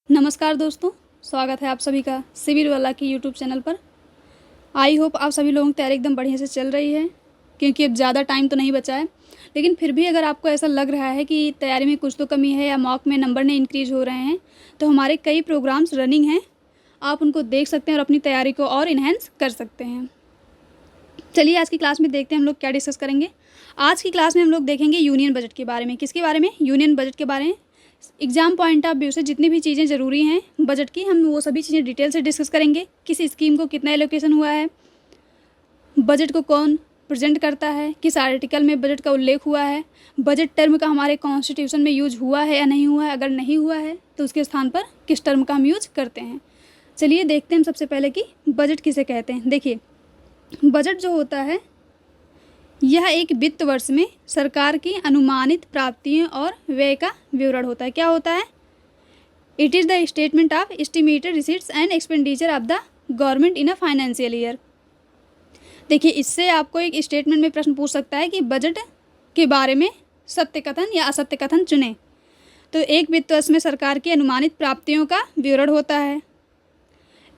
नमस्कार दोस्तों, स्वागत है आप सभी का सिविल वाला की यूट्यूब चैनल पर। आई होप आप सभी लोगों की तैयारी एकदम बढ़िया से चल रही है, क्योंकि अब ज़्यादा टाइम तो नहीं बचा है। लेकिन फिर भी अगर आपको ऐसा लग रहा है कि तैयारी में कुछ तो कमी है या मॉक में नंबर नहीं इंक्रीज हो रहे हैं, तो हमारे कई प्रोग्राम्स रनिंग हैं, आप उनको देख सकते हैं और अपनी तैयारी को और इन्हेंस कर सकते हैं। चलिए आज की क्लास में देखते हैं हम लोग क्या डिस्कस करेंगे। आज की क्लास में हम लोग देखेंगे यूनियन बजट के बारे में। किसके बारे में? यूनियन बजट के बारे में। एग्जाम पॉइंट ऑफ व्यू से जितनी भी चीज़ें ज़रूरी हैं बजट की, हम वो सभी चीज़ें डिटेल से डिस्कस करेंगे। किस स्कीम को कितना एलोकेशन हुआ है, बजट को कौन प्रेजेंट करता है, किस आर्टिकल में बजट का उल्लेख हुआ है, बजट टर्म का हमारे कॉन्स्टिट्यूशन में यूज हुआ है या नहीं हुआ है, अगर नहीं हुआ है तो उसके स्थान पर किस टर्म का हम यूज करते हैं। चलिए देखते हैं हम सबसे पहले कि बजट किसे कहते हैं। देखिए, बजट जो होता है यह एक वित्त वर्ष में सरकार की अनुमानित प्राप्तियों और व्यय का विवरण होता है। क्या होता है? It is the statement of estimated receipts and expenditure of the government in a financial year. देखिए, इससे आपको एक स्टेटमेंट में प्रश्न पूछ सकता है कि बजट के बारे में सत्य कथन या असत्य कथन चुनें। तो एक वित्त वर्ष में सरकार की अनुमानित प्राप्तियों का विवरण होता है,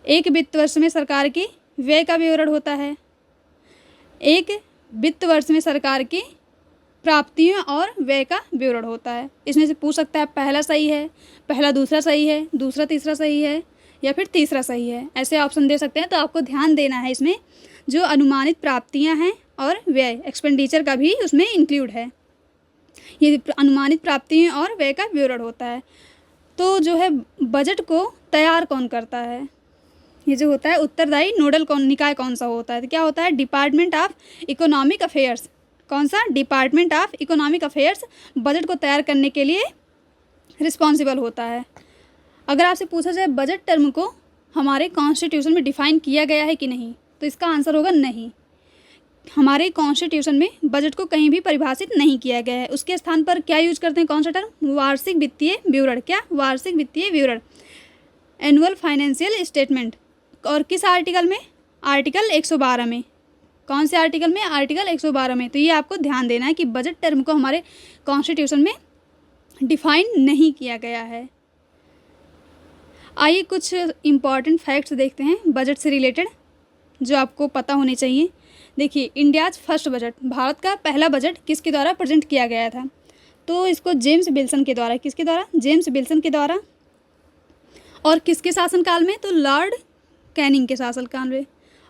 एक वित्त वर्ष में सरकार की व्यय का विवरण होता है, एक वित्त वर्ष में सरकार की प्राप्तियों और व्यय का विवरण होता है। इसमें से पूछ सकता है पहला सही है, पहला दूसरा सही है, दूसरा तीसरा सही है या फिर तीसरा सही है, ऐसे ऑप्शन दे सकते हैं। तो आपको ध्यान देना है इसमें जो अनुमानित प्राप्तियां हैं और व्यय एक्सपेंडिचर का भी उसमें इंक्लूड है। ये अनुमानित प्राप्तियां और व्यय का विवरण होता है। तो जो है बजट को तैयार कौन करता है? ये जो होता है उत्तरदायी नोडल निकाय कौन सा होता है? तो क्या होता है? Department of economic affairs. कौन सा? Department of economic affairs budget को तैयार करने के लिए रिस्पॉन्सिबल होता है। अगर आपसे पूछा जाए बजट टर्म को हमारे कॉन्स्टिट्यूशन में डिफाइन किया गया है कि नहीं, तो इसका आंसर होगा नहीं। हमारे कॉन्स्टिट्यूशन में बजट को कहीं भी परिभाषित नहीं किया गया है। उसके स्थान पर क्या यूज करते हैं? कौन सा टर्म? वार्षिक वित्तीय विवरण। क्या? वार्षिक वित्तीय विवरण, एनुअल फाइनेंशियल स्टेटमेंट। और किस आर्टिकल में? आर्टिकल 112 में। कौन से आर्टिकल में? आर्टिकल 112 में। तो ये आपको ध्यान देना है कि बजट टर्म को हमारे कॉन्स्टिट्यूशन में डिफाइन नहीं किया गया है। आइए कुछ इम्पॉर्टेंट फैक्ट्स देखते हैं बजट से रिलेटेड जो आपको पता होने चाहिए। देखिए, इंडियाज फर्स्ट बजट, भारत का पहला बजट किसके द्वारा प्रेजेंट किया गया था? तो इसको जेम्स विल्सन के द्वारा। किसके द्वारा? जेम्स विल्सन के द्वारा। और किसके शासनकाल में? तो लॉर्ड कैनिंग के शासनकाल में।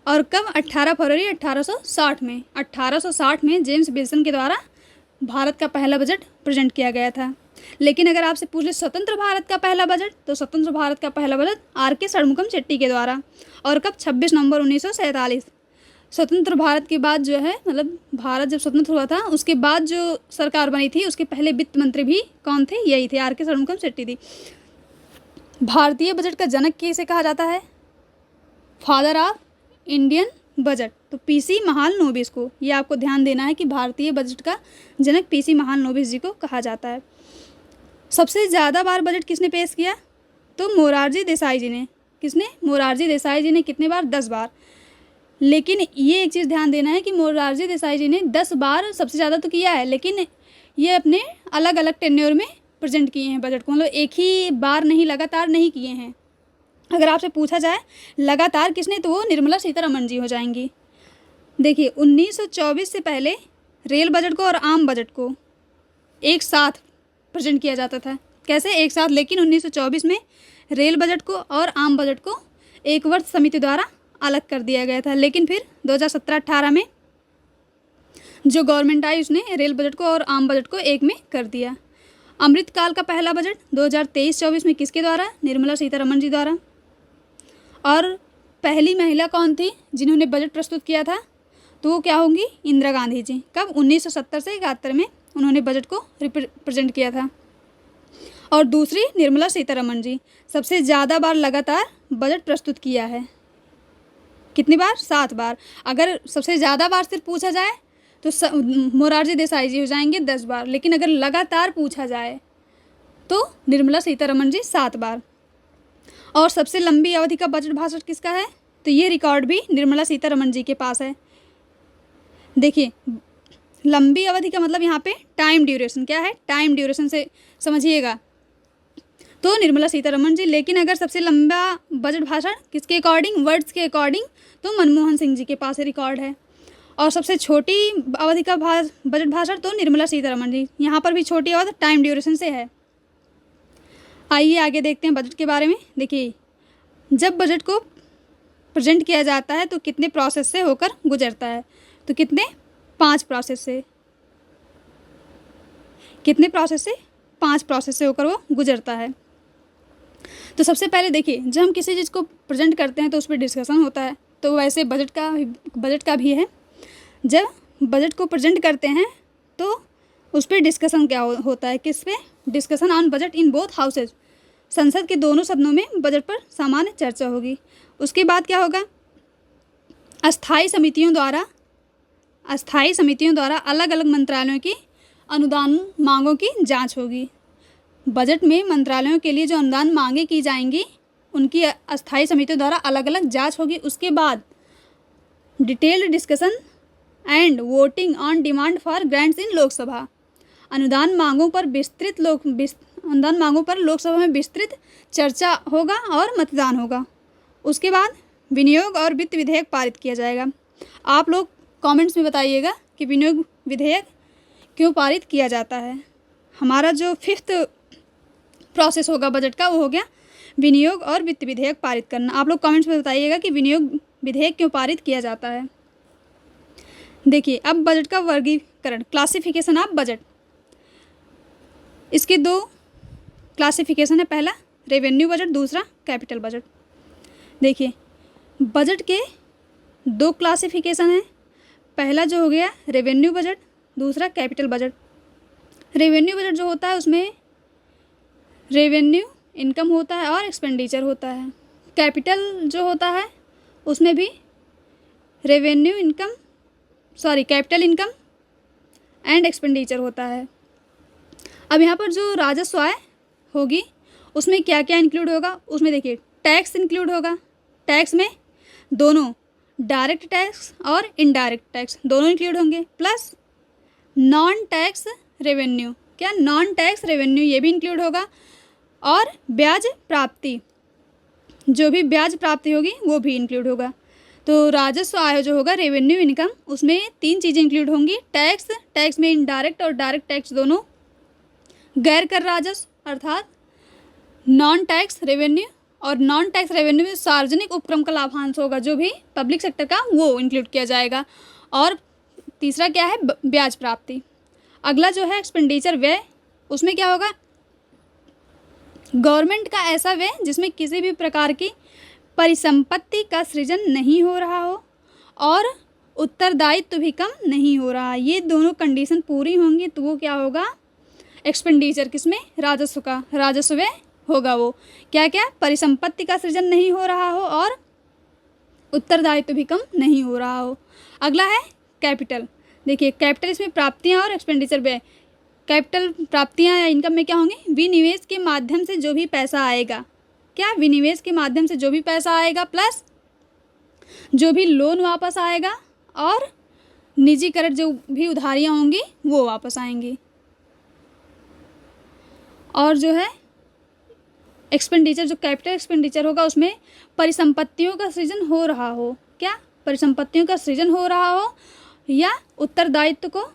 और कब? 18 फरवरी 1860 में। 1860 में जेम्स विल्सन के द्वारा भारत का पहला बजट प्रेजेंट किया गया था। लेकिन अगर आपसे पूछ ले स्वतंत्र भारत का पहला बजट, तो स्वतंत्र भारत का पहला बजट आर.के. षणमुगम चेट्टी के द्वारा। और कब? 26 नवंबर 1947। स्वतंत्र भारत के बाद जो है, मतलब भारत जब स्वतंत्र हुआ था उसके बाद जो सरकार बनी थी उसके पहले वित्त मंत्री भी कौन थे? यही थे, आर.के. षणमुगम चेट्टी थी। भारतीय बजट का जनक किसे कहा जाता है? फादर ऑफ इंडियन बजट, तो पीसी महालनोबिस को। ये आपको ध्यान देना है कि भारतीय बजट का जनक पीसी महालनोबिस जी को कहा जाता है। सबसे ज़्यादा बार बजट किसने पेश किया? तो मोरारजी देसाई जी ने। किसने? मोरारजी देसाई जी ने। कितने बार? 10 बार। लेकिन ये एक चीज़ ध्यान देना है कि मोरारजी देसाई जी ने 10 बार सबसे ज़्यादा तो किया है, लेकिन ये अपने अलग अलग टेन्योर में प्रेजेंट किए हैं बजट को, मतलब एक ही बार नहीं, लगातार नहीं किए हैं। अगर आपसे पूछा जाए लगातार किसने, तो वो निर्मला सीतारमण जी हो जाएंगी। देखिए, 1924 से पहले रेल बजट को और आम बजट को एक साथ प्रेजेंट किया जाता था। कैसे? एक साथ। लेकिन 1924 में रेल बजट को और आम बजट को एक वर्ष समिति द्वारा अलग कर दिया गया था। लेकिन फिर 2017-18 में जो गवर्नमेंट आई उसने रेल बजट को और आम बजट को एक में कर दिया। अमृतकाल का पहला बजट 2023-24 में किसके द्वारा? निर्मला सीतारमण जी द्वारा। और पहली महिला कौन थी जिन्होंने बजट प्रस्तुत किया था? तो वो क्या होंगी? इंदिरा गांधी जी। कब? 1970 से 71 में उन्होंने बजट को रिप्रेजेंट किया था। और दूसरी निर्मला सीतारमण जी। सबसे ज़्यादा बार लगातार बजट प्रस्तुत किया है। कितनी बार? 7 बार। अगर सबसे ज़्यादा बार सिर्फ पूछा जाए तो मोरारजी देसाई जी हो जाएंगे 10 बार। लेकिन अगर लगातार पूछा जाए तो निर्मला सीतारमण जी 7 बार। और सबसे लंबी अवधि का बजट भाषण किसका है? तो ये रिकॉर्ड भी निर्मला सीतारमण जी के पास है। देखिए, लंबी अवधि का मतलब यहाँ पे टाइम ड्यूरेशन। क्या है? टाइम ड्यूरेशन से समझिएगा। तो निर्मला सीतारमण जी। लेकिन अगर सबसे लंबा बजट भाषण किसके अकॉर्डिंग, वर्ड्स के अकॉर्डिंग, तो मनमोहन सिंह जी के पास रिकॉर्ड है। और सबसे छोटी अवधि का बजट भाषण तो निर्मला सीतारमण जी। यहाँ पर भी छोटी अवधि टाइम ड्यूरेशन से है। आइए आगे देखते हैं बजट के बारे में। देखिए, जब बजट को प्रेजेंट किया जाता है तो कितने प्रोसेस से होकर गुजरता है, तो कितने 5 प्रोसेस से। कितने प्रोसेस से? 5 प्रोसेस से होकर वो गुजरता है। तो सबसे पहले देखिए, जब हम किसी चीज़ को प्रेजेंट करते हैं तो उस पर डिस्कशन होता है, तो वैसे बजट का भी है। जब बजट को प्रेजेंट करते हैं तो उस पर डिस्कशन क्या होता है, किस पे? Discussion on budget in both houses. संसद के दोनों सदनों में बजट पर सामान्य चर्चा होगी। उसके बाद क्या होगा? अस्थायी समितियों द्वारा अलग अलग मंत्रालयों की अनुदान मांगों की जांच होगी। बजट में मंत्रालयों के लिए जो अनुदान मांगे की जाएंगी उनकी अस्थायी समितियों द्वारा अलग अलग जांच होगी। उसके बाद detailed discussion and voting on demand for grants in Lok Sabha. अनुदान मांगों पर लोकसभा में विस्तृत चर्चा होगा और मतदान होगा। उसके बाद विनियोग और वित्त विधेयक पारित किया जाएगा। आप लोग कमेंट्स में बताइएगा कि विनियोग विधेयक क्यों पारित किया जाता है। हमारा जो 5th प्रोसेस होगा बजट का, वो हो गया विनियोग और वित्त विधेयक पारित करना। आप लोग कमेंट्स में बताइएगा कि विनियोग विधेयक क्यों पारित किया जाता है। देखिए, अब बजट का वर्गीकरण, क्लासिफिकेशन ऑफ बजट। इसके 2 क्लासिफिकेशन है। पहला रेवेन्यू बजट, दूसरा कैपिटल बजट। देखिए, बजट के 2 क्लासिफिकेशन हैं। पहला जो हो गया रेवेन्यू बजट, दूसरा कैपिटल बजट। रेवेन्यू बजट जो होता है उसमें रेवेन्यू इनकम होता है और एक्सपेंडिचर होता है। कैपिटल जो होता है उसमें भी कैपिटल इनकम एंड एक्सपेंडिचर होता है। अब यहाँ पर जो राजस्व आय होगी उसमें क्या क्या इंक्लूड होगा, उसमें देखिए टैक्स इंक्लूड होगा। टैक्स में दोनों डायरेक्ट टैक्स और इनडायरेक्ट टैक्स दोनों इंक्लूड होंगे, प्लस नॉन टैक्स रेवेन्यू। क्या? नॉन टैक्स रेवेन्यू ये भी इंक्लूड होगा। और ब्याज प्राप्ति, जो भी ब्याज प्राप्ति होगी वो भी इंक्लूड होगा। तो राजस्व आय जो होगा रेवेन्यू इनकम, उसमें 3 चीज़ें इंक्लूड होंगी। टैक्स में इनडायरेक्ट और डायरेक्ट टैक्स दोनों। गैर कर राजस्व अर्थात नॉन टैक्स रेवेन्यू, और नॉन टैक्स रेवेन्यू में सार्वजनिक उपक्रम का लाभांश होगा, जो भी पब्लिक सेक्टर का, वो इंक्लूड किया जाएगा। और तीसरा क्या है? ब्याज प्राप्ति। अगला जो है एक्सपेंडिचर व्यय, उसमें क्या होगा? गवर्नमेंट का ऐसा व्यय जिसमें किसी भी प्रकार की परिसंपत्ति का सृजन नहीं हो रहा हो और उत्तरदायित्व भी कम नहीं हो रहा। ये दोनों कंडीशन पूरी होंगी तो वो क्या होगा? एक्सपेंडिचर। किसमें? राजस्व का। राजस्व व्यय होगा वो क्या क्या? परिसंपत्ति का सृजन नहीं हो रहा हो और उत्तरदायित्व भी कम नहीं हो रहा हो। अगला है कैपिटल। देखिए, कैपिटल इसमें प्राप्तियां और एक्सपेंडिचर व्यय। कैपिटल प्राप्तियां या इनकम में क्या होंगे? विनिवेश के माध्यम से जो भी पैसा आएगा। क्या? विनिवेश के माध्यम से जो भी पैसा आएगा, प्लस जो भी लोन वापस आएगा और निजीकरण जो भी उधारियां होंगी वो वापस आएंगी। और जो है एक्सपेंडिचर, जो कैपिटल एक्सपेंडिचर होगा उसमें परिसंपत्तियों का सृजन हो रहा हो। क्या? परिसंपत्तियों का सृजन हो रहा हो या उत्तरदायित्व को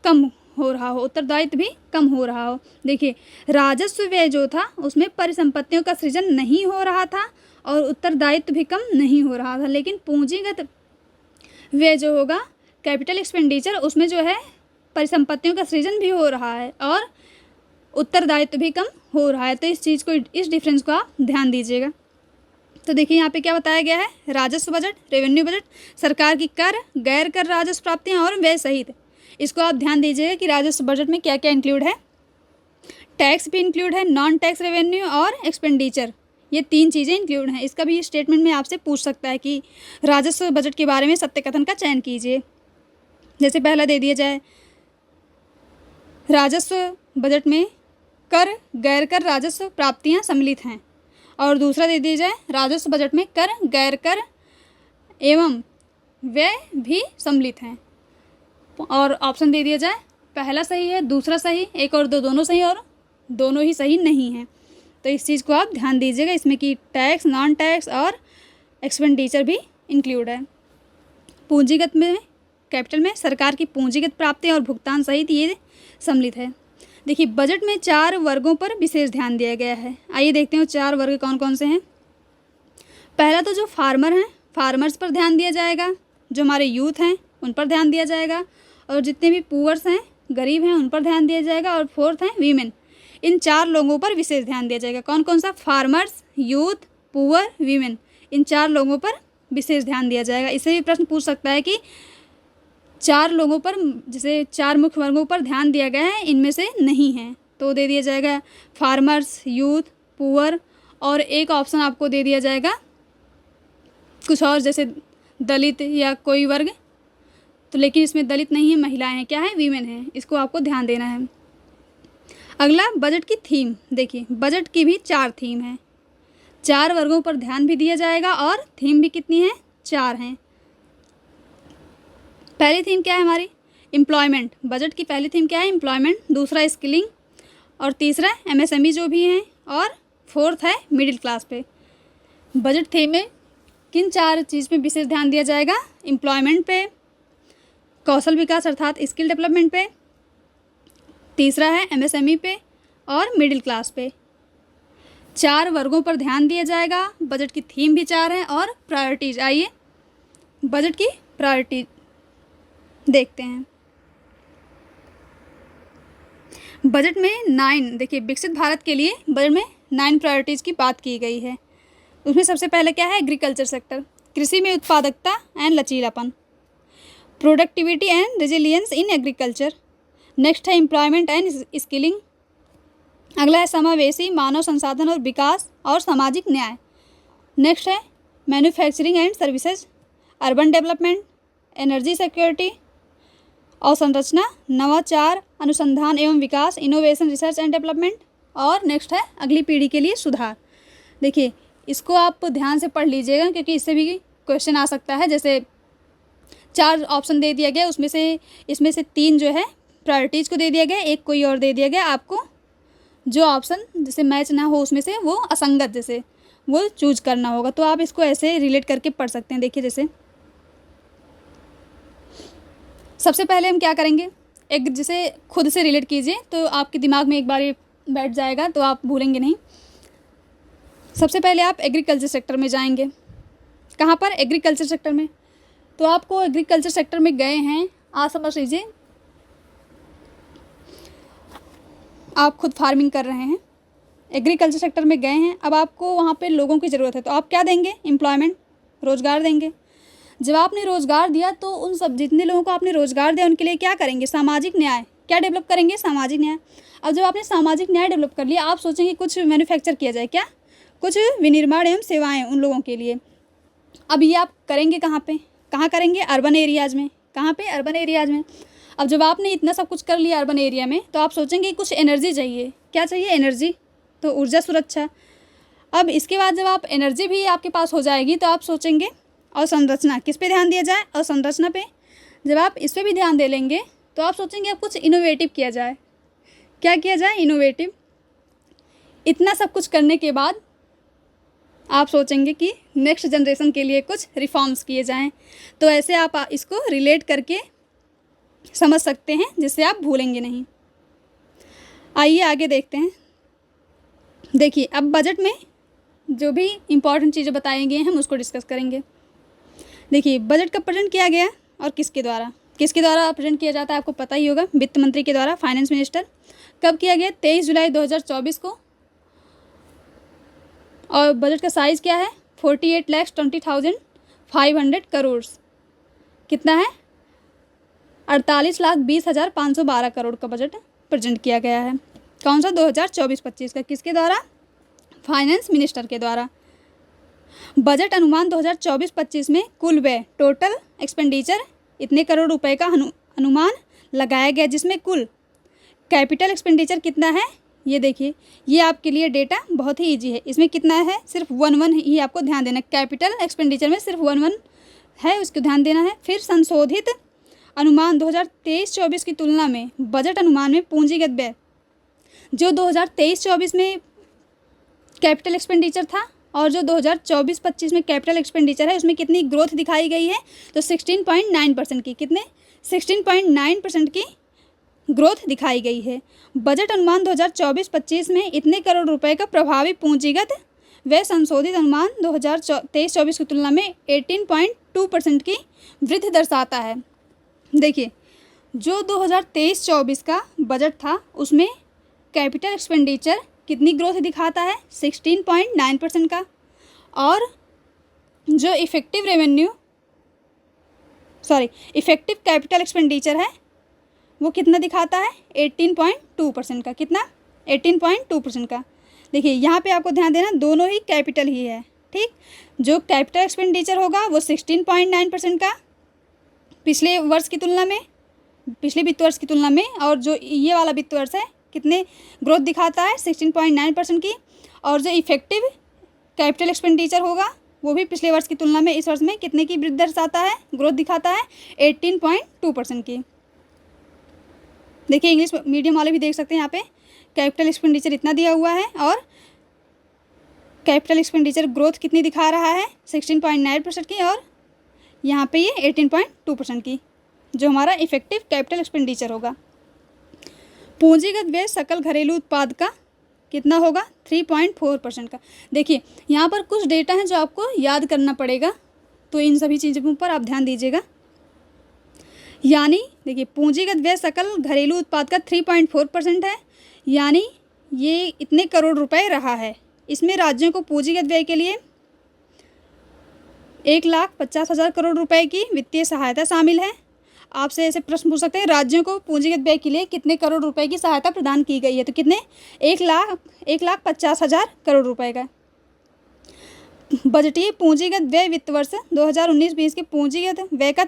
कम हो रहा हो, उत्तरदायित्व भी कम हो रहा हो। देखिए, राजस्व व्यय जो था उसमें परिसंपत्तियों का सृजन नहीं हो रहा था और उत्तरदायित्व भी कम नहीं हो रहा था। लेकिन पूंजीगत व्यय जो होगा कैपिटल एक्सपेंडिचर, उसमें जो है परिसंपत्तियों का सृजन भी हो रहा है और उत्तरदायित्व भी कम हो रहा है। तो इस डिफरेंस को आप ध्यान दीजिएगा। तो देखिए, यहाँ पे क्या बताया गया है? राजस्व बजट, रेवेन्यू बजट, सरकार की कर, गैर कर राजस्व प्राप्तियाँ और व्यय सहित। इसको आप ध्यान दीजिएगा कि राजस्व बजट में क्या क्या इंक्लूड है। टैक्स भी इंक्लूड है, नॉन टैक्स रेवेन्यू और एक्सपेंडिचर, ये 3 चीज़ें इंक्लूड हैं। इसका भी स्टेटमेंट में आपसे पूछ सकता है कि राजस्व बजट के बारे में सत्य कथन का चयन कीजिए। जैसे पहला दे दिया जाए, राजस्व बजट में कर, गैर कर राजस्व प्राप्तियां सम्मिलित हैं। और दूसरा दे दिया जाए, राजस्व बजट में कर, गैर कर एवं व्यय भी सम्मिलित हैं। और ऑप्शन दे दिया जाए, पहला सही है, दूसरा सही, 1 और 2 दोनों सही और दोनों ही सही नहीं हैं। तो इस चीज़ को आप ध्यान दीजिएगा, इसमें कि टैक्स, नॉन टैक्स और एक्सपेंडिचर भी इंक्लूड है। पूंजीगत में, कैपिटल में सरकार की पूंजीगत प्राप्तियाँ और भुगतान सहित ये सम्मिलित है। देखिए बजट में 4 वर्गों पर विशेष ध्यान दिया गया है। आइए देखते हैं वो 4 वर्ग कौन कौन से हैं। पहला तो जो फार्मर हैं, फार्मर्स पर ध्यान दिया जाएगा। जो हमारे यूथ हैं उन पर ध्यान दिया जाएगा, और जितने भी पुअर्स हैं, गरीब हैं, उन पर ध्यान दिया जाएगा। और फोर्थ हैं वीमेन। इन 4 लोगों पर विशेष ध्यान दिया जाएगा। कौन कौन सा? Farmers, youth, poor, women. इन 4 लोगों पर विशेष ध्यान दिया जाएगा। इससे भी प्रश्न पूछ सकता है कि 4 लोगों पर, जैसे 4 मुख्य वर्गों पर ध्यान दिया गया है, इनमें से नहीं है, तो दे दिया जाएगा फार्मर्स, यूथ, पुअर, और एक ऑप्शन आपको दे दिया जाएगा कुछ और, जैसे दलित या कोई वर्ग। तो लेकिन इसमें दलित नहीं है, महिलाएं हैं, क्या है? वीमेन है। इसको आपको ध्यान देना है। अगला बजट की थीम। देखिए बजट की भी 4 थीम है। 4 वर्गों पर ध्यान भी दिया जाएगा और थीम भी कितनी है? 4 हैं। पहली थीम क्या है हमारी? एम्प्लॉयमेंट। बजट की पहली थीम क्या है? एम्प्लॉयमेंट। दूसरा स्किलिंग, और तीसरा एमएसएमई जो भी हैं, और फोर्थ है मिडिल क्लास पे। बजट थीम में किन 4 चीज़ पे विशेष ध्यान दिया जाएगा? एम्प्लॉयमेंट पे, कौशल विकास अर्थात स्किल डेवलपमेंट पे, तीसरा है एमएसएमई पे, और मिडिल क्लास पे। 4 वर्गों पर ध्यान दिया जाएगा। बजट की थीम भी 4 है और प्रायोरिटीज। आइए बजट की प्रायोरिटी देखते हैं। बजट में 9, देखिए विकसित भारत के लिए बजट में 9 प्रायोरिटीज़ की बात की गई है। उसमें सबसे पहले क्या है? एग्रीकल्चर सेक्टर, कृषि में उत्पादकता एंड लचीलापन, productivity and resilience in agriculture. Next है एम्प्लॉयमेंट एंड स्किलिंग। अगला है समावेशी मानव संसाधन और विकास और सामाजिक न्याय। नेक्स्ट है manufacturing and services, urban development, energy security, अवसंरचना, नवाचार, अनुसंधान एवं विकास, इनोवेशन, रिसर्च एंड डेवलपमेंट, और नेक्स्ट है अगली पीढ़ी के लिए सुधार। देखिए इसको आप ध्यान से पढ़ लीजिएगा, क्योंकि इससे भी क्वेश्चन आ सकता है। जैसे 4 ऑप्शन दे दिया गया, इसमें से 3 जो है प्रायोरिटीज़ को दे दिया गया, एक कोई और दे दिया गया। आपको जो ऑप्शन जैसे मैच ना हो उसमें से वो असंगत जैसे वो चूज करना होगा। तो आप इसको ऐसे रिलेट करके पढ़ सकते हैं। देखिए जैसे सबसे पहले हम क्या करेंगे, एक जैसे खुद से रिलेट कीजिए तो आपके दिमाग में एक बार ये बैठ जाएगा, तो आप भूलेंगे नहीं। सबसे पहले आप एग्रीकल्चर सेक्टर में जाएंगे। कहाँ पर? एग्रीकल्चर सेक्टर में। तो आपको एग्रीकल्चर सेक्टर में गए हैं, आप समझ लीजिए आप खुद फार्मिंग कर रहे हैं, एग्रीकल्चर सेक्टर में गए हैं। अब आपको वहाँ पे लोगों की ज़रूरत है, तो आप क्या देंगे? एम्प्लॉयमेंट, रोज़गार देंगे। जब आपने रोज़गार दिया तो उन सब जितने लोगों को आपने रोज़गार दिया उनके लिए क्या करेंगे? सामाजिक न्याय। क्या डेवलप करेंगे? सामाजिक न्याय। अब जब आपने सामाजिक न्याय डेवलप कर लिया, आप सोचेंगे कुछ मैन्युफैक्चर किया जाए, क्या? कुछ विनिर्माण एवं सेवाएं उन लोगों के लिए। अब ये आप करेंगे कहाँ पे? कहाँ करेंगे? अर्बन एरियाज़ में। कहाँ पे? अर्बन एरियाज़ में। अब जब आपने इतना सब कुछ कर लिया अर्बन एरिया में, तो आप सोचेंगे कुछ एनर्जी चाहिए। क्या चाहिए? एनर्जी, तो ऊर्जा सुरक्षा। अब इसके बाद जब आप एनर्जी भी आपके पास हो जाएगी, तो आप सोचेंगे अवसंरचना। किस पे ध्यान दिया जाए? अवसंरचना पे। जब आप इस पर भी ध्यान दे लेंगे तो आप सोचेंगे अब कुछ इनोवेटिव किया जाए। क्या किया जाए? इनोवेटिव। इतना सब कुछ करने के बाद आप सोचेंगे कि नेक्स्ट जनरेशन के लिए कुछ रिफॉर्म्स किए जाएं। तो ऐसे आप इसको रिलेट करके समझ सकते हैं, जिससे आप भूलेंगे नहीं। आइए आगे देखते हैं। देखिए अब बजट में जो भी इम्पॉर्टेंट चीज़ें बताई गई हैं हम उसको डिस्कस करेंगे। देखिए बजट कब प्रेजेंट किया गया और किसके द्वारा प्रेजेंट किया जाता है आपको पता ही होगा, वित्त मंत्री के द्वारा, फाइनेंस मिनिस्टर। कब किया गया? 23 जुलाई 2024 को। और बजट का साइज़ क्या है? 48,20,500 करोड़। कितना है? 48,20,512 करोड़ का बजट प्रेजेंट किया गया है। कौन सा? 2024-25 का। किसके द्वारा? फाइनेंस मिनिस्टर के द्वारा। बजट अनुमान 2024-25 में कुल व्यय, टोटल एक्सपेंडिचर इतने करोड़ रुपए का अनुमान लगाया गया, जिसमें कुल कैपिटल एक्सपेंडिचर कितना है? ये देखिए, ये आपके लिए डेटा बहुत ही इजी है। इसमें कितना है? सिर्फ 1 ही आपको ध्यान देना। कैपिटल एक्सपेंडिचर में सिर्फ 1 है, उसको ध्यान देना है। फिर संशोधित अनुमान 2023-24 की तुलना में बजट अनुमान में पूंजीगत व्यय जो 2023-24 में कैपिटल एक्सपेंडिचर था, और जो 2024-25 में कैपिटल एक्सपेंडिचर है उसमें कितनी ग्रोथ दिखाई गई है, तो 16.9% की, कितने 16.9% की ग्रोथ दिखाई गई है। बजट अनुमान 2024-25 में इतने करोड़ रुपए का प्रभावी पूंजीगत व संशोधित अनुमान 2023-24 की तुलना में 18.2% की वृद्धि दर्शाता है। देखिए, जो 2023-24 का बजट था उसमें कैपिटल एक्सपेंडिचर कितनी ग्रोथ दिखाता है, 16.9% का, और जो इफेक्टिव कैपिटल एक्सपेंडिचर है वो कितना दिखाता है, 18.2% का, कितना 18.2% का। देखिए यहाँ पे आपको ध्यान देना, दोनों ही कैपिटल ही है, ठीक। जो कैपिटल एक्सपेंडिचर होगा वो 16.9% का पिछले वर्ष की तुलना में, पिछले वित्त वर्ष की तुलना में, और जो ये वाला वित्त वर्ष है कितने ग्रोथ दिखाता है, 16.9% की। और जो इफेक्टिव कैपिटल एक्सपेंडिचर होगा वो भी पिछले वर्ष की तुलना में इस वर्ष में कितने की वृद्धि दर्शाता है, ग्रोथ दिखाता है, 18.2% की। देखिए इंग्लिश मीडियम वाले भी देख सकते हैं, यहाँ पे कैपिटल एक्सपेंडिचर इतना दिया हुआ है और कैपिटल एक्सपेंडिचर ग्रोथ कितनी दिखा रहा है, 16.9% की, और यहाँ पे ये 18.2% की, जो हमारा इफेक्टिव कैपिटल एक्सपेंडिचर होगा। पूंजीगत व्यय सकल घरेलू उत्पाद का कितना होगा, 3.4% का। देखिए यहाँ पर कुछ डेटा हैं जो आपको याद करना पड़ेगा, तो इन सभी चीज़ों पर आप ध्यान दीजिएगा। यानी देखिए पूंजीगत व्यय सकल घरेलू उत्पाद का 3.4% है, यानी ये इतने करोड़ रुपए रहा है। इसमें राज्यों को पूंजीगत व्यय के लिए 1,50,000 करोड़ रुपए की वित्तीय सहायता शामिल है। आपसे ऐसे प्रश्न पूछ सकते हैं, राज्यों को पूंजीगत व्यय के लिए कितने करोड़ रुपए की सहायता प्रदान की गई है, तो कितने 1,50,000 करोड़ रुपए का। बजटीय पूंजीगत व्यय वित्त वर्ष 2019-20 के पूंजीगत व्यय का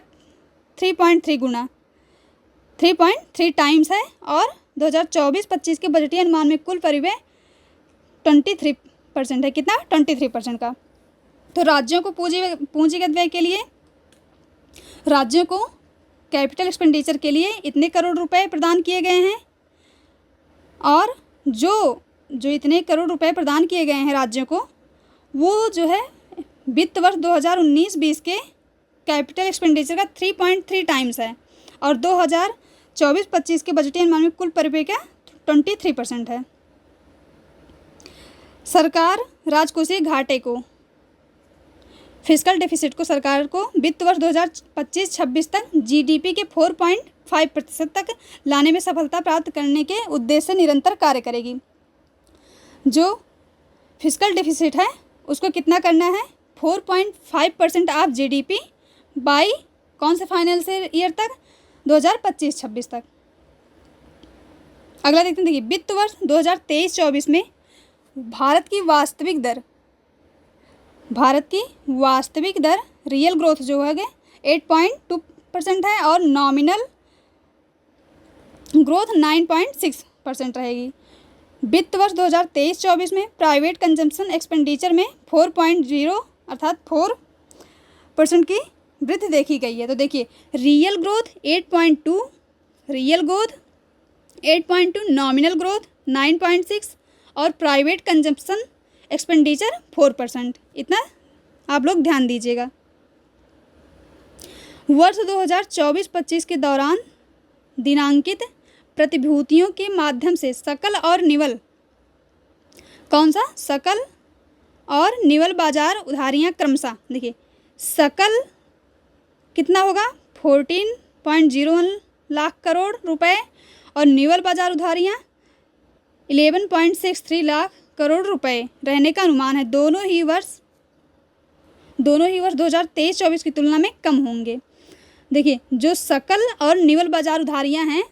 3.3 टाइम्स है, और 2024-25 के बजटीय अनुमान में कुल परिव्यय 23% है, कितना 23% का। तो राज्यों को पूंजीगत व्यय के लिए, राज्यों को कैपिटल एक्सपेंडिचर के लिए इतने करोड़ रुपए प्रदान किए गए हैं, और जो इतने करोड़ रुपए प्रदान किए गए हैं राज्यों को, वो जो है वित्त वर्ष 2019-20 के कैपिटल एक्सपेंडिचर का 3.3 टाइम्स है, और 2024-25 के बजटीय अनुमान में कुल परिव्यय का 23% है। सरकार राजकोषीय घाटे को, फिस्कल डेफिसिट को, सरकार को वित्त वर्ष 2025-26 तक जीडीपी के 4.5% तक लाने में सफलता प्राप्त करने के उद्देश्य से निरंतर कार्य करेगी। जो फिस्कल डेफिसिट है उसको कितना करना है, 4.5% ऑफ जीडीपी बाई कौन से फाइनेंशियल ईयर तक, 2025-26 तक। अगला देखते हैं, देखिए वित्त वर्ष 2023-24 में भारत की वास्तविक दर रियल ग्रोथ जो है 8.2% है, और नॉमिनल ग्रोथ 9.6% रहेगी। वित्त वर्ष 2023-24 में प्राइवेट कंजम्पशन एक्सपेंडिचर में 4.0 अर्थात 4% की वृद्धि देखी गई है। तो देखिए रियल ग्रोथ 8.2, नॉमिनल ग्रोथ 9.6 और प्राइवेट कंजम्पशन एक्सपेंडिचर 4%, इतना आप लोग ध्यान दीजिएगा। वर्ष 2024-25 के दौरान दिनांकित प्रतिभूतियों के माध्यम से सकल और निवल, कौन सा, सकल और निवल बाजार उधारियां क्रमशः, देखिए सकल कितना होगा 14.01 लाख करोड़ रुपए, और निवल बाजार उधारियां 11.63 लाख करोड़ रुपए रहने का अनुमान है। दोनों ही वर्ष 2023-24 की तुलना में कम होंगे। देखिए जो सकल और निवल बाजार उधारियां हैं,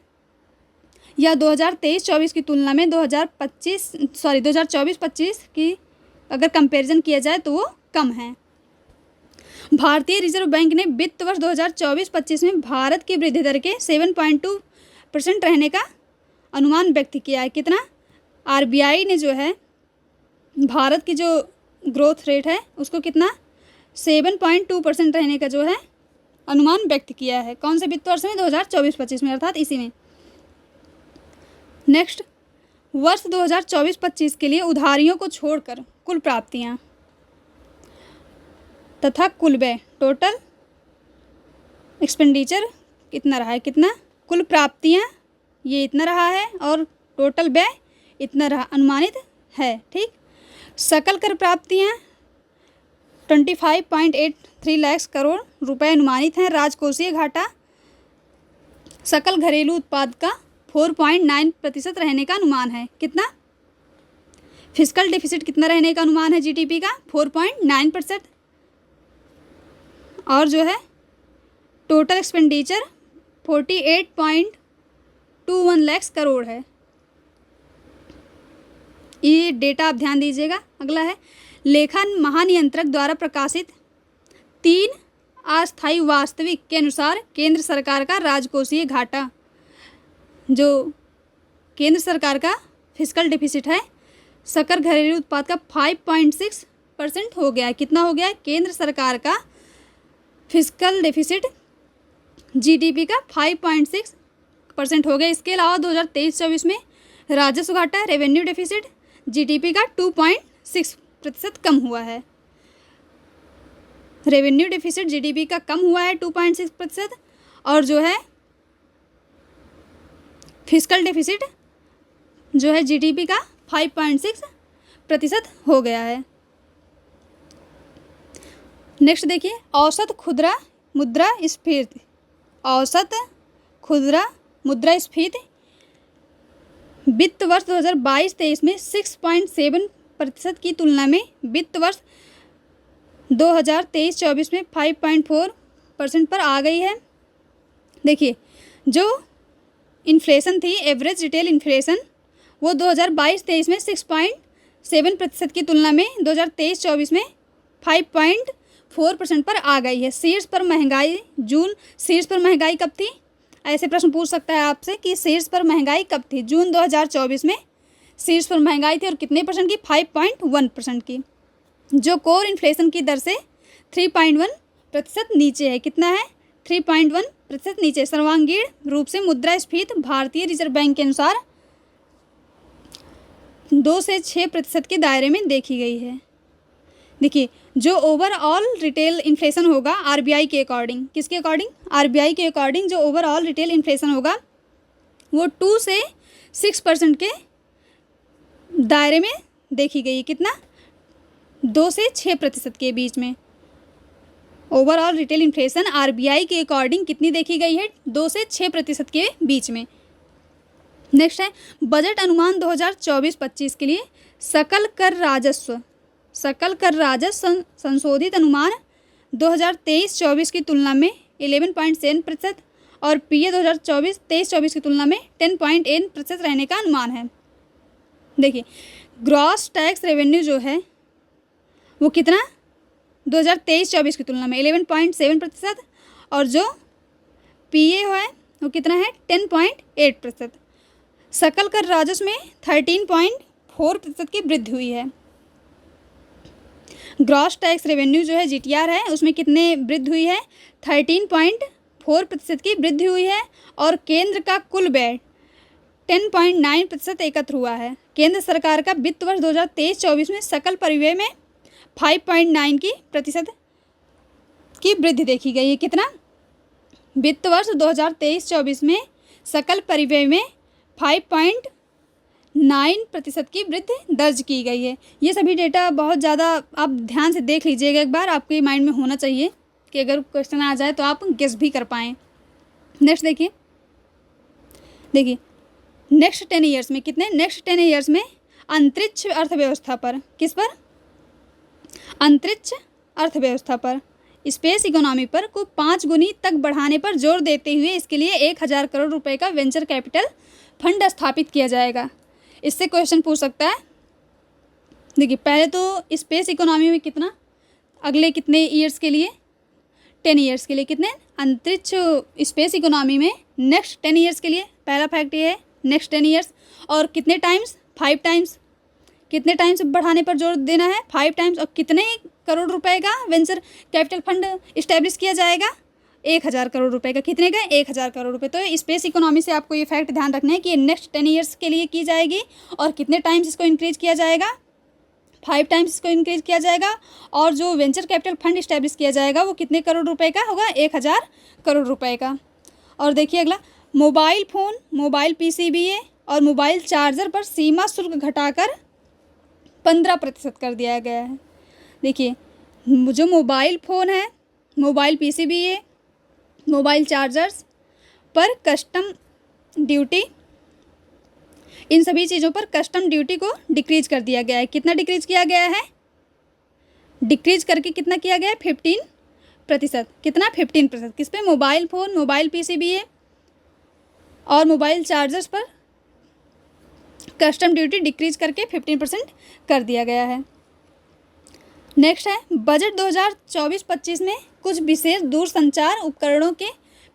या 2023-24 की तुलना में 2024-25 की अगर कंपैरिजन किया जाए तो वो कम है। भारतीय रिजर्व बैंक ने वित्त वर्ष 2024-25 में भारत की वृद्धि दर के 7.2% रहने का अनुमान व्यक्त किया है। कितना, आरबीआई ने जो है भारत की जो ग्रोथ रेट है उसको कितना 7.2% रहने का जो है अनुमान व्यक्त किया है। कौन से वित्त वर्ष में, 2024-25 में, अर्थात इसी में। नेक्स्ट, वर्ष 2024-25 के लिए उधारियों को छोड़कर कुल प्राप्तियाँ तथा कुल व्यय, टोटल एक्सपेंडिचर कितना रहा है, कितना कुल प्राप्तियाँ ये इतना रहा है और टोटल व्यय इतना रहा, अनुमानित है। ठीक, सकल कर प्राप्तियाँ 25.83 लाख करोड़ रुपए अनुमानित हैं। राजकोषीय घाटा सकल घरेलू उत्पाद का 4.9% रहने का अनुमान है। कितना? फिस्कल डेफिसिट कितना रहने का अनुमान है जीडीपी का? 4.9%। और जो है टोटल एक्सपेंडिचर 48.21 लाख करोड़ है। ये डेटा आप ध्यान दीजिएगा। अगला है लेखा महानियंत्रक द्वारा प्रकाशित 3 अस्थायी वास्तविक के अनुसार केंद्र सरकार का राजकोषीय घाटा, जो केंद्र सरकार का फिस्कल डेफिसिट है सकल घरेलू उत्पाद का 5.6% हो गया है। कितना हो गया है? केंद्र सरकार का फिस्कल डेफिसिट जीडीपी का 5.6% हो गया। इसके अलावा 2023-24 में राजस्व घाटा रेवेन्यू डेफिसिट जीडीपी का 2.6% कम हुआ है। रेवेन्यू डेफिसिट जीडीपी का कम हुआ है 2.6%, और जो है फिस्कल डेफिसिट जो है जीडीपी का 5.6% हो गया है। नेक्स्ट देखिए औसत खुदरा मुद्रास्फीति। औसत खुदरा मुद्रास्फीति वित्त वर्ष 2022-23 में 6.7% की तुलना में वित्त वर्ष 2023-24 में 5.4% पर आ गई है। देखिए जो इन्फ्लेशन थी, एवरेज रिटेल इन्फ्लेशन, वो 2022-23 में 6.7% की तुलना में 2023-24 में 5.4% पर आ गई है। शीर्ष पर महंगाई शीर्ष पर महंगाई कब थी? ऐसे प्रश्न पूछ सकता है आपसे कि शीर्ष पर महंगाई कब थी? जून 2024 में शीर्ष पर महंगाई थी, और कितने परसेंट की? 5.1% की, जो कोर इन्फ्लेशन की दर से 3.1% नीचे है। कितना है? 3.1% नीचे। सर्वांगीण रूप से मुद्रास्फीति भारतीय रिजर्व बैंक के अनुसार 2 से 6% के दायरे में देखी गई है। देखिए जो ओवरऑल रिटेल इन्फ्लेशन होगा आरबीआई के अकॉर्डिंग, किसके अकॉर्डिंग? आरबीआई के अकॉर्डिंग जो ओवरऑल रिटेल इन्फ्लेशन होगा वो 2 से 6% के दायरे में देखी गई। कितना? 2 से 6% के बीच में ओवरऑल रिटेल इन्फ्लेशन आरबीआई के अकॉर्डिंग कितनी देखी गई है? 2 से 6% के बीच में। नेक्स्ट है बजट अनुमान 2024-25 के लिए सकल कर राजस्व संशोधित अनुमान 2023-24 की तुलना में 11.7% और पीए 2023-24 की तुलना में 10.8% रहने का अनुमान है। देखिए ग्रॉस टैक्स रेवेन्यू जो है वो कितना? 2023-24 की तुलना में 11.7%, और जो पीए है वो कितना है? 10.8%। सकल कर राजस्व में 13.4% की वृद्धि हुई है। ग्रॉस टैक्स रेवेन्यू जो है जीटीआर है उसमें कितने वृद्धि हुई है? 13.4% की वृद्धि हुई है, और केंद्र का कुल व्यय 10.9% एकत्र हुआ है। केंद्र सरकार का वित्त वर्ष 2023-24 में सकल परिव्यय में 5.9% की वृद्धि देखी गई है। कितना? वित्त वर्ष 2023-24 में सकल परिव्यय में 5.9% की वृद्धि दर्ज की गई है। ये सभी डेटा बहुत ज़्यादा आप ध्यान से देख लीजिएगा एक बार, आपके माइंड में होना चाहिए कि अगर क्वेश्चन आ जाए तो आप गेस भी कर पाएँ। नेक्स्ट देखिए नेक्स्ट 10 ईयर्स में कितने? नेक्स्ट 10 ईयर्स में अंतरिक्ष अर्थव्यवस्था पर, किस पर? अंतरिक्ष अर्थव्यवस्था पर, स्पेस इकोनॉमी पर को 5 गुनी तक बढ़ाने पर जोर देते हुए इसके लिए 1000 करोड़ रुपए का वेंचर कैपिटल फंड स्थापित किया जाएगा। इससे क्वेश्चन पूछ सकता है। देखिए पहले तो स्पेस इकोनॉमी में कितना, अगले कितने ईयर्स के लिए? 10 ईयर्स के लिए कितने? अंतरिक्ष स्पेस इकोनॉमी में नेक्स्ट 10 ईयर्स के लिए, पहला फैक्ट ये है नेक्स्ट 10 ईयर्स, और कितने टाइम्स? 5 टाइम्स। कितने टाइम्स बढ़ाने पर जोर देना है? 5 टाइम्स। और कितने करोड़ रुपए का वेंचर कैपिटल फंड इस्टेब्लिश किया जाएगा? 1000 करोड़ रुपए का। कितने का? 1000 करोड़ रुपए। तो स्पेस इकोनॉमी से आपको ये फैक्ट ध्यान रखना है कि ये नेक्स्ट 10 ईयर्स के लिए की जाएगी और कितने टाइम्स इसको इंक्रीज किया जाएगा? 5 टाइम्स इसको इंक्रीज किया जाएगा। और जो वेंचर कैपिटल फंड इस्टेब्लिश किया जाएगा वो कितने करोड़ रुपए का होगा? 1000 करोड़ रुपए का। और देखिए अगला, मोबाइल फ़ोन, मोबाइल पीसीबीए और मोबाइल चार्जर पर सीमा शुल्क घटाकर 15% कर दिया गया है। देखिए जो मोबाइल फ़ोन है, मोबाइल पीसीबीए, मोबाइल चार्जर्स पर कस्टम ड्यूटी, इन सभी चीज़ों पर कस्टम ड्यूटी को डिक्रीज कर दिया गया है। कितना डिक्रीज किया गया है? डिक्रीज करके कितना किया गया है? 15%। कितना? 15%। किस पे? मोबाइल फ़ोन, मोबाइल पीसीबीए और मोबाइल चार्जर्स पर कस्टम ड्यूटी डिक्रीज करके 15% कर दिया गया है। नेक्स्ट है, बजट 2024-25 में कुछ विशेष दूरसंचार उपकरणों के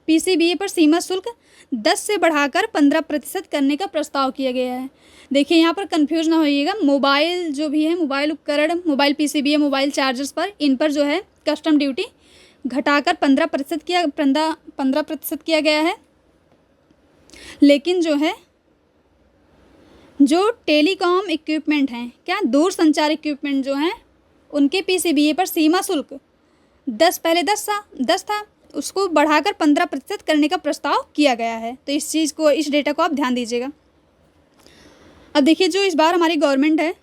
पीसीबीए पर सीमा शुल्क 10 से बढ़ाकर 15% करने का प्रस्ताव किया गया है। देखिए यहाँ पर कंफ्यूज ना होइएगा, मोबाइल जो भी है, मोबाइल उपकरण, मोबाइल पीसीबीए, मोबाइल चार्जर्स पर, इन पर जो है कस्टम ड्यूटी घटाकर 15% किया गया है। लेकिन जो है जो टेलीकॉम इक्विपमेंट हैं, क्या दूरसंचार इक्विपमेंट जो हैं, उनके पीसीबीए पर सीमा शुल्क 10, पहले 10 था, उसको बढ़ाकर 15% करने का प्रस्ताव किया गया है। तो इस चीज़ को, इस डेटा को आप ध्यान दीजिएगा। अब देखिए जो इस बार हमारी गवर्नमेंट है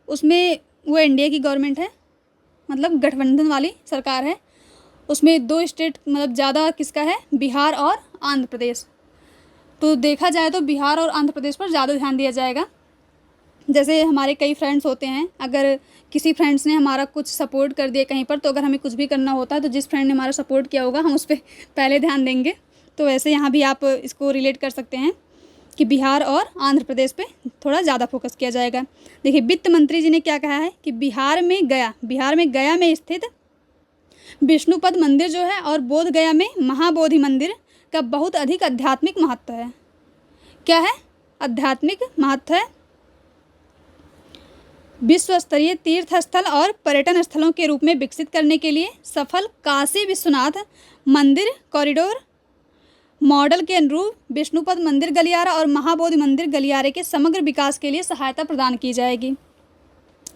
उसमें वो एनडीए की गवर्नमेंट है, मतलब गठबंधन वाली सरकार है। उसमें 2 स्टेट मतलब ज़्यादा किसका है? बिहार और आंध्र प्रदेश। तो देखा जाए तो बिहार और आंध्र प्रदेश पर ज़्यादा ध्यान दिया जाएगा। जैसे हमारे कई फ्रेंड्स होते हैं, अगर किसी फ्रेंड्स ने हमारा कुछ सपोर्ट कर दिया कहीं पर, तो अगर हमें कुछ भी करना होता है तो जिस फ्रेंड ने हमारा सपोर्ट किया होगा हम उस पर पहले ध्यान देंगे। तो वैसे यहाँ भी आप इसको रिलेट कर सकते हैं कि बिहार और आंध्र प्रदेश पे थोड़ा ज़्यादा फोकस किया जाएगा। देखिए वित्त मंत्री जी ने क्या कहा है कि बिहार में गया में स्थित विष्णुपद मंदिर जो है और बोध गया में महाबोधि मंदिर का बहुत अधिक आध्यात्मिक महत्व है। क्या है? आध्यात्मिक महत्व है। विश्व स्तरीय तीर्थ स्थल और पर्यटन स्थलों के रूप में विकसित करने के लिए सफल काशी विश्वनाथ मंदिर कॉरिडोर मॉडल के अनुरूप विष्णुपद मंदिर गलियारा और महाबोधि मंदिर गलियारे के समग्र विकास के लिए सहायता प्रदान की जाएगी।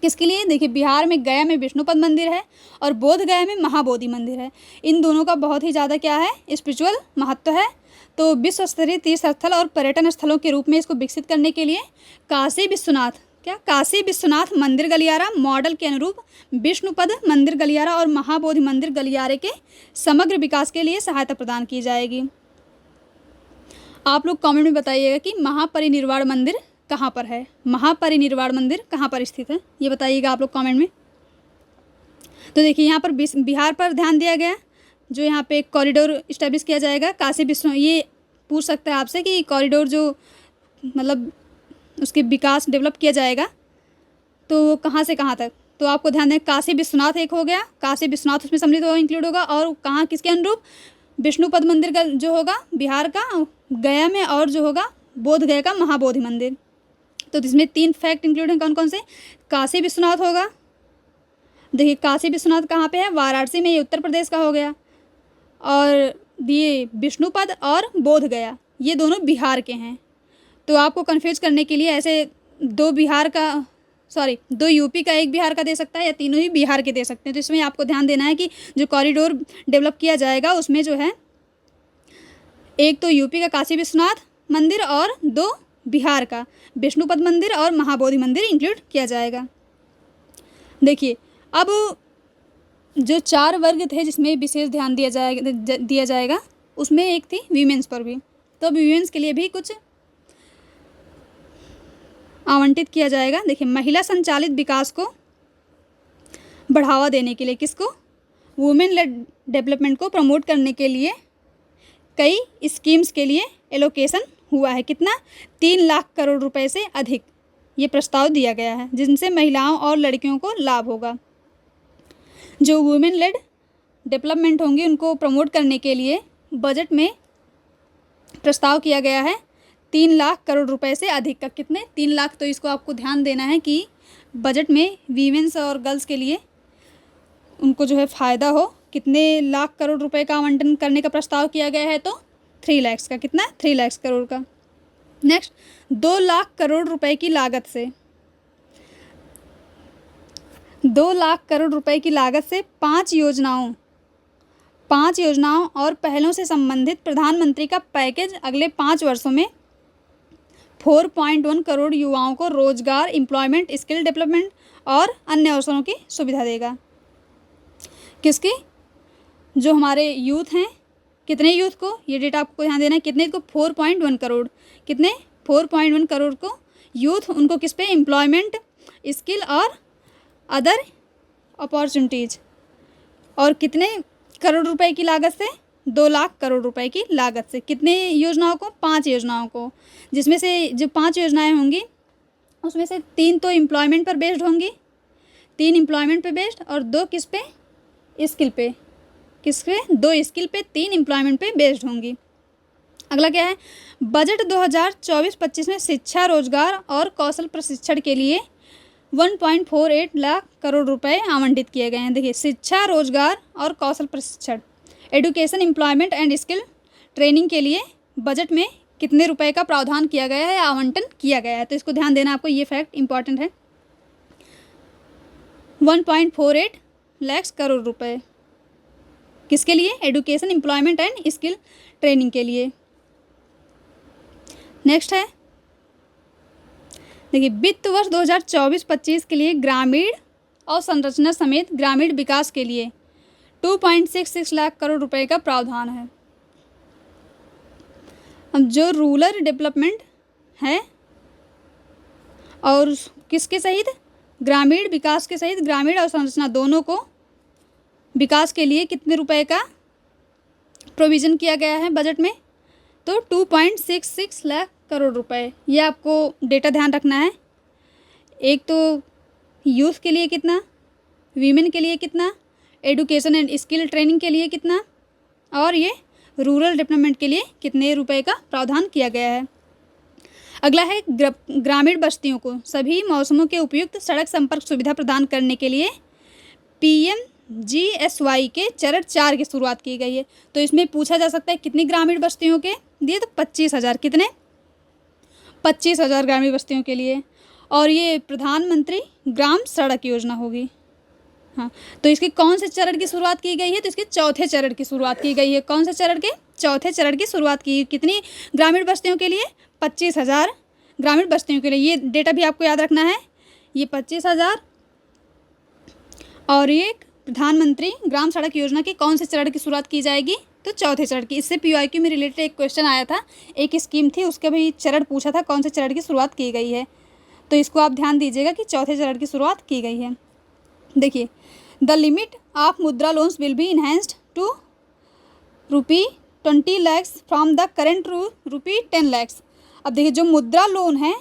किसके लिए? देखिए बिहार में गया में विष्णुपद मंदिर है और बोध गया में महाबोधि मंदिर है। इन दोनों का बहुत ही ज़्यादा क्या है? स्पिरिचुअल महत्व है। तो विश्व स्तरीय तीर्थ स्थल और पर्यटन स्थलों के रूप में इसको विकसित करने के लिए काशी विश्वनाथ मंदिर गलियारा मॉडल के अनुरूप विष्णुपद मंदिर गलियारा और महाबोधि मंदिर गलियारे के समग्र विकास के लिए सहायता प्रदान की जाएगी। आप लोग कमेंट में बताइएगा कि महापरिनिर्वाण मंदिर कहाँ पर है? महापरिनिर्वाण मंदिर कहाँ पर स्थित है, ये बताइएगा आप लोग कमेंट में। तो देखिए यहाँ पर बिहार पर ध्यान दिया गया, जो यहाँ पे एक कॉरिडोर इस्टेब्लिश किया जाएगा काशी विश्वनाथ। ये पूछ सकता है आपसे कि कॉरिडोर जो मतलब उसके विकास डेवलप किया जाएगा तो कहाँ से कहाँ तक, तो आपको ध्यान दें काशी विश्वनाथ एक हो गया, काशी विश्वनाथ उसमें सम्मिलित होगा, इंक्लूड होगा। और कहाँ किसके अनुरूप? विष्णुपद मंदिर का जो होगा बिहार का गया में, और जो होगा बोध गया का महाबोधि मंदिर। तो इसमें 3 फैक्ट इंक्लूड हैं। कौन कौन से? काशी विश्वनाथ होगा। देखिए काशी विश्वनाथ कहाँ पे है? वाराणसी में, ये उत्तर प्रदेश का हो गया। और ये विष्णुपद और बोध गया ये दोनों बिहार के हैं। तो आपको कंफ्यूज करने के लिए ऐसे 2 यूपी का, 1 बिहार का दे सकता है, या तीनों ही बिहार के दे सकते हैं। तो इसमें आपको ध्यान देना है कि जो कॉरिडोर डेवलप किया जाएगा उसमें जो है एक तो यूपी का काशी विश्वनाथ मंदिर और 2 बिहार का विष्णुपद मंदिर और महाबोधि मंदिर इंक्लूड किया जाएगा। देखिए अब जो 4 वर्ग थे जिसमें विशेष ध्यान दिया जाएगा उसमें एक थी वीमेंस पर भी। तो वीमेंस के लिए भी कुछ आवंटित किया जाएगा। देखिए महिला संचालित विकास को बढ़ावा देने के लिए, किसको? वुमेन लेड डेवलपमेंट को प्रमोट करने के लिए कई स्कीम्स के लिए एलोकेशन हुआ है। कितना? 3 लाख करोड़ रुपए से अधिक ये प्रस्ताव दिया गया है, जिनसे महिलाओं और लड़कियों को लाभ होगा। जो वुमेन लेड डेवलपमेंट होंगी उनको प्रमोट करने के लिए बजट में प्रस्ताव किया गया है 3 लाख करोड़ रुपए से अधिक का। कितने? 3 लाख। तो इसको आपको ध्यान देना है कि बजट में वीमेंस और गर्ल्स के लिए उनको जो है फ़ायदा हो, कितने लाख करोड़ रुपए का आवंटन करने का प्रस्ताव किया गया है? तो 3 लाख का। कितना? 3 लाख करोड़ का। नेक्स्ट, 2 लाख करोड़ रुपए की लागत से 2 लाख करोड़ रुपए की लागत से 5 योजनाओं और पहलों से संबंधित प्रधानमंत्री का पैकेज अगले 5 वर्षों में 4.1 करोड़ युवाओं को रोजगार, एम्प्लॉयमेंट, स्किल डेवलपमेंट और अन्य अवसरों की सुविधा देगा। किसकी? जो हमारे यूथ हैं। कितने यूथ को? ये डेटा आपको ध्यान देना है। कितने को? 4.1 करोड़। कितने? 4.1 करोड़ को यूथ, उनको किस पे? एम्प्लॉयमेंट, स्किल और अदर अपॉर्चुनिटीज़। और कितने करोड़ रुपए की लागत से? 2 लाख करोड़ रुपए की लागत से। कितने योजनाओं को? 5 योजनाओं को, जिसमें से जो 5 योजनाएं होंगी उसमें से 3 तो एम्प्लॉयमेंट पर बेस्ड होंगी, 3 एम्प्लॉयमेंट पे बेस्ड और 2 किस पे? स्किल पे। किस पे? 2 स्किल पे, 3 एम्प्लॉयमेंट पे बेस्ड होंगी। अगला क्या है? बजट 2024-25 में शिक्षा, रोजगार और कौशल प्रशिक्षण के लिए 1.48 लाख करोड़ रुपए आवंटित किए गए हैं। देखिए, शिक्षा, रोजगार और कौशल प्रशिक्षण, education, employment and skill training के लिए बजट में कितने रुपए का प्रावधान किया गया है, आवंटन किया गया है? तो इसको ध्यान देना आपको, ये फैक्ट इंपॉर्टेंट है। 1.48 लाख करोड़ रुपए। किसके लिए? Education, employment and skill training के लिए। नेक्स्ट है, देखिए, वित्त वर्ष 2024-25 के लिए ग्रामीण अवसंरचना समेत ग्रामीण विकास के लिए 2.66 लाख करोड़ रुपए का प्रावधान है। अब जो रूरल डेवलपमेंट है और किसके सहित? ग्रामीण विकास के सहित ग्रामीण अवसंरचना दोनों को विकास के लिए कितने रुपए का प्रोविज़न किया गया है बजट में? तो 2.66 लाख करोड़ रुपए। ये आपको डेटा ध्यान रखना है। एक तो यूथ के लिए कितना, वीमेन के लिए कितना, एडुकेशन एंड स्किल ट्रेनिंग के लिए कितना, और ये रूरल डेवलपमेंट के लिए कितने रुपए का प्रावधान किया गया है। अगला है, ग्रामीण बस्तियों को सभी मौसमों के उपयुक्त सड़क संपर्क सुविधा प्रदान करने के लिए PMGSY के चरण 4 की शुरुआत की गई है। तो इसमें पूछा जा सकता है कितनी ग्रामीण बस्तियों के दिए? तो 25,000। कितने? 25,000 ग्रामीण बस्तियों के लिए। और ये प्रधानमंत्री ग्राम सड़क योजना होगी। हाँ, तो इसके कौन से चरण की शुरुआत की गई है? तो इसके चौथे चरण की शुरुआत की गई है। कौन से चरण के? चौथे चरण की शुरुआत की। कितनी ग्रामीण बस्तियों के लिए? 25,000 ग्रामीण बस्तियों के लिए। ये डेटा भी आपको याद रखना है। ये 25,000 और ये प्रधानमंत्री ग्राम सड़क योजना की कौन से चरण की शुरुआत की जाएगी? तो चौथे चरण की। इससे PYQ में रिलेटेड एक क्वेश्चन आया था, एक स्कीम थी, उसका भी चरण पूछा था कौन से चरण की शुरुआत की गई है। तो इसको आप ध्यान दीजिएगा कि चौथे चरण की शुरुआत की गई है। देखिए, the limit of Mudra loans will be enhanced to ₹20 lakh from the current ₹10 lakh. अब देखिए, जो मुद्रा लोन है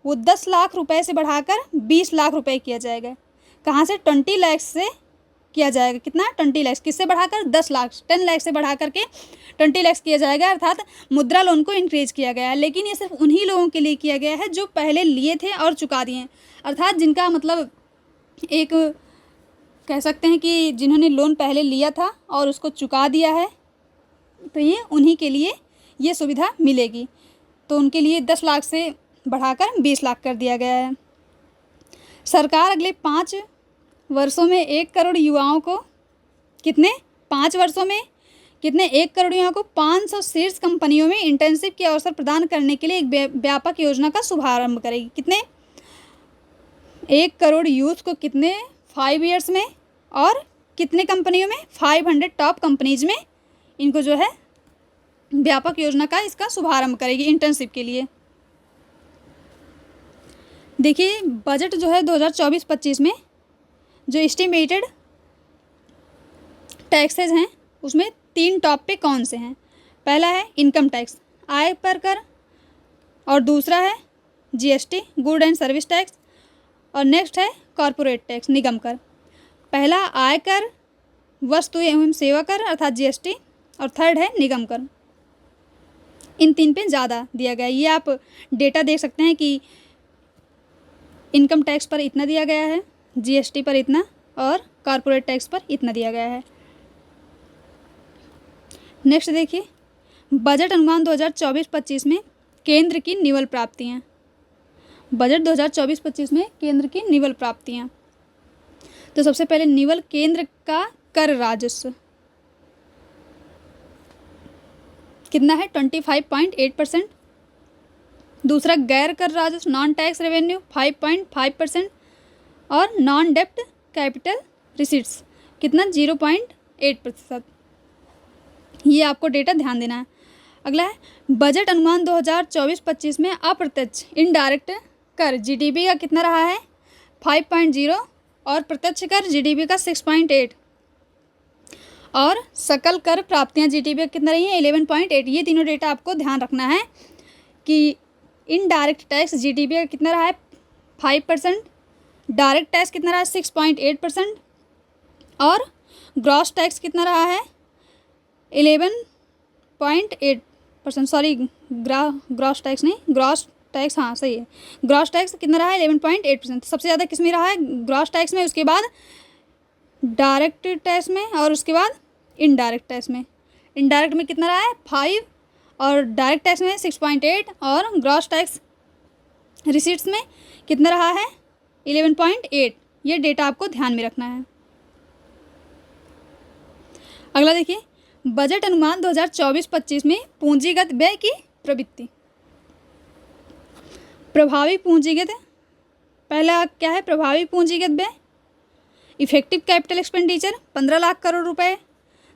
वो 10 लाख रुपए से बढ़ाकर 20 लाख रुपए किया जाएगा। कहाँ से? 20 लाख से किया जाएगा। कितना? 20 लाख। किससे बढ़ाकर? 10 लाख, 10 लाख से बढ़ा करके 20 लाख किया जाएगा। अर्थात मुद्रा लोन को इंक्रीज किया गया है। लेकिन ये सिर्फ उन्हीं लोगों के लिए किया गया है जो पहले लिए थे और चुका दिए हैं। अर्थात जिनका मतलब एक कह सकते हैं कि जिन्होंने लोन पहले लिया था और उसको चुका दिया है, तो ये उन्हीं के लिए ये सुविधा मिलेगी। तो उनके लिए 10 लाख से बढ़ाकर 20 लाख कर दिया गया है। सरकार अगले 5 वर्षों में 1 करोड़ युवाओं को कितने? 5 वर्षों में कितने? 1 करोड़ युवाओं को 500 शीर्ष कंपनियों में इंटर्नशिप के अवसर प्रदान करने के लिए एक व्यापक योजना का शुभारंभ करेगी। कितने? 1 करोड़ यूथ को कितने? 5 ईयर्स में। और कितने कंपनियों में? 500 टॉप कंपनीज में इनको जो है व्यापक योजना का इसका शुभारंभ करेगी इंटर्नशिप के लिए। देखिए, बजट जो है 2024-25 में जो एस्टिमेटेड टैक्सेस हैं उसमें 3 टॉप पे कौन से हैं? पहला है इनकम टैक्स, आय पर कर, और दूसरा है GST, good and service tax, और नेक्स्ट है कॉरपोरेट टैक्स, निगम कर। पहला आयकर, वस्तु एवं सेवा कर अर्थात GST, और थर्ड है निगम कर। इन 3 पे ज़्यादा दिया गया है। ये आप डेटा देख सकते हैं कि इनकम टैक्स पर इतना दिया गया है, GST पर इतना, और कॉरपोरेट टैक्स पर इतना दिया गया है। नेक्स्ट देखिए, बजट अनुमान 2024-25 में केंद्र की निवल प्राप्तियाँ। बजट 2024-25 में केंद्र की निवल प्राप्तियाँ। तो सबसे पहले निवल केंद्र का कर राजस्व कितना है 25.8%। दूसरा गैर कर राजस्व नॉन टैक्स रेवेन्यू 5.5% और नॉन डेप्ट कैपिटल रिसीट्स कितना 0.8%। ये आपको डेटा ध्यान देना है। अगला है बजट अनुमान 2024-25 में अप्रत्यक्ष इनडायरेक्ट कर जीडीपी का कितना रहा है 5.0 और प्रत्यक्ष कर जीडीपी का 6.8 और सकल कर प्राप्तियां जीडीपी का कितना रही है 11.8। ये तीनों डेटा आपको ध्यान रखना है कि इनडायरेक्ट टैक्स जीडीपी का कितना रहा है 5%, डायरेक्ट टैक्स कितना रहा है 6.8% और ग्रॉस टैक्स कितना रहा है 11.8%। सॉरी ग्रॉस टैक्स नहीं, ग्रॉस टैक्स, हाँ सही है, ग्रॉस टैक्स कितना रहा है 11.8%। सबसे ज़्यादा किस में रहा है ग्रॉस टैक्स में, उसके बाद डायरेक्ट टैक्स में और उसके बाद इनडायरेक्ट टैक्स में। इनडायरेक्ट में कितना रहा है 5 और डायरेक्ट टैक्स में 6.8 और ग्रॉस टैक्स रिसीट्स में कितना रहा है 11.8। ये डेटा आपको ध्यान में रखना है। अगला देखिए, बजट अनुमान 2024-25 में पूंजीगत व्यय की प्रवृत्ति। प्रभावी पूंजीगत, पहला क्या है प्रभावी पूंजीगत व्यय, effective capital expenditure 15 lakh crore रुपए।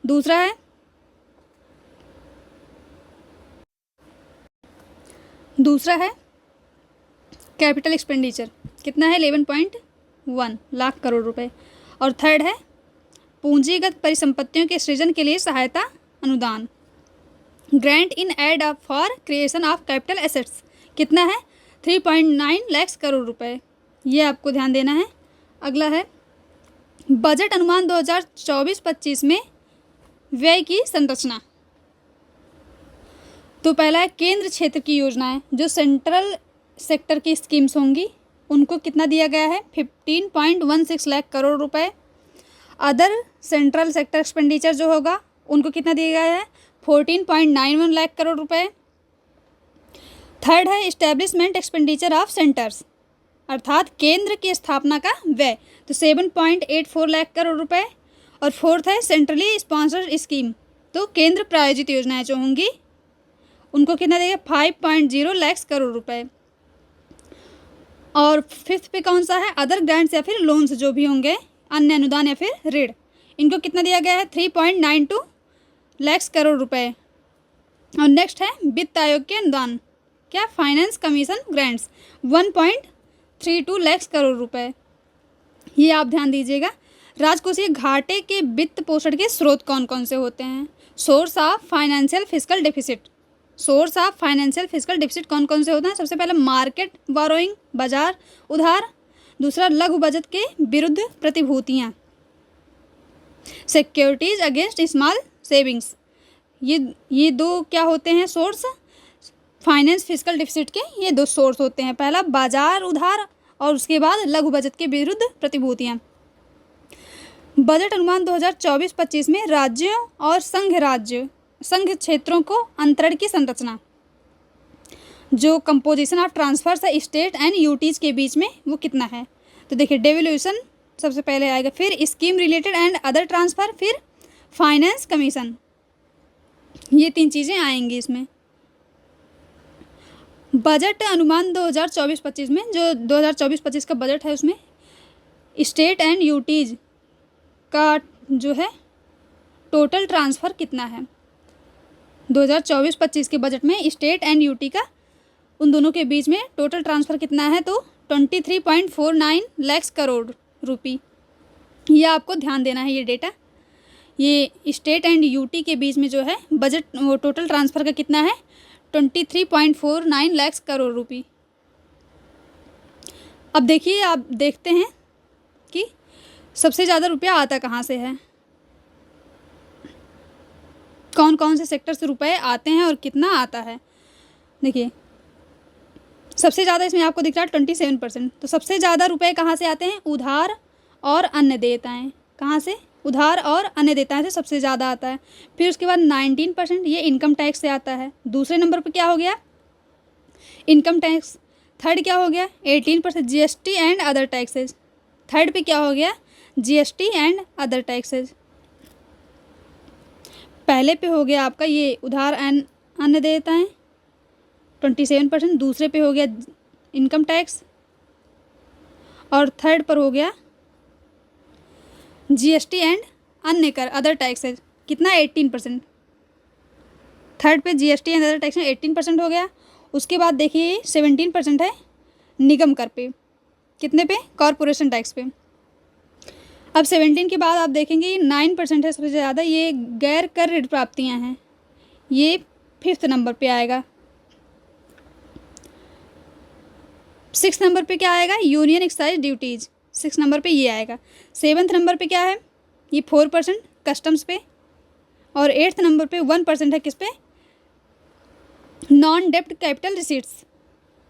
दूसरा है कैपिटल एक्सपेंडिचर कितना है 11.1 लाख करोड़ रुपए। और थर्ड है पूंजीगत परिसंपत्तियों के सृजन के लिए सहायता अनुदान, grant in aid for creation of capital assets कितना है 3.9 लाख करोड़ रुपए। ये आपको ध्यान देना है। अगला है बजट अनुमान 2024-25 में व्यय की संरचना। तो पहला है केंद्र क्षेत्र की योजनाएं, जो सेंट्रल सेक्टर की स्कीम्स होंगी उनको कितना दिया गया है 15.16 लाख करोड़ रुपए। अदर सेंट्रल सेक्टर एक्सपेंडिचर जो होगा उनको कितना दिया गया है 14.91 लाख करोड़ रुपए। थर्ड है इस्टेब्लिशमेंट एक्सपेंडिचर ऑफ सेंटर्स, अर्थात केंद्र की स्थापना का व्यय, तो 7.84 लाख करोड़ रुपए। और फोर्थ है सेंट्रली स्पॉन्सर्ड स्कीम, तो केंद्र प्रायोजित योजनाएं जो होंगी उनको कितना देगा 5.0 लाख करोड़ रुपए। और फिफ्थ पे कौन सा है अदर ग्रांट्स या फिर लोन्स जो भी होंगे, अन्य अनुदान या फिर ऋण, इनको कितना दिया गया है 3.92 लाख करोड़ रुपए। और नेक्स्ट है वित्त आयोग के अनुदान, क्या finance commission grants 1.32 lakh crore रुपए। ये आप ध्यान दीजिएगा। राजकोषीय घाटे के वित्त पोषण के स्रोत कौन कौन से होते हैं, source of financial fiscal deficit, source of financial fiscal deficit कौन कौन से होते हैं। सबसे पहले मार्केट बोरोइंग, बाजार उधार। दूसरा लघु बचत के विरुद्ध प्रतिभूतियाँ, सिक्योरिटीज अगेंस्ट स्मॉल सेविंग्स। ये दो क्या होते हैं सोर्स फाइनेंस फिस्कल डेफिसिट के, ये दो सोर्स होते हैं, पहला बाजार उधार और उसके बाद लघु बचत के विरुद्ध प्रतिभूतियाँ। बजट अनुमान 2024-25 में राज्यों और संघ क्षेत्रों को अंतरण की संरचना, जो कंपोजिशन ऑफ ट्रांसफर्स है स्टेट एंड यूटीज के बीच में वो कितना है। तो देखिए डेवल्यूशन सबसे पहले आएगा, फिर scheme related and other transfer, फिर फाइनेंस कमीशन, ये तीन चीज़ें आएंगी इसमें। बजट अनुमान 2024-25 में, जो 2024-25 का बजट है उसमें स्टेट एंड यूटीज का जो है टोटल ट्रांसफ़र कितना है। 2024-25 के बजट में स्टेट एंड यूटी का उन दोनों के बीच में टोटल ट्रांसफ़र कितना है, तो 23.49 लाख करोड़ रुपये। ये आपको ध्यान देना है ये डेटा। ये स्टेट एंड यूटी के बीच में जो है बजट वो टोटल ट्रांसफ़र का कितना है 23.49 लाख करोड़ रुपये। अब देखिए, आप देखते हैं कि सबसे ज़्यादा रुपया आता कहाँ से है, कौन कौन से सेक्टर से रुपए आते हैं और कितना आता है। देखिए सबसे ज़्यादा इसमें आपको दिख रहा है 27%। तो सबसे ज़्यादा रुपए कहाँ से आते हैं, उधार और अन्य देयताएँ। कहाँ से, उधार और अन्य देयताएं से सबसे ज़्यादा आता है। फिर उसके बाद 19% ये इनकम टैक्स से आता है। दूसरे नंबर पर क्या हो गया, इनकम टैक्स। थर्ड क्या हो गया, 18% GST and other taxes. Third पे क्या हो गया, जीएसटी एंड अदर टैक्सेज। पहले पे हो गया आपका ये उधार एंड अन्य देयताएं 27%। दूसरे पे हो गया इनकम टैक्स और थर्ड पर हो गया जीएसटी एंड अन्य कर अदर टैक्सेज। कितना, 18%। थर्ड पे जीएसटी एंड अदर टैक्स 18% हो गया। उसके बाद देखिए 17% है निगम कर पे। कितने पे, कॉरपोरेशन टैक्स पे। अब 17 के बाद आप देखेंगे 9% है सबसे ज़्यादा, ये गैर कर ऋण प्राप्तियाँ हैं, ये 5th नंबर पे आएगा। 6th नंबर पे क्या आएगा, यूनियन एक्साइज ड्यूटीज़, 6 नंबर पे ये आएगा। 7th नंबर पे क्या है, ये 4% कस्टम्स पे। और 8th नंबर पे 1% है किस पे, नॉन डेप्ट कैपिटल रिसीट्स,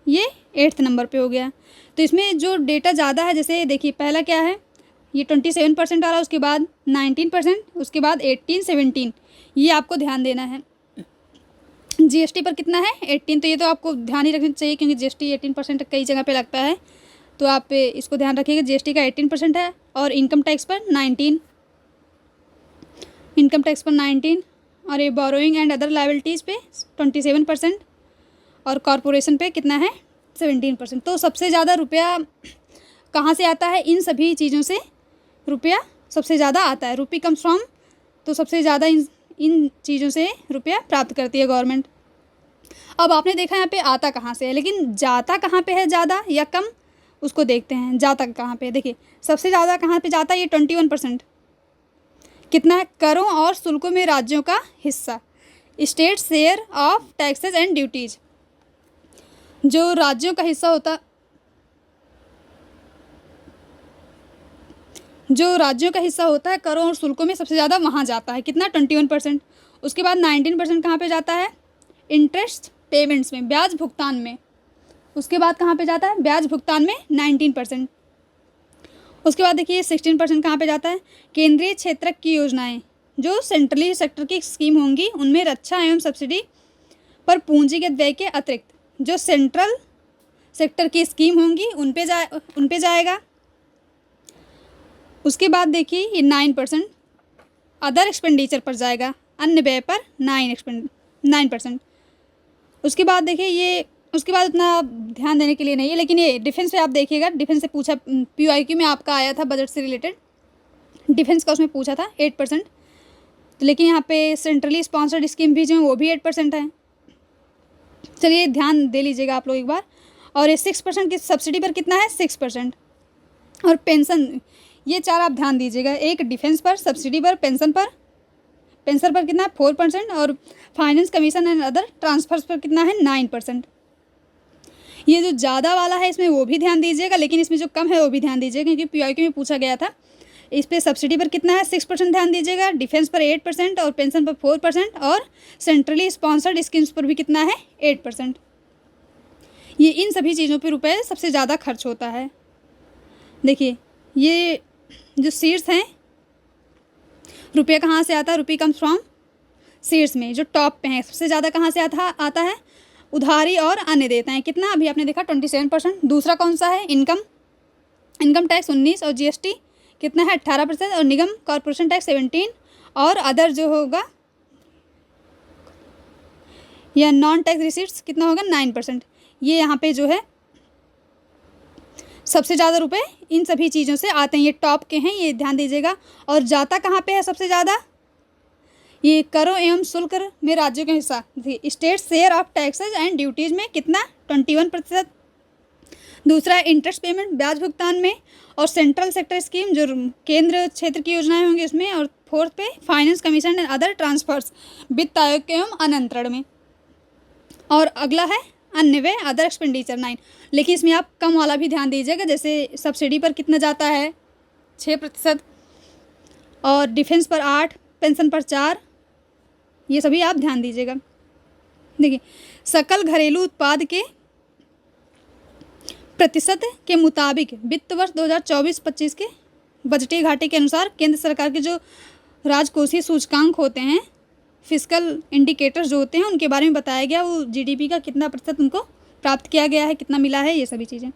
ये 8th नंबर पे हो गया। तो इसमें जो डेटा ज़्यादा है, जैसे देखिए पहला क्या है, ये 27% आ रहा है, उसके बाद 19%, उसके बाद 18, 17, ये आपको ध्यान देना है। जीएसटी पर कितना है, 18, तो ये तो आपको ध्यान ही रखना चाहिए क्योंकि जीएसटी 18% कई जगह पे लगता है, तो आप इसको ध्यान रखिएगा। जीएसटी का 18% है और इनकम टैक्स पर 19, इनकम टैक्स पर 19, और ये बोरोइंग एंड अदर लायबिलिटीज़ पे 27% और कॉरपोरेशन पे कितना है, 17%। तो सबसे ज़्यादा रुपया कहाँ से आता है, इन सभी चीज़ों से रुपया सबसे ज़्यादा आता है। रुपी कम्स फ्रॉम, तो सबसे ज़्यादा इन चीज़ों से रुपया प्राप्त करती है गवर्नमेंट। अब आपने देखा यहाँ पे आता कहाँ से है, लेकिन जाता कहाँ पे है ज़्यादा या कम, उसको देखते हैं। जाता कहाँ पे है, देखिए सबसे ज़्यादा कहाँ पे जाता है, ये 21%। कितना है, करों और शुल्कों में राज्यों का हिस्सा, state share of taxes and duties. जो राज्यों का हिस्सा होता, जो राज्यों का हिस्सा होता है करों और शुल्कों में, सबसे ज़्यादा वहाँ जाता है। कितना, 21%। उसके बाद 19% कहाँ पे जाता है, इंटरेस्ट पेमेंट्स में, ब्याज भुगतान में। उसके बाद कहाँ पे जाता है, ब्याज भुगतान में 19%। उसके बाद देखिए 16% कहाँ पे जाता है, केंद्रीय क्षेत्र की योजनाएं, जो सेंट्रली सेक्टर की स्कीम होंगी उनमें रक्षा एवं सब्सिडी पर पूंजीगत व्यय के अतिरिक्त जो सेंट्रल सेक्टर की स्कीम होंगी उन पे जाएगा। उसके बाद देखिए ये 9% अदर एक्सपेंडिचर पर जाएगा, अन्य व्यय पर 9%। उसके बाद देखिए ये, उसके बाद उतना ध्यान देने के लिए नहीं है, लेकिन ये डिफेंस पे आप देखिएगा, डिफेंस से पूछा, PYQ में आपका आया था बजट से रिलेटेड, डिफेंस का उसमें पूछा था 8%। तो लेकिन यहाँ पे सेंट्रली स्पॉन्सर्ड स्कीम भी जो है वो भी 8% है। चलिए ध्यान दे लीजिएगा आप लोग एक बार। और ये 6% की सब्सिडी पर कितना है, 6%। और पेंशन, ये 4 आप ध्यान दीजिएगा, एक डिफेंस पर, सब्सिडी पर, पेंशन पर कितना है 4%, और finance commission and other transfers पर कितना है 9%। ये जो ज़्यादा वाला है इसमें वो भी ध्यान दीजिएगा, लेकिन इसमें जो कम है वो भी ध्यान दीजिएगा क्योंकि PYQ में पूछा गया था। इस पर सब्सिडी पर कितना है, 6% ध्यान दीजिएगा, डिफेंस पर 8% और पेंशन पर 4%, और सेंट्रली स्पॉन्सर्ड स्कीम्स पर भी कितना है 8%। ये इन सभी चीज़ों पर रुपये सबसे ज़्यादा खर्च होता है। देखिए ये जो सीट्स हैं, रुपया कहाँ से आता है, रुपी कम्स फ्रॉम सीट्स में जो टॉप पे हैं, सबसे ज़्यादा कहाँ से आता है, उधारी और अन्य देयताएं। कितना, अभी आपने देखा 27%। दूसरा कौन सा है, इनकम टैक्स 19, और जीएसटी कितना है 18%, और निगम कॉरपोरेशन टैक्स 17, और अदर जो होगा या नॉन टैक्स रिसीट्स कितना होगा 9%। ये यहाँ पे जो है सबसे ज़्यादा रुपए इन सभी चीज़ों से आते हैं, ये टॉप के हैं, ये ध्यान दीजिएगा। और जाता कहाँ पे है सबसे ज़्यादा, ये करों एवं शुल्क में राज्यों का हिस्सा, state share of taxes and duties में कितना 21%। दूसरा इंटरेस्ट पेमेंट, ब्याज भुगतान में, और सेंट्रल सेक्टर स्कीम जो केंद्र क्षेत्र की योजनाएं होंगी उसमें, और 4th पे finance commission and other transfers, वित्त आयोग एवं अनियंत्रण में। और अगला है अन्य व्यय अदर एक्सपेंडिचर 9। लेकिन इसमें आप कम वाला भी ध्यान दीजिएगा, जैसे सब्सिडी पर कितना जाता है 6%, और डिफेंस पर 8, पेंशन पर 4, ये सभी आप ध्यान दीजिएगा। देखिए सकल घरेलू उत्पाद के प्रतिशत के मुताबिक वित्त वर्ष 2024-25 के बजटीय घाटे के अनुसार केंद्र सरकार के जो राजकोषीय सूचकांक होते हैं, फिस्कल इंडिकेटर्स जो होते हैं, उनके बारे में बताया गया। वो जीडीपी का कितना प्रतिशत उनको प्राप्त किया गया है, कितना मिला है, ये सभी चीज़ें।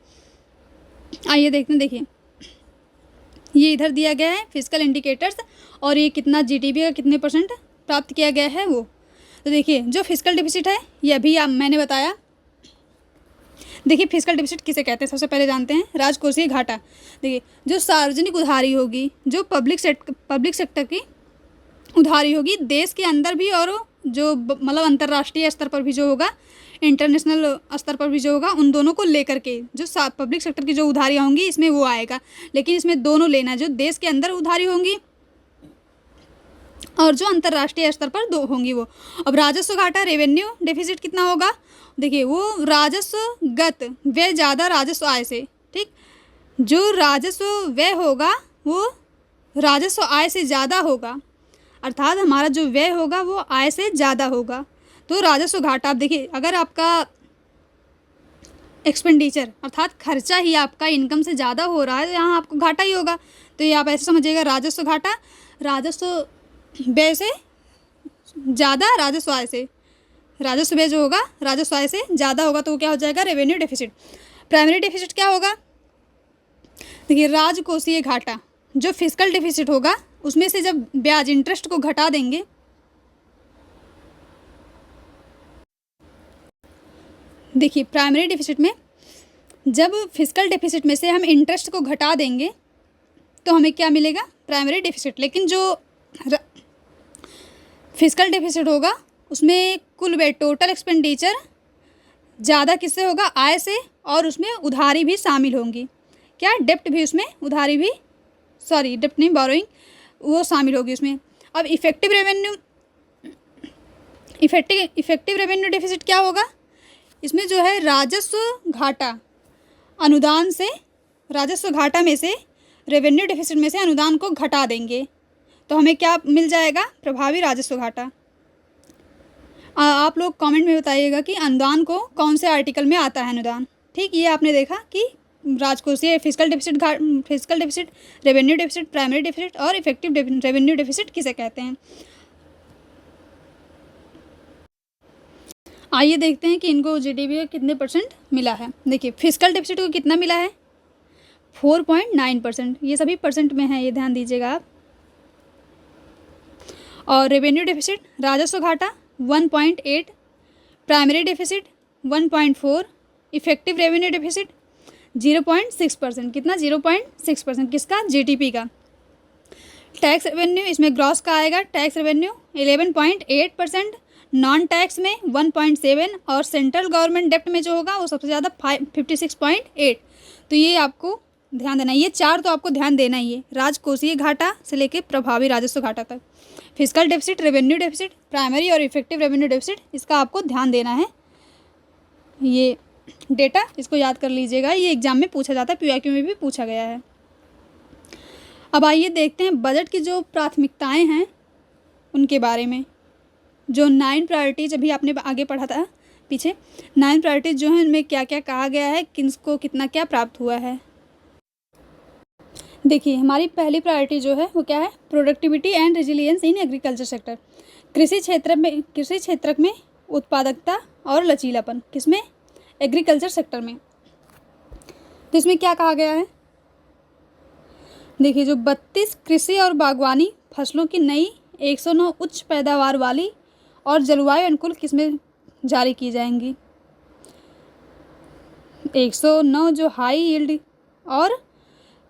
आइए देखते हैं। देखिए ये इधर दिया गया है फिस्कल इंडिकेटर्स, और ये कितना जीडीपी का कितने % प्राप्त किया गया है वो। तो देखिए जो फिस्कल डिफिसिट है ये अभी मैंने बताया। देखिए फिस्कल डिफिसिट किसे कहते हैं, सबसे पहले जानते हैं राजकोषीय घाटा। देखिए जो सार्वजनिक उधारी होगी, जो पब्लिक सेक्टर की उधारी होगी देश के अंदर भी, और जो मतलब अंतर्राष्ट्रीय स्तर पर भी जो होगा, इंटरनेशनल स्तर पर भी जो होगा, उन दोनों को लेकर के जो पब्लिक सेक्टर की जो उधारियाँ होंगी इसमें वो आएगा। लेकिन इसमें दोनों लेना, जो देश के अंदर उधारी होंगी और जो अंतर्राष्ट्रीय स्तर पर दो होंगी वो। अब राजस्व घाटा, रेवेन्यू डेफिसिट कितना होगा। देखिए वो राजस्व गत व्यय ज़्यादा राजस्व आय से, ठीक। जो राजस्व व्यय होगा वो राजस्व आय से ज़्यादा होगा, अर्थात हमारा जो व्यय होगा वो आय से ज़्यादा होगा, तो राजस्व घाटा। आप देखिए अगर आपका एक्सपेंडिचर अर्थात खर्चा ही आपका इनकम से ज़्यादा हो रहा है तो यहाँ आपको घाटा ही होगा। तो ये आप ऐसे समझिएगा, राजस्व घाटा राजस्व व्यय से ज़्यादा राजस्व आय से, राजस्व व्यय जो होगा राजस्व आय से ज़्यादा होगा, तो वो क्या हो जाएगा, रेवेन्यू डेफिसिट। प्राइमरी डेफिसिट क्या होगा। देखिए राजकोषीय घाटा, जो फिस्कल डेफिसिट होगा उसमें से जब ब्याज इंटरेस्ट को घटा देंगे, देखिए प्राइमरी डेफिसिट में जब फिस्कल डेफिसिट में से हम इंटरेस्ट को घटा देंगे तो हमें क्या मिलेगा, प्राइमरी डेफिसिट। लेकिन जो फिस्कल डेफिसिट होगा उसमें कुल व्यय टोटल एक्सपेंडिचर ज़्यादा किससे होगा, आय से, और उसमें उधारी भी शामिल होंगी। क्या, डेप्ट भी, उसमें उधारी भी, सॉरी डेप्ट नहीं, बोरोइंग, वो शामिल होगी उसमें। अब इफेक्टिव रेवेन्यू डेफिसिट क्या होगा। इसमें जो है राजस्व घाटा अनुदान से, राजस्व घाटा में से रेवेन्यू डेफिसिट में से अनुदान को घटा देंगे तो हमें क्या मिल जाएगा, प्रभावी राजस्व घाटा। आप लोग कमेंट में बताइएगा कि अनुदान को कौन से आर्टिकल में आता है अनुदान, ठीक। ये आपने देखा कि राजकोषीय fiscal deficit, revenue deficit, primary deficit और इफेक्टिव रेवेन्यू डेफिसिट किसे कहते हैं। आइए देखते हैं कि इनको जीडीपी का कितने % मिला है। देखिए फिस्कल डेफिसिट को कितना मिला है, 4.9%। ये सभी % में है, ये ध्यान दीजिएगा आप। और रेवेन्यू डेफिसिट, राजस्व घाटा 1.8, primary deficit 1.4, effective revenue deficit 0.6%। कितना, 0.6%, किसका, जीडीपी का। टैक्स रेवेन्यू, इसमें ग्रॉस का आएगा, टैक्स रेवेन्यू 11.8%, नॉन टैक्स में 1.7, और सेंट्रल गवर्नमेंट डेप्ट में जो होगा वो सबसे ज़्यादा 56.8। तो ये आपको ध्यान देना, ये 4 तो आपको ध्यान देना ही है, राजकोषीय घाटा से लेके प्रभावी राजस्व घाटा तक। Fiscal deficit, revenue deficit, primary और इफेक्टिव रेवेन्यू डेफिसिट, इसका आपको ध्यान देना है। ये डेटा इसको याद कर लीजिएगा, ये एग्जाम में पूछा जाता है, पीआईक्यू में भी पूछा गया है। अब आइए देखते हैं बजट की जो प्राथमिकताएं हैं उनके बारे में। जो 9 प्रायोरिटीज अभी आपने आगे पढ़ा था पीछे, 9 प्रायोरिटीज जो हैं उनमें क्या क्या कहा गया है, किसको कितना क्या प्राप्त हुआ है। देखिए हमारी पहली प्रायोरिटी जो है वो क्या है, productivity and resilience in agriculture sector. कृषि क्षेत्र में उत्पादकता और लचीलापन, किसमें, एग्रीकल्चर सेक्टर में। तो इसमें क्या कहा गया है, देखिए जो 32 कृषि और बागवानी फसलों की नई 109 उच्च पैदावार वाली और जलवायु अनुकूल किस्में जारी की जाएंगी। 109 जो हाई यील्ड और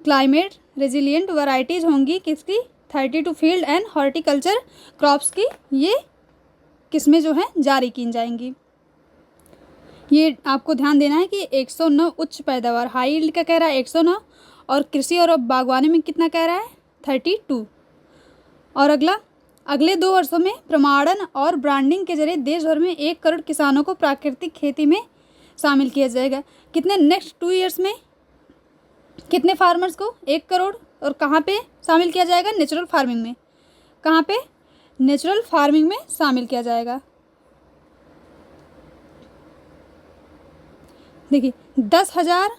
क्लाइमेट रेजिलिएंट वैरायटीज़ होंगी किसकी, 32 फील्ड एंड हॉर्टिकल्चर क्रॉप्स की, ये किस्में जो हैं जारी की जाएंगी। ये आपको ध्यान देना है कि 109 उच्च पैदावार, हाई यील्ड का कह रहा है 109, और कृषि और बागवानी में कितना कह रहा है, 32। और अगले 2 वर्षों में प्रमाणन और ब्रांडिंग के जरिए देश भर में 1 करोड़ किसानों को प्राकृतिक खेती में शामिल किया जाएगा। कितने, नेक्स्ट 2 ईयर्स में कितने फार्मर्स को, 1 करोड़। और कहाँ पे शामिल किया जाएगा, नेचुरल फार्मिंग में। कहाँ पे, नेचुरल फार्मिंग में शामिल किया जाएगा। देखिए 10,000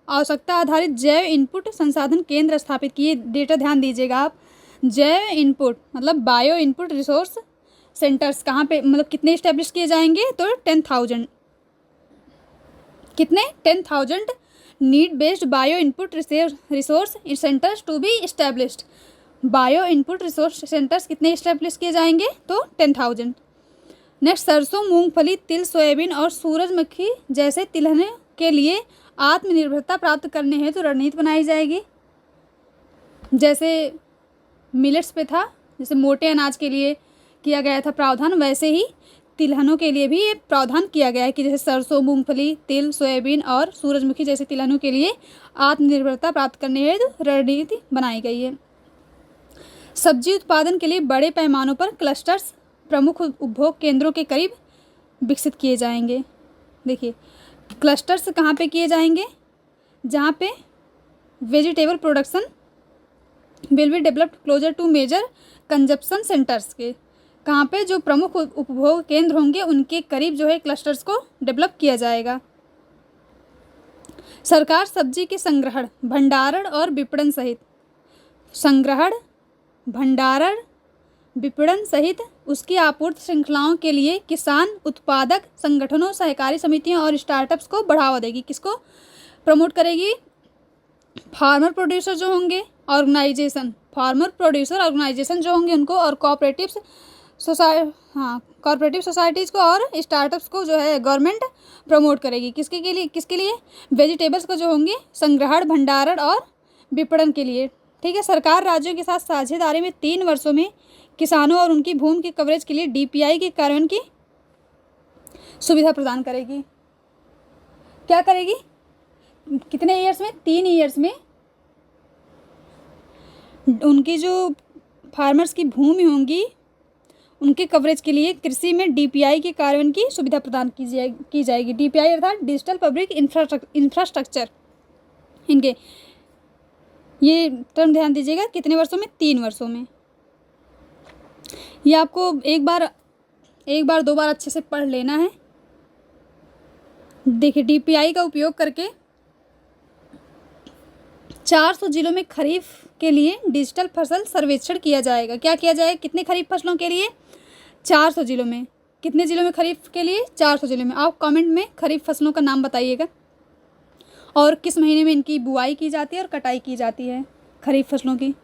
आवश्यकता आधारित जैव इनपुट संसाधन केंद्र स्थापित किए। डेटा ध्यान दीजिएगा आप। जैव इनपुट मतलब बायो इनपुट रिसोर्स सेंटर्स कहाँ पे, मतलब कितने इस्टेब्लिश किए जाएंगे, तो 10,000। कितने? 10,000 need based bio input resource centres to be established. Bio input resource centres कितने इस्टेब्लिश किए जाएंगे, तो 10,000। नेक्स्ट, सरसों, मूंगफली, तिल, सोयाबीन और सूरजमुखी जैसे तिलहनों के लिए आत्मनिर्भरता प्राप्त करने हेतु रणनीति बनाई जाएगी। जैसे मिलेट्स पे था, जैसे मोटे अनाज के लिए किया गया था प्रावधान, वैसे ही तिलहनों के लिए भी ये प्रावधान किया गया है कि जैसे सरसों, मूंगफली, तिल, सोयाबीन और सूरजमुखी जैसे तिलहनों के लिए आत्मनिर्भरता प्राप्त करने हेतु रणनीति बनाई गई है। सब्जी उत्पादन के लिए बड़े पैमानों पर क्लस्टर्स प्रमुख उपभोग केंद्रों के करीब विकसित किए जाएंगे। देखिए क्लस्टर्स कहाँ पे किए जाएंगे, जहाँ पे vegetable production will be developed closer to major consumption centres के, कहाँ पे जो प्रमुख उपभोग केंद्र होंगे उनके करीब जो है क्लस्टर्स को डेवलप किया जाएगा। सरकार सब्जी के संग्रहण, भंडारण और विपणन सहित उसकी आपूर्ति श्रृंखलाओं के लिए किसान उत्पादक संगठनों, सहकारी समितियों और स्टार्टअप्स को बढ़ावा देगी। किसको प्रमोट करेगी? फार्मर प्रोड्यूसर जो होंगे ऑर्गेनाइजेशन, जो होंगे उनको, और कोऑपरेटिव सोसाइटीज़ को और स्टार्टअप्स को जो है गवर्नमेंट प्रमोट करेगी। किसके लिए? वेजिटेबल्स को जो होंगे संग्रहण, भंडारण और विपणन के लिए। ठीक है। सरकार राज्यों के साथ साझेदारी में 3 वर्षों में किसानों और उनकी भूमि के कवरेज के लिए डीपीआई के कार्यान्वयन की सुविधा प्रदान करेगी। क्या करेगी? कितने ईयर्स में? 3 ईयर्स में उनकी जो फार्मर्स की भूमि होंगी उनके कवरेज के लिए कृषि में डीपीआई के कार्यान्वयन की सुविधा प्रदान की जाएगी। डीपीआई अर्थात डिजिटल पब्लिक इंफ्रास्ट्रक्चर, इनके ये टर्म ध्यान दीजिएगा। कितने वर्षों में? 3 वर्षों में। ये आपको एक बार 2 बार अच्छे से पढ़ लेना है। देखिए डीपीआई का उपयोग करके 400 जिलों में खरीफ के लिए डिजिटल फसल सर्वेक्षण किया जाएगा। क्या किया जाएगा? कितने खरीफ फसलों के लिए? 400 जिलों में। कितने जिलों में खरीफ के लिए? 400 जिलों में। आप कमेंट में खरीफ फसलों का नाम बताइएगा और किस महीने में इनकी बुआई की जाती है और कटाई की जाती है खरीफ फसलों की।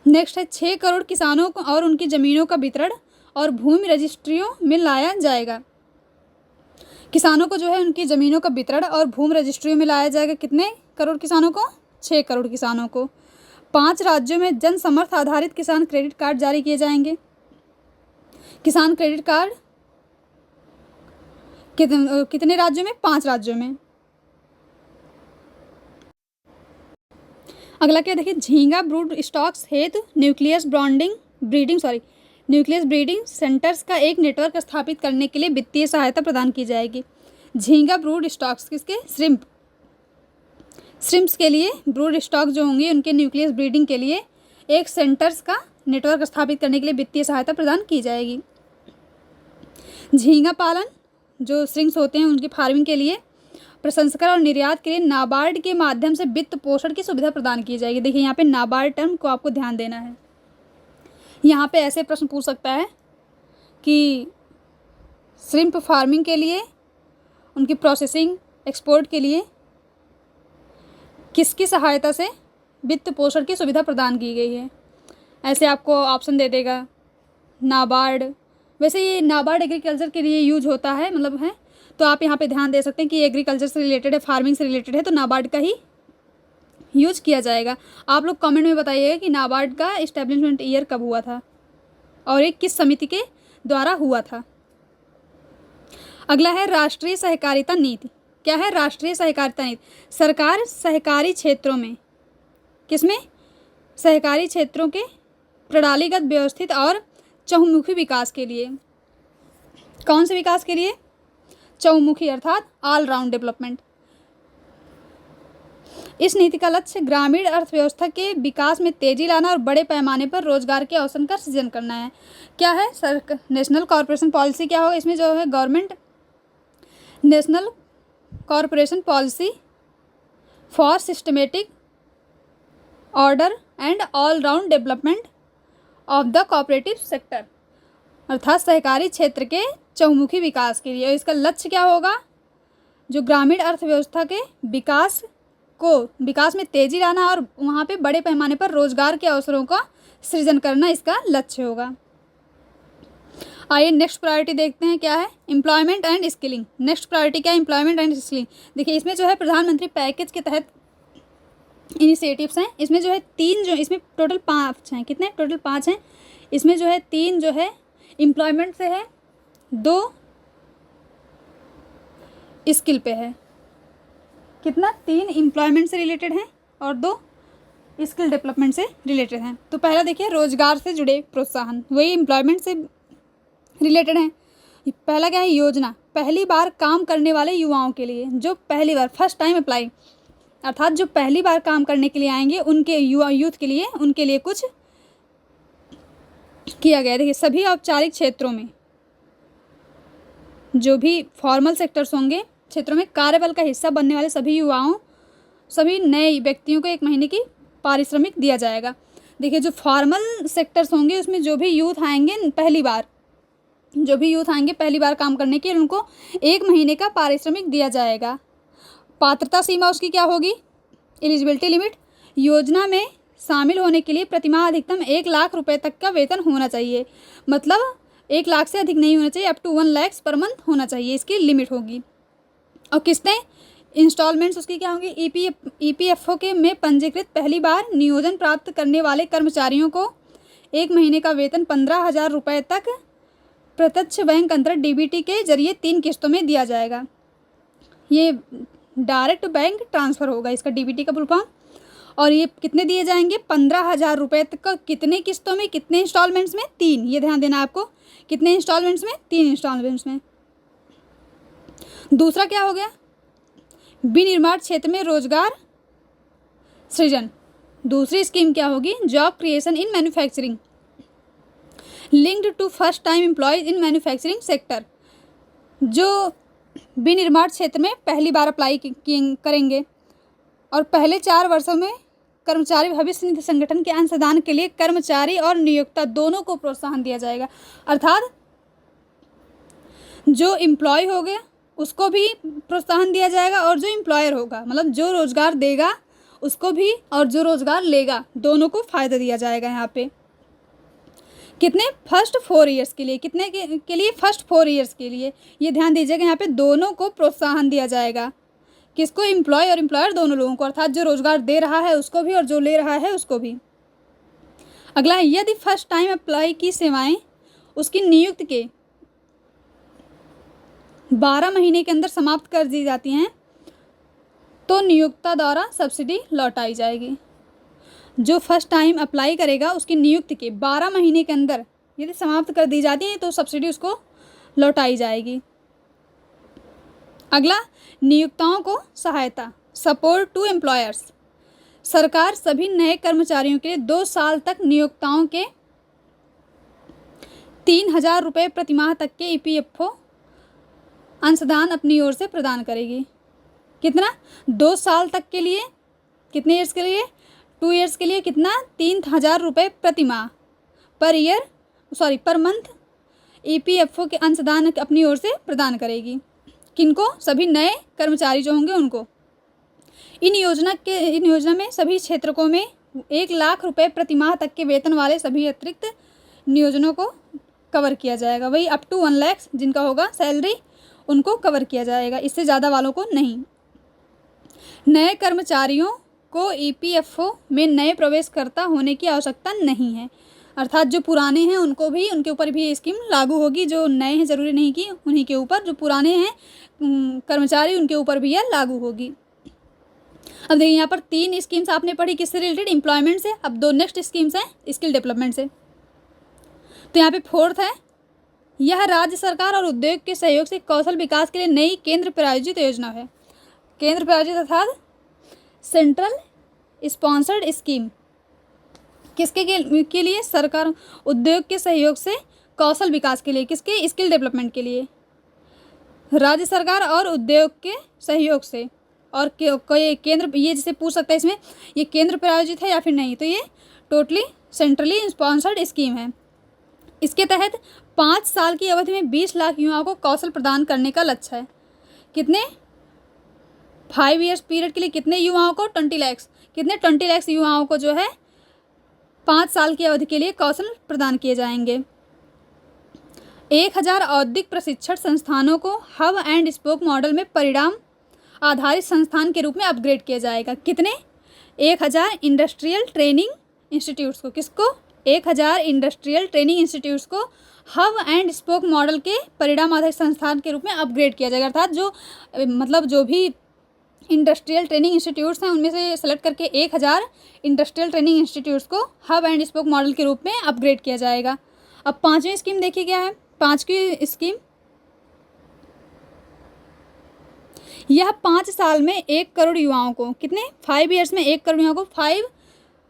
नेक्स्ट है 6 करोड़ किसानों को और उनकी ज़मीनों का वितरण और भूमि रजिस्ट्रियों में लाया जाएगा। किसानों को जो है उनकी ज़मीनों का वितरण और भूमि रजिस्ट्रियों में लाया जाएगा। कितने करोड़ किसानों को? 6 करोड़ किसानों को। 5 राज्यों में जन समर्थ आधारित किसान क्रेडिट कार्ड जारी किए जाएंगे। किसान क्रेडिट कार्ड कितने राज्यों में? 5 राज्यों में। अगला क्या देखिए, झींगा ब्रूड स्टॉक्स हेतु न्यूक्लियस ब्रीडिंग सेंटर्स का एक नेटवर्क स्थापित करने के लिए वित्तीय सहायता प्रदान की जाएगी। झींगा ब्रूड स्टॉक्स किसके? श्रिम्प्स के लिए, ब्रूड स्टॉक जो होंगे उनके न्यूक्लियस ब्रीडिंग के लिए एक सेंटर्स का नेटवर्क स्थापित करने के लिए वित्तीय सहायता प्रदान की जाएगी। झींगा पालन जो श्रिम्प्स होते हैं उनकी फार्मिंग के लिए प्रसंस्करण और निर्यात के लिए नाबार्ड के माध्यम से वित्त पोषण की सुविधा प्रदान की जाएगी। देखिए यहाँ पे नाबार्ड टर्म को आपको ध्यान देना है। यहाँ पे ऐसे प्रश्न पूछ सकता है कि श्रिम्प फार्मिंग के लिए, उनकी प्रोसेसिंग, एक्सपोर्ट के लिए किसकी सहायता से वित्त पोषण की सुविधा प्रदान की गई है। ऐसे आपको ऑप्शन दे देगा नाबार्ड। वैसे ये नाबार्ड एग्रीकल्चर के लिए यूज होता है, मतलब है, तो आप यहाँ पे ध्यान दे सकते हैं कि एग्रीकल्चर से रिलेटेड है, फार्मिंग से रिलेटेड है, तो नाबार्ड का ही यूज किया जाएगा। आप लोग कमेंट में बताइएगा कि नाबार्ड का इस्टेब्लिशमेंट ईयर कब हुआ था और एक किस समिति के द्वारा हुआ था। अगला है राष्ट्रीय सहकारिता नीति। क्या है राष्ट्रीय सहकारिता नीति? सरकार सहकारी क्षेत्रों में, किसमें? सहकारी क्षेत्रों के प्रणालीगत व्यवस्थित और चहुमुखी विकास के लिए। कौन से विकास के लिए? चहुमुखी अर्थात ऑल राउंड डेवलपमेंट। इस नीति का लक्ष्य ग्रामीण अर्थव्यवस्था के विकास में तेजी लाना और बड़े पैमाने पर रोजगार के अवसर का सृजन करना है। क्या है? नेशनल कॉर्पोरेशन पॉलिसी क्या होगा? इसमें जो है government national corporation policy for systematic order and all round development of the cooperative sector, अर्थात सहकारी क्षेत्र के चहुमुखी विकास के लिए। और इसका लक्ष्य क्या होगा? जो ग्रामीण अर्थव्यवस्था के विकास में तेजी लाना और वहाँ पे बड़े पैमाने पर रोजगार के अवसरों का सृजन करना इसका लक्ष्य होगा। आइए नेक्स्ट प्रायोरिटी देखते हैं क्या है, employment and skilling. Next priority क्या है? Employment and skilling. देखिए इसमें जो है प्रधानमंत्री पैकेज के तहत इनिशिएटिव्स हैं। इसमें जो है इसमें टोटल 5 हैं। कितने? टोटल 5 हैं। इसमें जो है 3 जो है एम्प्लॉयमेंट से है, 2 स्किल पे है। कितना? 3 एम्प्लॉयमेंट से रिलेटेड हैं और 2 स्किल डेवलपमेंट से रिलेटेड हैं। तो पहला देखिए रोजगार से जुड़े प्रोत्साहन, वही एम्प्लॉयमेंट से रिलेटेड हैं। पहला क्या है? योजना, पहली बार काम करने वाले युवाओं के लिए, जो पहली बार फर्स्ट टाइम अप्लाई, अर्थात जो पहली बार काम करने के लिए आएंगे उनके यूथ के लिए, उनके लिए कुछ किया गया है। देखिए सभी औपचारिक क्षेत्रों में जो भी फॉर्मल सेक्टर्स होंगे, क्षेत्रों में कार्यबल का हिस्सा बनने वाले सभी नए व्यक्तियों को 1 महीने की पारिश्रमिक दिया जाएगा। देखिए जो फॉर्मल सेक्टर्स होंगे उसमें जो भी यूथ आएंगे पहली बार काम करने के लिए, उनको 1 महीने का पारिश्रमिक दिया जाएगा। पात्रता सीमा उसकी क्या होगी? एलिजिबिलिटी लिमिट, योजना में शामिल होने के लिए प्रतिमाह अधिकतम 1 लाख रुपए तक का वेतन होना चाहिए। मतलब 1 लाख से अधिक नहीं होना चाहिए, up to 1 lakh per month होना चाहिए, इसकी लिमिट होगी। और किस्तें, इंस्टॉलमेंट्स उसकी क्या होंगी? ईपीएफओ के में पंजीकृत पहली बार नियोजन प्राप्त करने वाले कर्मचारियों को 1 महीने का वेतन 15,000 रुपये तक प्रत्यक्ष बैंक अंतरण डीबीटी के जरिए 3 किस्तों में दिया जाएगा। ये डायरेक्ट बैंक ट्रांसफ़र होगा इसका, डीबीटी का फुल फॉर्म। और ये कितने दिए जाएंगे? 15,000 रुपये तक का। कितने किस्तों में, कितने इंस्टॉलमेंट्स में? 3। ये ध्यान देना आपको, कितने इंस्टॉलमेंट्स में? 3 इंस्टॉलमेंट्स में। दूसरा क्या हो गया? विनिर्माण क्षेत्र में रोजगार सृजन। दूसरी स्कीम क्या होगी? Job creation in manufacturing linked to first time employees in manufacturing sector. जो विनिर्माण क्षेत्र में पहली बार अप्लाई करेंगे और पहले 4 वर्षों में कर्मचारी भविष्य निधि संगठन के अंशदान के लिए कर्मचारी और नियोक्ता दोनों को प्रोत्साहन दिया जाएगा। अर्थात जो एम्प्लॉय हो गया उसको भी प्रोत्साहन दिया जाएगा और जो एम्प्लॉयर होगा, मतलब जो रोजगार देगा उसको भी और जो रोजगार लेगा दोनों को फ़ायदा दिया जाएगा। यहाँ पे कितने? फर्स्ट 4 ईयर्स के लिए। कितने के लिए? फर्स्ट 4 ईयर्स के लिए। ये ध्यान दीजिएगा, यहाँ पे दोनों को प्रोत्साहन दिया जाएगा। किसको? एम्प्लॉय और एम्प्लॉयर दोनों लोगों को, अर्थात जो रोजगार दे रहा है उसको भी और जो ले रहा है उसको भी। अगला है, यदि फर्स्ट टाइम अप्लाई की सेवाएं उसकी नियुक्ति के 12 महीने के अंदर समाप्त कर दी जाती हैं तो नियोक्ता द्वारा सब्सिडी लौटाई जाएगी। जो फर्स्ट टाइम अप्लाई करेगा उसकी नियुक्ति के 12 महीने के अंदर यदि समाप्त कर दी जाती है तो सब्सिडी उसको लौटाई जाएगी। अगला, नियोक्ताओं को सहायता, सपोर्ट टू एम्प्लॉयर्स। सरकार सभी नए कर्मचारियों के लिए 2 साल तक नियोक्ताओं के 3,000 रुपये प्रतिमाह तक के ईपीएफओ अंशदान अपनी ओर से प्रदान करेगी। कितना? 2 साल तक के लिए। कितने ईयर्स के लिए? 2 ईयर्स के लिए। कितना? 3,000 रुपये प्रतिमाह, पर मंथ ईपीएफओ के अंशदान अपनी ओर से प्रदान करेगी। किनको? सभी नए कर्मचारी जो होंगे उनको। इन योजना में सभी क्षेत्रकों में 1 लाख रुपये प्रतिमाह तक के वेतन वाले सभी अतिरिक्त नियोजनों को कवर किया जाएगा। वही अप टू 1 लाख जिनका होगा सैलरी उनको कवर किया जाएगा, इससे ज़्यादा वालों को नहीं। नए कर्मचारियों को ईपीएफओ में नए प्रवेशकर्ता होने की आवश्यकता नहीं है, अर्थात जो पुराने हैं उनको भी, उनके ऊपर भी ये स्कीम लागू होगी। जो नए हैं ज़रूरी नहीं कि उन्हीं के ऊपर, जो पुराने हैं कर्मचारी उनके ऊपर भी यह लागू होगी। अब देखिए यहाँ पर 3 स्कीम्स आपने पढ़ी, किससे रिलेटेड? एम्प्लॉयमेंट से। अब 2 नेक्स्ट स्कीम्स हैं स्किल डेवलपमेंट से। तो यहाँ पे 4th है, यह राज्य सरकार और उद्योग के सहयोग से कौशल विकास के लिए नई केंद्र प्रायोजित योजना है। केंद्र प्रायोजित अर्थात सेंट्रल स्पॉन्सर्ड स्कीम। किसके के लिए? सरकार उद्योग के सहयोग से कौशल विकास के लिए। किसके? स्किल डेवलपमेंट के लिए। राज्य सरकार और उद्योग के सहयोग से और कोई केंद्र, ये जैसे पूछ सकता है इसमें ये केंद्र प्रायोजित है या फिर नहीं, तो ये टोटली सेंट्रली स्पॉन्सर्ड स्कीम है। इसके तहत 5 साल की अवधि में 20 लाख युवाओं को कौशल प्रदान करने का लक्ष्य है। कितने? 5 ईयर्स पीरियड के लिए कितने युवाओं को? 20 लाख। कितने? 20 लाख युवाओं को जो है 5 साल की अवधि के लिए कौशल प्रदान किए जाएंगे। 1000 औद्योगिक प्रशिक्षण संस्थानों को हब एंड स्पोक मॉडल में परिणाम आधारित संस्थान के रूप में अपग्रेड किया जाएगा। कितने? 1000 इंडस्ट्रियल ट्रेनिंग इंस्टीट्यूट्स को, किसको? 1000 इंडस्ट्रियल ट्रेनिंग इंस्टीट्यूट्स को हब एंड स्पोक मॉडल के परिणाम आधारित संस्थान के रूप में अपग्रेड किया जाएगा। अर्थात जो मतलब जो भी इंडस्ट्रियल ट्रेनिंग इंस्टीट्यूट्स हैं उनमें से सेलेक्ट करके 1000 इंडस्ट्रियल ट्रेनिंग इंस्टीट्यूट्स को हब एंड स्पोक मॉडल के रूप में अपग्रेड किया जाएगा। अब 5वीं स्कीम देखिए क्या है। 5वीं स्कीम, यह 5 साल में 1 करोड़ युवाओं को, कितने? 5 ईयर्स में 1 करोड़ युवाओं को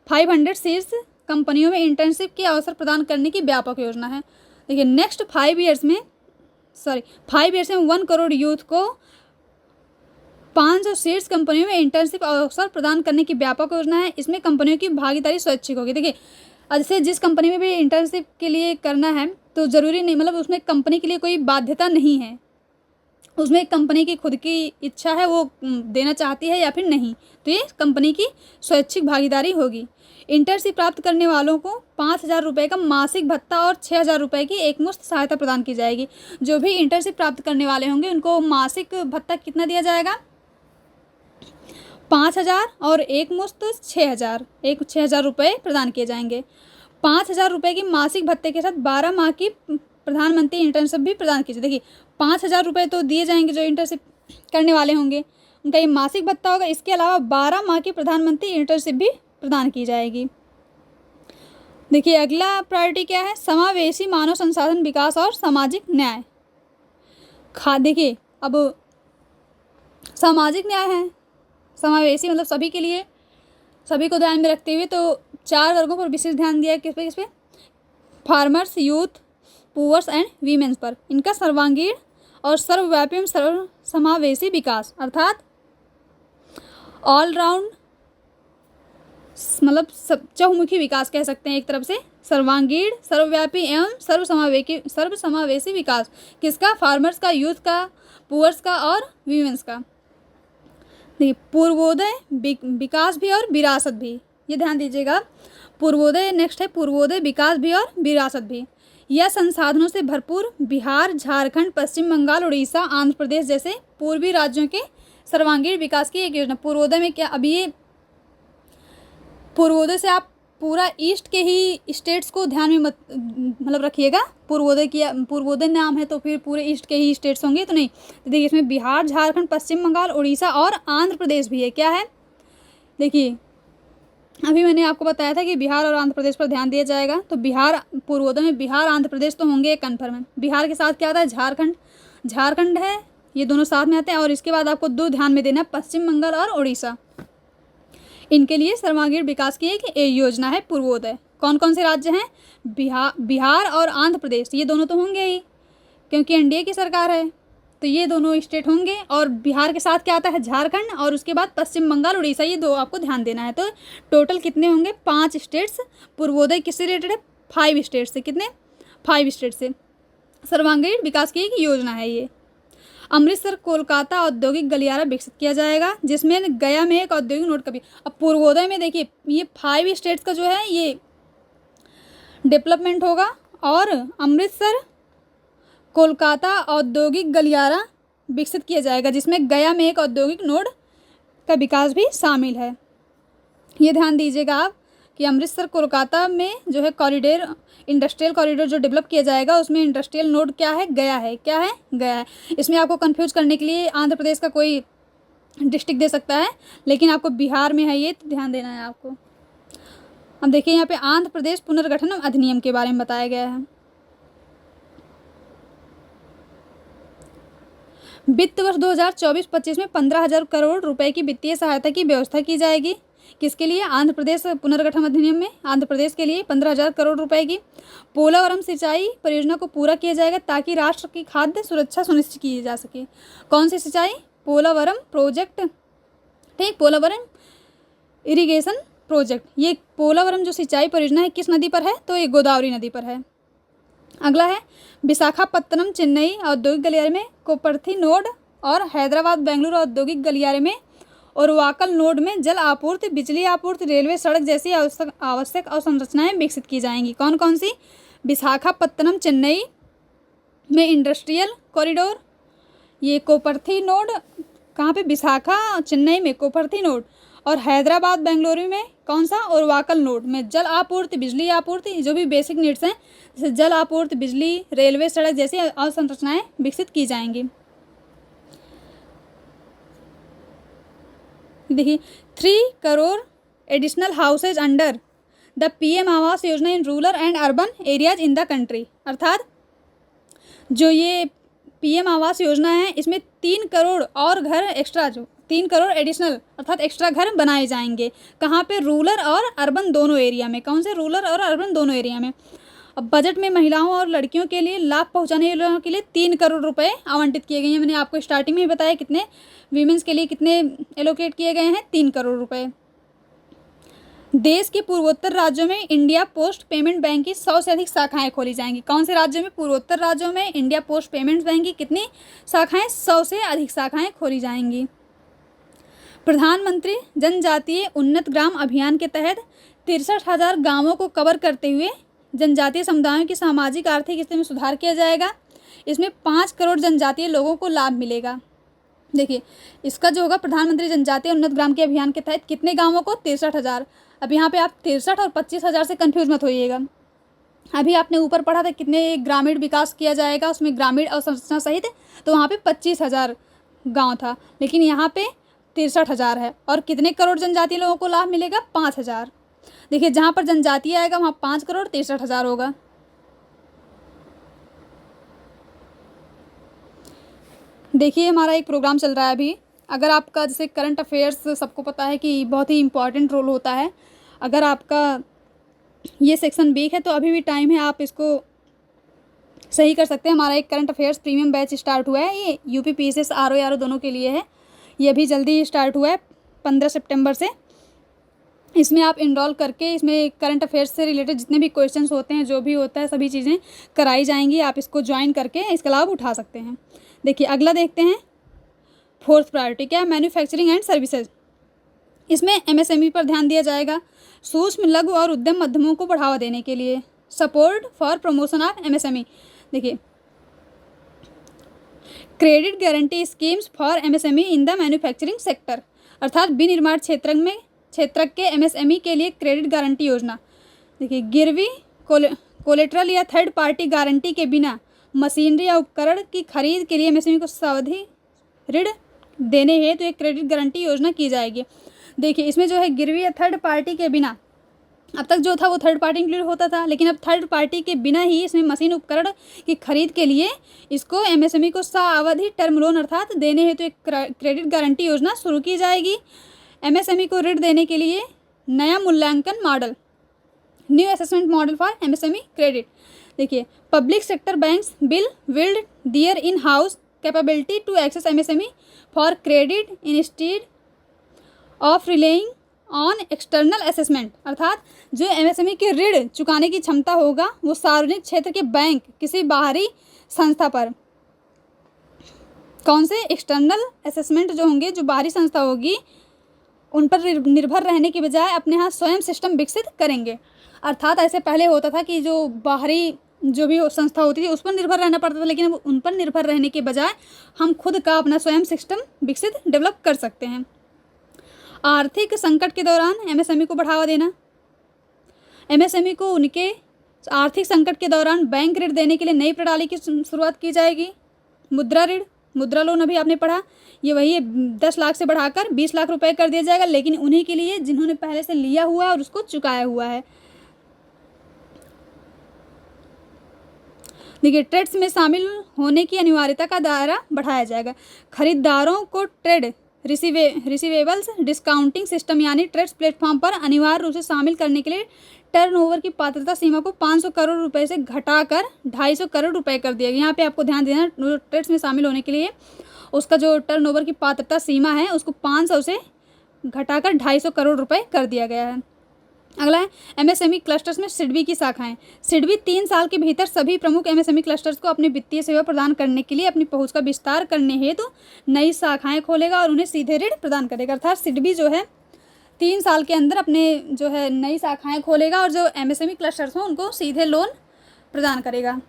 500 शीर्ष कंपनियों में इंटर्नशिप के अवसर प्रदान करने की व्यापक योजना है। देखिए नेक्स्ट 5 ईयर्स में 1 करोड़ यूथ को 500 शीर्ष कंपनियों में इंटर्नशिप अवसर प्रदान करने की व्यापक योजना है। इसमें कंपनियों की भागीदारी स्वैच्छिक होगी। देखिए जैसे जिस कंपनी में भी इंटर्नशिप के लिए करना है तो ज़रूरी नहीं, मतलब उसमें कंपनी के लिए कोई बाध्यता नहीं है, उसमें कंपनी की खुद की इच्छा है, वो देना चाहती है या फिर नहीं, तो ये कंपनी की स्वैच्छिक भागीदारी होगी। इंटर्नशिप प्राप्त करने वालों को 5,000 रुपये का मासिक भत्ता और 6,000 रुपये की एकमुश्त सहायता प्रदान की जाएगी। जो भी इंटर्नशिप प्राप्त करने वाले होंगे उनको मासिक भत्ता कितना दिया जाएगा? 5,000 और एकमुश्त 6,000 रुपये प्रदान किए जाएंगे। 5,000 रुपये की मासिक भत्ते के साथ 12 माह की प्रधानमंत्री इंटर्नशिप भी प्रदान की जाएगी। देखिए 5,000 रुपये तो दिए जाएंगे जो इंटर्नशिप करने वाले होंगे, उनका ये मासिक भत्ता होगा। इसके अलावा 12 माह की प्रधानमंत्री इंटर्नशिप भी प्रदान की जाएगी। देखिए अगला प्रायोरिटी क्या है? समावेशी मानव संसाधन विकास और सामाजिक न्याय। देखिए अब सामाजिक न्याय है, समावेशी मतलब सभी के लिए, सभी को ध्यान में रखते हुए, तो 4 वर्गों पर विशेष ध्यान दिया है। किस पे? Farmers, youth, poors and womens पर। इनका सर्वांगीण और सर्वव्यापी एवं सर्व समावेशी विकास, अर्थात ऑलराउंड मतलब चहुमुखी विकास कह सकते हैं एक तरफ से। सर्वांगीण, सर्वव्यापी एवं सर्वसमावेशी विकास किसका? फार्मर्स का, यूथ का, पुअर्स का और वीमेंस का। देखिए पूर्वोदय, विकास भी और विरासत भी, ये ध्यान दीजिएगा। पूर्वोदय नेक्स्ट है, पूर्वोदय, विकास भी और विरासत भी। यह संसाधनों से भरपूर बिहार, झारखंड, पश्चिम बंगाल, उड़ीसा, आंध्र प्रदेश जैसे पूर्वी राज्यों के सर्वांगीण विकास की एक योजना। पूर्वोदय में क्या? अभी ये पूर्वोदय से आप पूरा ईस्ट के ही स्टेट्स को ध्यान में मत मतलब रखिएगा। पूर्वोदय नाम है तो फिर पूरे ईस्ट के ही स्टेट्स होंगे तो नहीं। तो देखिए इसमें बिहार, झारखंड, पश्चिम बंगाल, उड़ीसा और आंध्र प्रदेश भी है। क्या है? देखिए अभी मैंने आपको बताया था कि बिहार और आंध्र प्रदेश पर ध्यान दिया जाएगा। तो बिहार, पूर्वोदय में बिहार, आंध्र प्रदेश तो होंगे, कन्फर्म है। बिहार के साथ क्या आता है? झारखंड है, ये दोनों साथ में आते हैं। और इसके बाद आपको 2 ध्यान में देना, पश्चिम बंगाल और उड़ीसा। इनके लिए सर्वांगीण विकास की एक योजना है पूर्वोदय। कौन कौन से राज्य हैं? बिहार और आंध्र प्रदेश, ये दोनों तो होंगे ही क्योंकि एनडीए की सरकार है, तो ये दोनों स्टेट होंगे। और बिहार के साथ क्या आता है? झारखंड, और उसके बाद पश्चिम बंगाल, उड़ीसा, ये 2 आपको ध्यान देना है। तो टोटल कितने होंगे? 5 स्टेट्स। पूर्वोदय किससे रिलेटेड है? 5 स्टेट से। कितने? 5 स्टेट से सर्वांगीण विकास की एक योजना है ये। अमृतसर कोलकाता औद्योगिक गलियारा विकसित किया जाएगा, जिसमें गया में एक औद्योगिक नोड का भी। अब पूर्वोदय में देखिए ये 5 स्टेट्स का जो है ये डेवलपमेंट होगा, और अमृतसर कोलकाता औद्योगिक गलियारा विकसित किया जाएगा, जिसमें गया में एक औद्योगिक नोड का विकास भी शामिल है। ये ध्यान दीजिएगा आप कि अमृतसर कोलकाता में जो है कॉरिडोर, इंडस्ट्रियल कॉरिडोर जो डेवलप किया जाएगा उसमें इंडस्ट्रियल नोड क्या है? गया है। क्या है? गया है। इसमें आपको कंफ्यूज करने के लिए आंध्र प्रदेश का कोई डिस्ट्रिक्ट दे सकता है, लेकिन आपको बिहार में है ये, तो ध्यान देना है आपको। अब देखिए यहाँ पे आंध्र प्रदेश पुनर्गठन अधिनियम के बारे में बताया गया है। वित्त वर्ष 2024-25 में 15,000 करोड़ रुपए की वित्तीय सहायता की व्यवस्था की जाएगी। किसके लिए? आंध्र प्रदेश पुनर्गठन अधिनियम में आंध्र प्रदेश के लिए 15,000 करोड़ रुपए की पोलावरम सिंचाई परियोजना को पूरा किया जाएगा ताकि राष्ट्र की खाद्य सुरक्षा सुनिश्चित की जा सके। कौन सी सिंचाई? पोलावरम प्रोजेक्ट ठीक, पोलावरम इरिगेशन प्रोजेक्ट, ये पोलावरम जो सिंचाई परियोजना है किस नदी पर है, तो ये गोदावरी नदी पर है। अगला है विशाखापत्तनम चेन्नई औद्योगिक गलियारे में कोपरथी नोड और हैदराबाद बेंगलुरु औद्योगिक गलियारे में ओरवाकल नोड में जल आपूर्ति, बिजली आपूर्ति, रेलवे, सड़क जैसी आवश्यक अवसंरचनाएं विकसित की जाएंगी। कौन कौन सी? विशाखापत्तनम चेन्नई में इंडस्ट्रियल कॉरिडोर, ये कोपरथी नोड कहाँ पे? विशाखा चेन्नई में कोपरथी नोड, और हैदराबाद बेंगलुरु में कौन सा? ओरवाकल नोड में जल आपूर्ति, बिजली आपूर्ति, जो भी बेसिक नीड्स हैं जैसे जल आपूर्ति, बिजली, रेलवे, सड़क जैसी अवसंरचनाएं विकसित की जाएंगी। देखिए 3 crore additional houses under the PM Awas Yojana in rural and urban areas in the country, अर्थात जो ये पीएम आवास योजना है इसमें 3 करोड़ और घर एक्स्ट्रा, जो 3 करोड़ एडिशनल अर्थात एक्स्ट्रा घर बनाए जाएंगे। कहाँ पे? रूरल और अर्बन दोनों एरिया में। कौन से? रूरल और अर्बन दोनों एरिया में। अब बजट में महिलाओं और लड़कियों के लिए लाभ पहुंचाने वालों के लिए 3 करोड़ रुपए आवंटित किए गए हैं। मैंने आपको स्टार्टिंग में ही बताया कितने वीमेंस के लिए कितने एलोकेट किए गए हैं, 3 करोड़ रुपए। देश के पूर्वोत्तर राज्यों में इंडिया पोस्ट पेमेंट बैंक की 100 से अधिक शाखाएं खोली जाएंगी। कौन से राज्यों में? पूर्वोत्तर राज्यों में इंडिया पोस्ट पेमेंट बैंक की कितनी शाखाएं? 100 से अधिक शाखाएं खोली जाएंगी। प्रधानमंत्री जनजातीय उन्नत ग्राम अभियान के तहत 63,000 गाँवों को कवर करते हुए जनजातीय समुदायों की सामाजिक आर्थिक स्थिति में सुधार किया जाएगा। इसमें 5 करोड़ जनजातीय लोगों को लाभ मिलेगा। देखिए इसका जो होगा प्रधानमंत्री जनजातीय उन्नत ग्राम के अभियान के तहत कितने गाँवों को? 63,000। अब यहाँ पे आप 63 और 25,000 से कंफ्यूज मत होइएगा। अभी आपने ऊपर पढ़ा था कितने ग्रामीण विकास किया जाएगा, उसमें ग्रामीण अवसंरचना सहित, तो वहाँ पे 25,000 गाँव था, लेकिन यहाँ पे 63,000 है। और कितने करोड़ जनजातीय लोगों को लाभ मिलेगा? 5,000। देखिए जहाँ पर जनजातीय आएगा वहाँ 5 करोड़ 63,000 होगा। देखिए हमारा एक प्रोग्राम चल रहा है अभी, अगर आपका जैसे करंट अफेयर्स सबको पता है कि बहुत ही इम्पॉर्टेंट रोल होता है, अगर आपका ये सेक्शन वीक है तो अभी भी टाइम है, आप इसको सही कर सकते हैं। हमारा एक current affairs premium batch start हुआ है, ये यूपी पीसीएस आरओ दोनों के लिए है। ये अभी जल्दी स्टार्ट हुआ है 15 सितंबर से। इसमें आप इनरोल करके इसमें करंट अफेयर्स से रिलेटेड जितने भी क्वेश्चंस होते हैं, जो भी होता है, सभी चीज़ें कराई जाएंगी। आप इसको ज्वाइन करके इसका लाभ उठा सकते हैं। देखिए अगला देखते हैं, 4th प्रायोरिटी क्या है? Manufacturing and services. इसमें एमएसएमई पर ध्यान दिया जाएगा। सूक्ष्म, लघु और उद्यम मध्यमों को बढ़ावा देने के लिए support for promotion of MSME. देखिए credit guarantee schemes for MSME in the manufacturing sector, अर्थात विनिर्माण क्षेत्र के एमएसएमई के लिए क्रेडिट गारंटी योजना। देखिए गिरवी, कोलेट्रल या थर्ड पार्टी गारंटी के बिना मशीनरी या उपकरण की खरीद के लिए एमएसएमई को सावधि ऋण देने हेतु एक क्रेडिट गारंटी योजना की जाएगी। देखिए इसमें जो है गिरवी या थर्ड पार्टी के बिना, अब तक जो था वो थर्ड पार्टी इंक्लूड होता था, लेकिन अब थर्ड पार्टी के बिना ही इसमें मशीन उपकरण की खरीद के लिए इसको एमएसएमई को सावधि टर्म लोन अर्थात देने हेतु एक क्रेडिट गारंटी योजना शुरू की जाएगी। एमएसएमई को ऋण देने के लिए नया मूल्यांकन model, new assessment model for MSME credit. देखिए public sector banks will build their in house capability to access MSME for credit instead of relying on external assessment, अर्थात जो एमएसएमई के ऋण चुकाने की क्षमता होगा वो सार्वजनिक क्षेत्र के बैंक किसी बाहरी संस्था पर, कौन से? एक्सटर्नल असेसमेंट जो होंगे, जो बाहरी संस्था होगी उन पर निर्भर रहने की बजाय अपने यहाँ स्वयं सिस्टम विकसित करेंगे। अर्थात ऐसे पहले होता था कि जो बाहरी जो भी संस्था होती थी उस पर निर्भर रहना पड़ता था, लेकिन अब उन पर निर्भर रहने के बजाय हम खुद का अपना स्वयं सिस्टम विकसित डेवलप कर सकते हैं। आर्थिक संकट के दौरान एमएसएमई को बढ़ावा देना। एमएसएमई को उनके आर्थिक संकट के दौरान बैंक ऋण देने के लिए नई प्रणाली की शुरुआत की जाएगी। मुद्रा ऋण, मुद्रा लोन अभी आपने पढ़ा, ये वही है, 10 लाख से बढ़ाकर 20 लाख रुपए कर दिया जाएगा, लेकिन उन्हीं के लिए जिन्होंने पहले से लिया हुआ है और उसको चुकाया हुआ है। देखिए ट्रेड्स में शामिल होने की अनिवार्यता का दायरा बढ़ाया जाएगा। खरीदारों को ट्रेड रिसीवेबल्स डिस्काउंटिंग सिस्टम यानी ट्रेड्स प्लेटफॉर्म पर अनिवार्य रूप से शामिल करने के लिए टर्नओवर की पात्रता सीमा को 500 करोड़ रुपए से घटाकर 250 करोड़ रुपए कर दिया गया। यहाँ पे आपको ध्यान देना, ट्रेड्स में शामिल होने के लिए उसका जो टर्नओवर की पात्रता सीमा है उसको 500 से घटाकर 250 करोड़ रुपए कर दिया गया है। अगला है एमएसएमई क्लस्टर्स में सिडबी की शाखाएं। सिडबी 3 साल के भीतर सभी प्रमुख एमएसएमई क्लस्टर्स को अपनी वित्तीय सेवा प्रदान करने के लिए अपनी पहुंच का विस्तार करने हेतु नई शाखाएं खोलेगा और उन्हें सीधे ऋण प्रदान करेगा। अर्थात सिडबी जो है 3 साल के अंदर अपने जो है नई शाखाएं खोलेगा और जो एमएसएमई क्लस्टर्स हों उनको सीधे लोन प्रदान करेगा।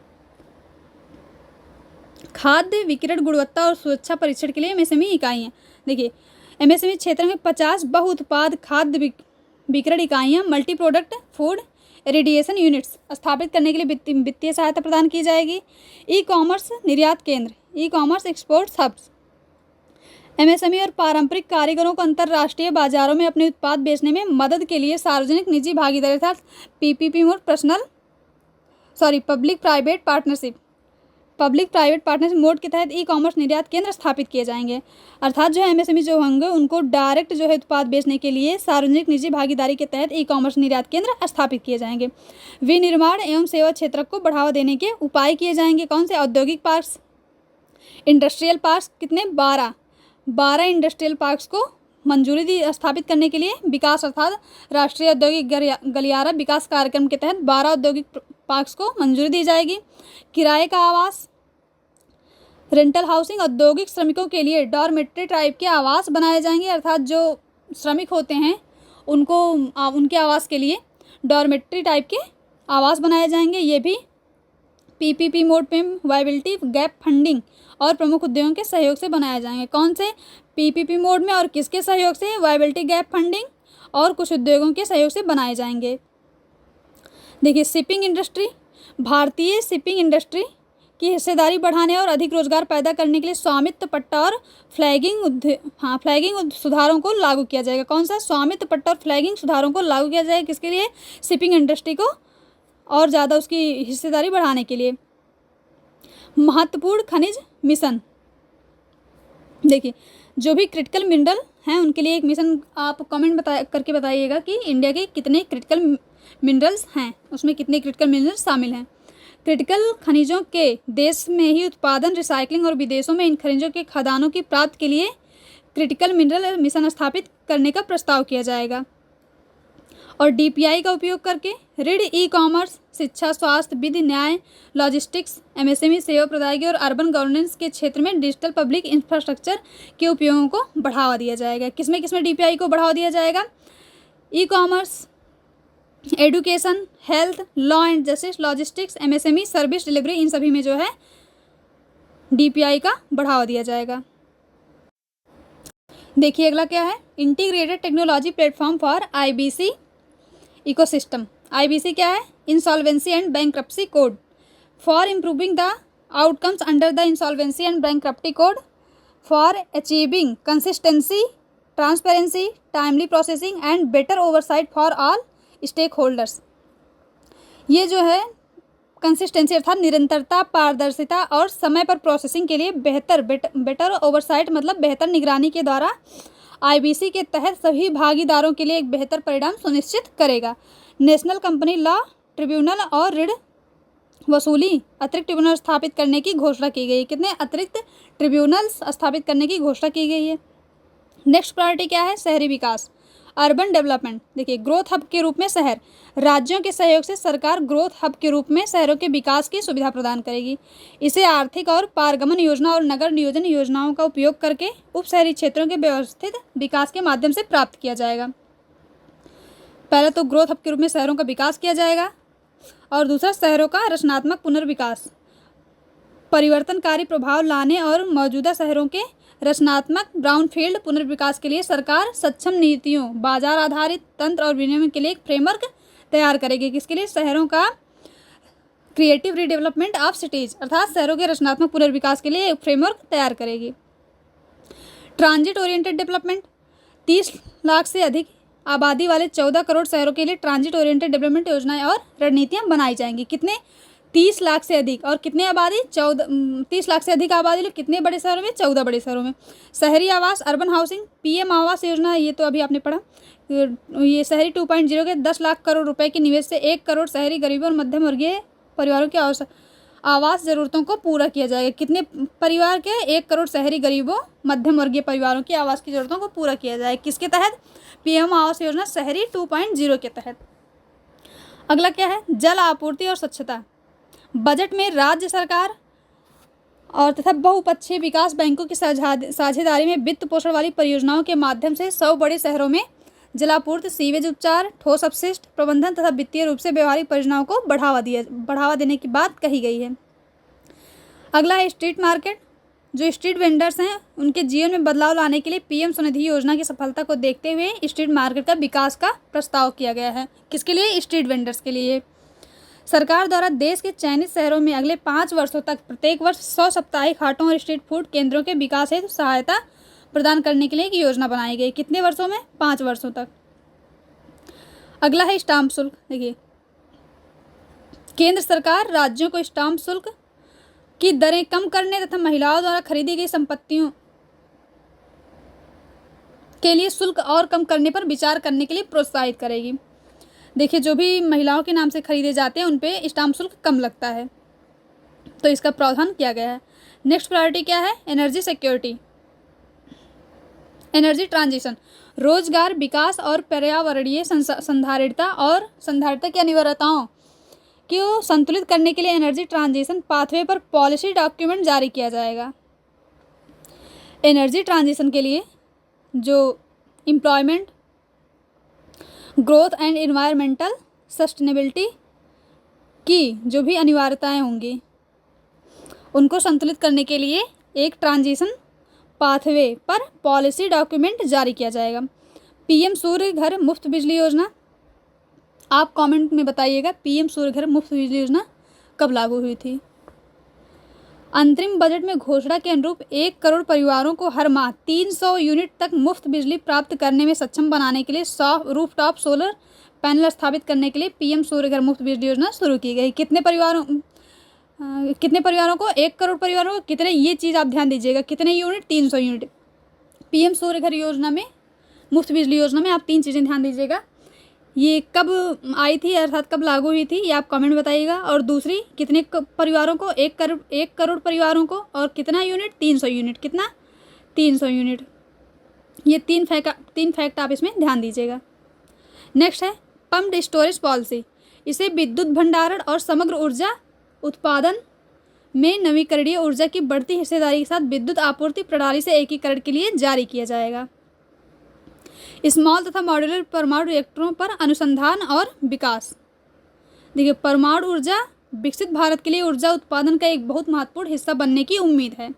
खाद्य विकिरण गुणवत्ता और सुरक्षा परीक्षण के लिए एमएसएमई इकाइयाँ। देखिए एमएसएमई क्षेत्र में 50 बहुउत्पाद खाद्य विकिरण इकाइयाँ multi product food radiation units स्थापित करने के लिए वित्तीय सहायता प्रदान की जाएगी। ई कॉमर्स निर्यात केंद्र, e commerce export hubs MSME और पारंपरिक कारीगरों को अंतर्राष्ट्रीय बाजारों में अपने उत्पाद बेचने में मदद के लिए सार्वजनिक निजी भागीदारी अर्थात पीपीपी और पब्लिक प्राइवेट पार्टनरशिप मोड के तहत ई कॉमर्स निर्यात केंद्र स्थापित किए जाएंगे। अर्थात जो एमएसएमई जो होंगे उनको डायरेक्ट जो है उत्पाद बेचने के लिए सार्वजनिक निजी भागीदारी के तहत ई कॉमर्स निर्यात केंद्र स्थापित किए जाएंगे। विनिर्माण एवं सेवा क्षेत्र को बढ़ावा देने के उपाय किए जाएंगे। कौन से? औद्योगिक पार्क्स, इंडस्ट्रियल पार्क्स, कितने? 12 इंडस्ट्रियल पार्क्स को मंजूरी दी स्थापित करने के लिए। विकास अर्थात राष्ट्रीय औद्योगिक गलियारा विकास कार्यक्रम के तहत 12 औद्योगिक पार्क्स को मंजूरी दी जाएगी। किराए का आवास, रेंटल हाउसिंग, औद्योगिक श्रमिकों के लिए डॉर्मेट्री टाइप के आवास बनाए जाएंगे। अर्थात जो श्रमिक होते हैं उनको उनके आवास के लिए डॉर्मेट्री टाइप के आवास बनाए जाएंगे। ये भी पीपीपी मोड पे वायबिलिटी गैप फंडिंग और प्रमुख उद्योगों के सहयोग से बनाए जाएंगे। कौन से? पीपीपी मोड में और किसके सहयोग से? वायबिलिटी गैप फंडिंग और कुछ उद्योगों के सहयोग से बनाए जाएंगे। देखिए शिपिंग इंडस्ट्री, भारतीय शिपिंग इंडस्ट्री की हिस्सेदारी बढ़ाने और अधिक रोजगार पैदा करने के लिए स्वामित्व पट्टा और फ्लैगिंग सुधारों को लागू किया जाएगा। कौन सा? स्वामित्व पट्टा और फ्लैगिंग सुधारों को लागू किया जाएगा। किसके लिए? शिपिंग इंडस्ट्री को और ज़्यादा उसकी हिस्सेदारी बढ़ाने के लिए। महत्वपूर्ण खनिज मिशन, देखिए जो भी क्रिटिकल मिनरल हैं उनके लिए एक मिशन आप कमेंट करके बताइएगा कि इंडिया के कितने क्रिटिकल मिनरल्स हैं, उसमें कितने क्रिटिकल मिनरल्स शामिल हैं। क्रिटिकल खनिजों के देश में ही उत्पादन, रिसाइकलिंग और विदेशों में इन खनिजों के खदानों की प्राप्ति के लिए क्रिटिकल मिनरल मिशन स्थापित करने का प्रस्ताव किया जाएगा। और डीपीआई का उपयोग करके ऋण, ई कॉमर्स, शिक्षा, स्वास्थ्य, विधि, न्याय, लॉजिस्टिक्स, एमएसएमई, सेवा प्रदायगी और अर्बन गवर्नेंस के क्षेत्र में डिजिटल पब्लिक इंफ्रास्ट्रक्चर के उपयोगों को बढ़ावा दिया जाएगा। किसमें किसमें डीपीआई को बढ़ावा दिया जाएगा? E commerce, education, health, law and justice, logistics, MSME, service delivery, इन सभी में जो है डीपीआई का बढ़ावा दिया जाएगा। देखिए अगला क्या है? Integrated technology platform for IBC ecosystem. IBC क्या है? Insolvency and bankruptcy code for improving the outcomes under the insolvency and bankruptcy code for achieving consistency, transparency, timely processing and better oversight for all stake holders. ये जो है consistency अर्थात निरंतरता, पारदर्शिता और समय पर प्रोसेसिंग के लिए बेटर ओवरसाइट मतलब बेहतर निगरानी के द्वारा आईबीसी के तहत सभी भागीदारों के लिए एक बेहतर परिणाम सुनिश्चित करेगा। नेशनल कंपनी लॉ ट्रिब्यूनल और ऋण वसूली अतिरिक्त ट्रिब्यूनल स्थापित करने की घोषणा की गई है। कितने अतिरिक्त ट्रिब्यूनल्स स्थापित करने की घोषणा की गई है? नेक्स्ट प्रायोरिटी क्या है? शहरी विकास, अर्बन डेवलपमेंट। देखिए ग्रोथ हब के रूप में शहर, राज्यों के सहयोग से सरकार ग्रोथ हब के रूप में शहरों के विकास की सुविधा प्रदान करेगी। इसे आर्थिक और पारगमन योजना और नगर नियोजन योजनाओं का उपयोग करके उप शहरी क्षेत्रों के व्यवस्थित विकास के माध्यम से प्राप्त किया जाएगा। पहले तो ग्रोथ हब के रूप में शहरों का विकास किया जाएगा और दूसरा शहरों का रचनात्मक पुनर्विकास, परिवर्तनकारी प्रभाव लाने और मौजूदा शहरों के रचनात्मक ब्राउनफील्ड पुनर्विकास के लिए सरकार सक्षम नीतियों, बाजार आधारित तंत्र और विनियमन के लिए एक फ्रेमवर्क तैयार करेगी। किसके लिए? शहरों का क्रिएटिव रीडेवलपमेंट ऑफ सिटीज अर्थात शहरों के रचनात्मक पुनर्विकास के लिए एक फ्रेमवर्क तैयार करेगी। ट्रांजिट ओरिएंटेड डेवलपमेंट, 30 लाख से अधिक आबादी वाले 14 करोड़ शहरों के लिए ट्रांजिट ओरिएंटेड डेवलपमेंट योजनाएं और रणनीतियां बनाई जाएंगी। कितने? 30 लाख से अधिक और कितने आबादी? 30 लाख से अधिक आबादी लोग कितने बड़े शहरों में? 14 बड़े शहरों में। शहरी आवास, urban housing, PM Awas Yojana, ये तो अभी आपने पढ़ा। ये शहरी 2.0 के 10 लाख करोड़ रुपए के निवेश से 1 करोड़ शहरी गरीबों और मध्यम वर्गीय परिवारों की आवास ज़रूरतों को पूरा किया जाएगा। कितने परिवार के? 1 करोड़ शहरी गरीबों मध्यम वर्गीय परिवारों की आवास की ज़रूरतों को पूरा किया जाएगा। किसके तहत? पीएम आवास योजना शहरी 2.0 के तहत। अगला क्या है? जल आपूर्ति और स्वच्छता। बजट में राज्य सरकार और तथा बहुपक्षीय विकास बैंकों की साझेदारी में वित्त पोषण वाली परियोजनाओं के माध्यम से 100 बड़े शहरों में जलापूर्ति, सीवेज उपचार, ठोस अपशिष्ट प्रबंधन तथा वित्तीय रूप से व्यवहारिक परियोजनाओं को बढ़ावा देने की बात कही गई है। अगला है स्ट्रीट मार्केट। जो स्ट्रीट वेंडर्स हैं उनके जीवन में बदलाव लाने के लिए पीएम स्वनिधि योजना की सफलता को देखते हुए स्ट्रीट मार्केट का विकास का प्रस्ताव किया गया है। किसके लिए? स्ट्रीट वेंडर्स के लिए। सरकार द्वारा देश के चयनित शहरों में अगले 5 वर्षों तक प्रत्येक वर्ष 100 साप्ताहिक हाटों और स्ट्रीट फूड केंद्रों के विकास हेतु सहायता प्रदान करने के लिए एक योजना बनाई गई। कितने वर्षों में? 5 वर्षों तक। अगला है स्टाम्प शुल्क। देखिए, केंद्र सरकार राज्यों को स्टाम्प शुल्क की दरें कम करने तथा महिलाओं द्वारा खरीदी गई संपत्तियों के लिए शुल्क और कम करने पर विचार करने के लिए प्रोत्साहित करेगी। देखिए, जो भी महिलाओं के नाम से खरीदे जाते हैं उन पे स्टाम्प शुल्क कम लगता है, तो इसका प्रावधान किया गया है। नेक्स्ट प्रायोरिटी क्या है? Energy security, energy transition. रोजगार, विकास और पर्यावरणीय संधारिता की अनिवार्यताओं को संतुलित करने के लिए एनर्जी ट्रांजिशन पाथवे पर पॉलिसी डॉक्यूमेंट जारी किया जाएगा। एनर्जी ट्रांजिशन के लिए जो employment, growth and environmental sustainability की जो भी अनिवार्यताएं होंगी उनको संतुलित करने के लिए एक ट्रांजिशन पाथवे पर पॉलिसी डॉक्यूमेंट जारी किया जाएगा। पीएम सूर्य घर मुफ्त बिजली योजना, आप कमेंट में बताइएगा पीएम सूर्य घर मुफ्त बिजली योजना कब लागू हुई थी। अंतरिम बजट में घोषणा के अनुरूप 1 करोड़ परिवारों को हर माह 300 यूनिट तक मुफ्त बिजली प्राप्त करने में सक्षम बनाने के लिए रूफटॉप सोलर पैनल स्थापित करने के लिए पीएम सूर्य घर मुफ्त बिजली योजना शुरू की गई। कितने परिवारों को? 1 करोड़ परिवारों को कितने? ये चीज़ आप ध्यान दीजिएगा। कितने यूनिट? 300 यूनिट। पीएम सूर्य घर योजना में, मुफ्त बिजली योजना में आप 3 चीज़ें ध्यान दीजिएगा। ये कब आई थी, अर्थात कब लागू हुई थी, ये आप कमेंट बताइएगा। और दूसरी, कितने परिवारों को? 1 करोड़ परिवारों को। और कितना यूनिट? 300 यूनिट। कितना? 300 यूनिट। ये 3 फैक्ट आप इसमें ध्यान दीजिएगा। नेक्स्ट है पम्प्ड स्टोरेज पॉलिसी। इसे विद्युत भंडारण और समग्र ऊर्जा उत्पादन में नवीकरणीय ऊर्जा की बढ़ती हिस्सेदारी के साथ विद्युत आपूर्ति प्रणाली से एकीकरण के लिए जारी किया जाएगा। स्मॉल तथा मॉड्यूलर परमाणु रिएक्टरों पर अनुसंधान और विकास। देखिए, परमाणु ऊर्जा विकसित भारत के लिए ऊर्जा उत्पादन का एक बहुत महत्वपूर्ण हिस्सा बनने की उम्मीद है।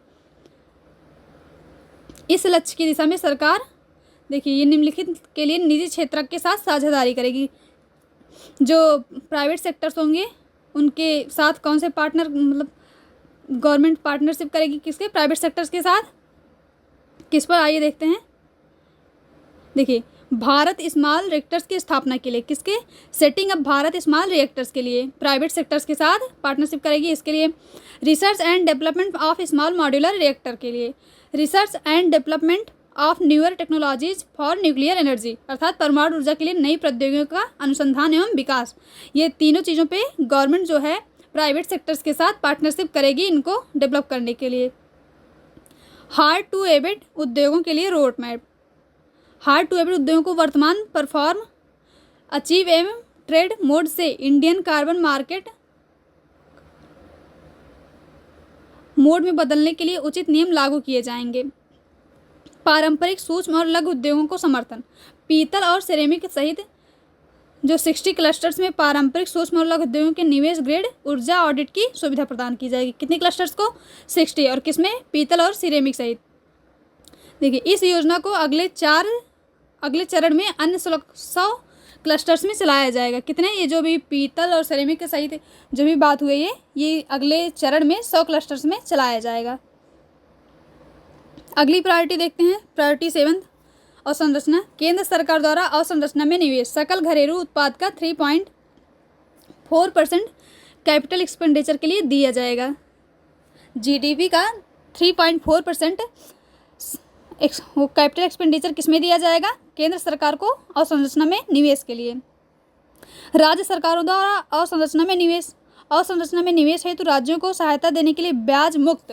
इस लक्ष्य की दिशा में सरकार, देखिए, ये निम्नलिखित के लिए निजी क्षेत्र के साथ साझेदारी करेगी। जो प्राइवेट सेक्टर्स होंगे उनके साथ कौन से पार्टनर, मतलब गवर्नमेंट पार्टनरशिप करेगी किसके? प्राइवेट सेक्टर्स के साथ। किस पर? आइए देखते हैं। देखिए, भारत स्मॉल रिएक्टर्स की स्थापना के लिए, किसके? Setting up Bharat small reactors के लिए प्राइवेट सेक्टर्स के साथ पार्टनरशिप करेगी। इसके लिए research and development of small modular reactor के लिए research and development of newer technologies for nuclear energy, अर्थात परमाणु ऊर्जा के लिए नई प्रौद्योगिकियों का अनुसंधान एवं विकास। ये तीनों चीज़ों पे गवर्नमेंट जो है प्राइवेट सेक्टर्स के साथ पार्टनरशिप करेगी इनको डेवलप करने के लिए। हार्ड टू एबिट उद्योगों के लिए road map. Hard to abate उद्योगों को वर्तमान परफॉर्म, अचीव एवं ट्रेड मोड से इंडियन कार्बन मार्केट मोड में बदलने के लिए उचित नियम लागू किए जाएंगे। पारंपरिक सूक्ष्म और लघु उद्योगों को समर्थन। पीतल और सिरेमिक सहित जो 60 क्लस्टर्स में पारंपरिक सूक्ष्म और लघु उद्योगों के निवेश ग्रेड ऊर्जा ऑडिट की सुविधा प्रदान की जाएगी। कितने क्लस्टर्स को? 60। और किसमें? पीतल और सिरेमिक सहित। देखिए, इस योजना को अगले चरण में अन्य 100 क्लस्टर्स में चलाया जाएगा। कितने? ये जो भी पीतल और सिरेमिक के सहित जो भी बात हुई है ये अगले चरण में 100 क्लस्टर्स में चलाया जाएगा। अगली प्रायोरिटी देखते हैं, प्रायोरिटी 7 अवसंरचना। केंद्र सरकार द्वारा अवसंरचना में निवेश सकल घरेलू उत्पाद का 3.4% कैपिटल एक्सपेंडिचर के लिए दिया जाएगा। जीडीपी का 3.4% वो कैपिटल एक्सपेंडिचर किस में दिया जाएगा? केंद्र सरकार को अवसंरचना में निवेश के लिए। राज्य सरकारों द्वारा अवसंरचना में निवेश अवसंरचना में निवेश हेतु राज्यों को सहायता देने के लिए ब्याज मुक्त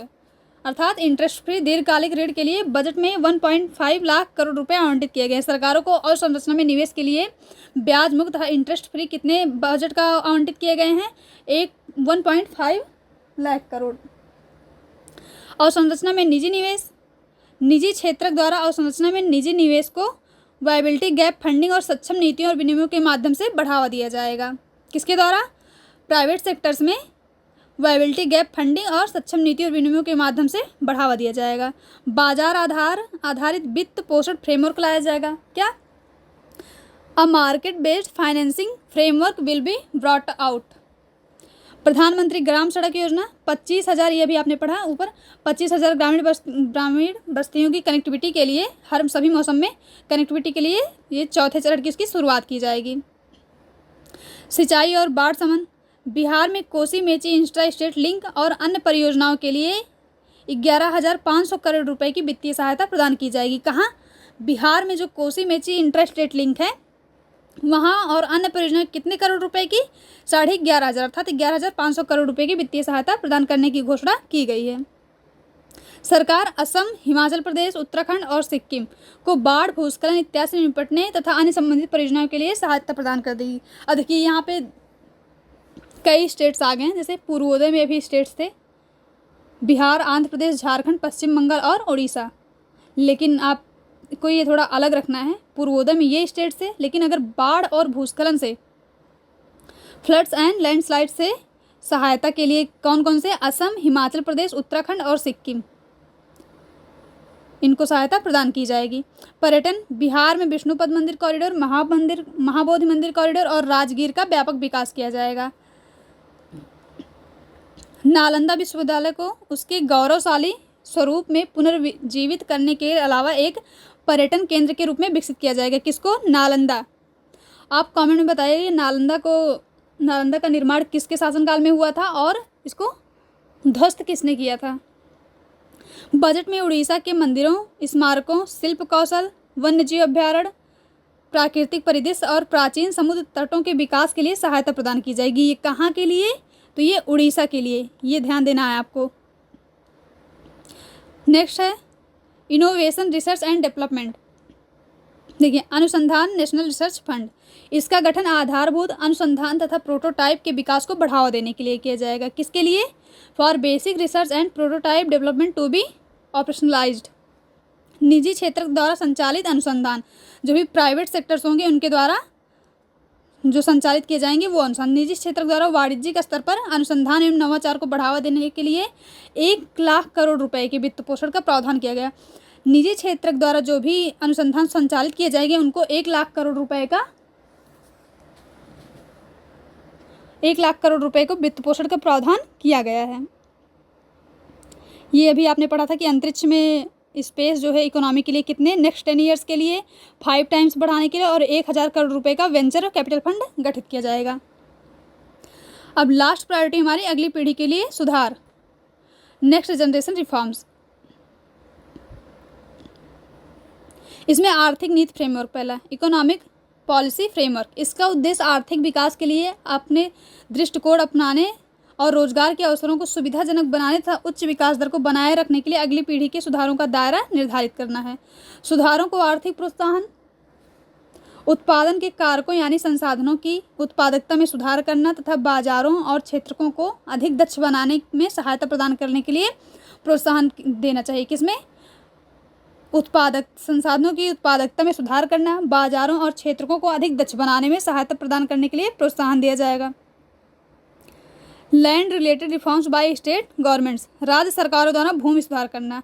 अर्थात इंटरेस्ट फ्री दीर्घकालिक ऋण के लिए बजट में 1.5 लाख करोड़ रुपए आवंटित किए गए। सरकारों को अवसंरचना में निवेश के लिए ब्याज मुक्त तथा इंटरेस्ट फ्री कितने बजट का आवंटित किए गए हैं? 1.5 लाख करोड़। अवसंरचना में निजी निवेश, निजी क्षेत्र द्वारा अवसंरचना में निजी निवेश को वायबिलिटी गैप फंडिंग और सक्षम नीतियों और विनियमों के माध्यम से बढ़ावा दिया जाएगा। किसके द्वारा? प्राइवेट सेक्टर्स में वायबिलिटी गैप फंडिंग और सक्षम नीति और विनियमों के माध्यम से बढ़ावा दिया जाएगा। बाजार आधारित वित्त पोषण फ्रेमवर्क लाया जाएगा। क्या? A market based financing framework will be brought out. प्रधानमंत्री ग्राम सड़क योजना 25,000, ये भी आपने पढ़ा ऊपर, 25,000 ग्रामीण बस्तियों की कनेक्टिविटी के लिए हर सभी मौसम में कनेक्टिविटी के लिए ये चौथे चरण की इसकी शुरुआत की जाएगी। सिंचाई और बाढ़ समन, बिहार में Kosi Mechi infra state link और अन्य परियोजनाओं के लिए 11,500 करोड़ रुपए की वित्तीय सहायता प्रदान की जाएगी। कहाँ? बिहार में जो Kosi Mechi intra state link है वहाँ और अन्य परियोजना कितने करोड़ रुपए की? 11,500 अर्थात 11,500 करोड़ रुपए की वित्तीय सहायता प्रदान करने की घोषणा की गई है। सरकार असम, हिमाचल प्रदेश, उत्तराखंड और सिक्किम को बाढ़, भूस्खलन इत्यादि से निपटने तथा अन्य संबंधित परियोजनाओं के लिए सहायता प्रदान कर देगी। अब देखिए यहाँ पे कई स्टेट्स आ गए हैं, जैसे पूर्वोदय में भी स्टेट्स थे, बिहार, आंध्र प्रदेश, झारखंड, पश्चिम बंगाल और उड़ीसा। लेकिन आपको ये थोड़ा अलग रखना है, पूर्वोदय में ये स्टेट्स थे, लेकिन अगर बाढ़ और भूस्खलन से, फ्लड्स एंड लैंडस्लाइड से सहायता के लिए कौन कौन से? असम, हिमाचल प्रदेश, उत्तराखंड और सिक्किम, इनको सहायता प्रदान की जाएगी। पर्यटन, बिहार में विष्णुपद मंदिर कॉरिडोर, महाबोधि मंदिर कॉरिडोर और राजगीर का व्यापक विकास किया जाएगा। नालंदा विश्वविद्यालय को उसके गौरवशाली स्वरूप में पुनर्जीवित करने के अलावा एक पर्यटन केंद्र के रूप में विकसित किया जाएगा। किसको? नालंदा। आप कमेंट में बताइए नालंदा का निर्माण किसके शासनकाल में हुआ था और इसको ध्वस्त किसने किया था? बजट में उड़ीसा के मंदिरों, स्मारकों, शिल्प कौशल, वन्यजीव अभ्यारण्य, प्राकृतिक परिदृश्य और प्राचीन समुद्र तटों के विकास के लिए सहायता प्रदान की जाएगी। ये कहाँ के लिए? तो ये उड़ीसा के लिए, ये ध्यान देना है आपको। नेक्स्ट है इनोवेशन, रिसर्च एंड डेवलपमेंट। देखिए, अनुसंधान नेशनल रिसर्च फंड, इसका गठन आधारभूत अनुसंधान तथा प्रोटोटाइप के विकास को बढ़ावा देने के लिए किया जाएगा। किसके लिए? For basic research and prototype development to be operationalized. निजी क्षेत्र द्वारा संचालित अनुसंधान, जो भी प्राइवेट सेक्टर्स होंगे उनके द्वारा जो संचालित किए जाएंगे वो अनुसंधान। निजी क्षेत्र द्वारा वाणिज्यिक स्तर पर अनुसंधान एवं नवाचार को बढ़ावा देने के लिए 1 लाख करोड़ रुपए के वित्त पोषण का प्रावधान किया गया। निजी क्षेत्र द्वारा जो भी अनुसंधान संचालित किए जाएंगे उनको 1 लाख करोड़ रुपए का 1 लाख करोड़ रुपए को वित्त पोषण का प्रावधान किया गया है। ये अभी आपने पढ़ा था कि अंतरिक्ष में स्पेस जो है इकोनॉमी के लिए कितने? नेक्स्ट 10 ईयर्स के लिए 5 टाइम्स बढ़ाने के लिए और 1,000 करोड़ रुपए का वेंचर कैपिटल फंड गठित किया जाएगा। अब लास्ट प्रायोरिटी हमारी अगली पीढ़ी के लिए सुधार, नेक्स्ट जनरेशन रिफॉर्म्स। इसमें आर्थिक नीति फ्रेमवर्क, पहला इकोनॉमिक पॉलिसी फ्रेमवर्क, इसका उद्देश्य आर्थिक विकास के लिए अपने दृष्टिकोण अपनाने और रोजगार के अवसरों को सुविधाजनक बनाने तथा उच्च विकास दर को बनाए रखने के लिए अगली पीढ़ी के सुधारों का दायरा निर्धारित करना है। सुधारों को आर्थिक प्रोत्साहन, उत्पादन के कारकों यानी संसाधनों की उत्पादकता में सुधार करना तथा बाजारों और क्षेत्रों को अधिक दक्ष बनाने में सहायता प्रदान करने के लिए प्रोत्साहन देना चाहिए। किसमें? संसाधनों की उत्पादकता में सुधार करना, बाजारों और क्षेत्रों को अधिक दक्ष बनाने में सहायता प्रदान करने के लिए प्रोत्साहन दिया जाएगा। Land related reforms by state governments, राज्य सरकारों द्वारा भूमि सुधार करना।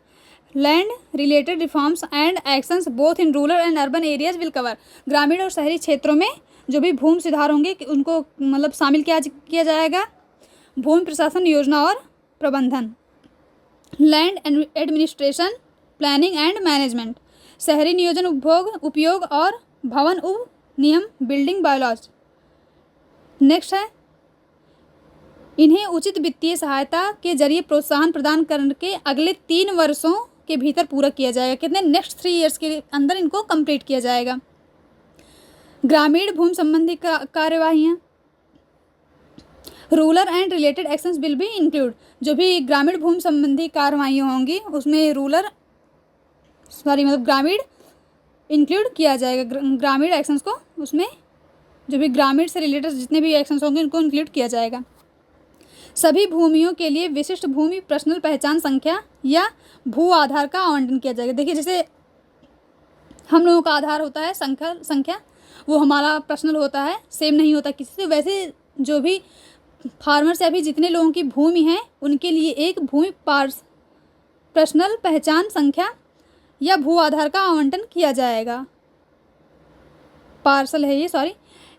Land related reforms and actions both in rural and urban areas will cover, ग्रामीण और शहरी क्षेत्रों में जो भी भूमि सुधार होंगे उनको मतलब शामिल किया जाएगा। भूमि प्रशासन योजना और प्रबंधन, land administration, planning and management, शहरी नियोजन, उपयोग और भवन नियम, बिल्डिंग बायलॉज। नेक्स्ट है इन्हें उचित वित्तीय सहायता के जरिए प्रोत्साहन प्रदान करके अगले 3 वर्षों के भीतर पूरा किया जाएगा। कितने? नेक्स्ट 3 ईयर्स के अंदर इनको कंप्लीट किया जाएगा। ग्रामीण भूमि संबंधी कार्यवाहियाँ, rural and related actions will be include, जो भी ग्रामीण भूमि संबंधी कार्रवाइयाँ होंगी उसमें ग्रामीण इंक्लूड किया जाएगा। ग्रामीण एक्शंस को उसमें जो भी ग्रामीण से रिलेटेड जितने भी एक्शंस होंगे उनको इंक्लूड किया जाएगा। सभी भूमियों के लिए विशिष्ट भूमि पर्सनल पहचान संख्या या भू आधार का आवंटन किया जाएगा। देखिए, जैसे हम लोगों का आधार होता है संख्या, वो हमारा पर्सनल होता है, सेम नहीं होता किसी से। वैसे जो भी फार्मर्स या भी जितने लोगों की भूमि है उनके लिए एक भूमि पर्सनल पहचान संख्या या भू आधार का आवंटन किया जाएगा। पार्सल है ये, सॉरी,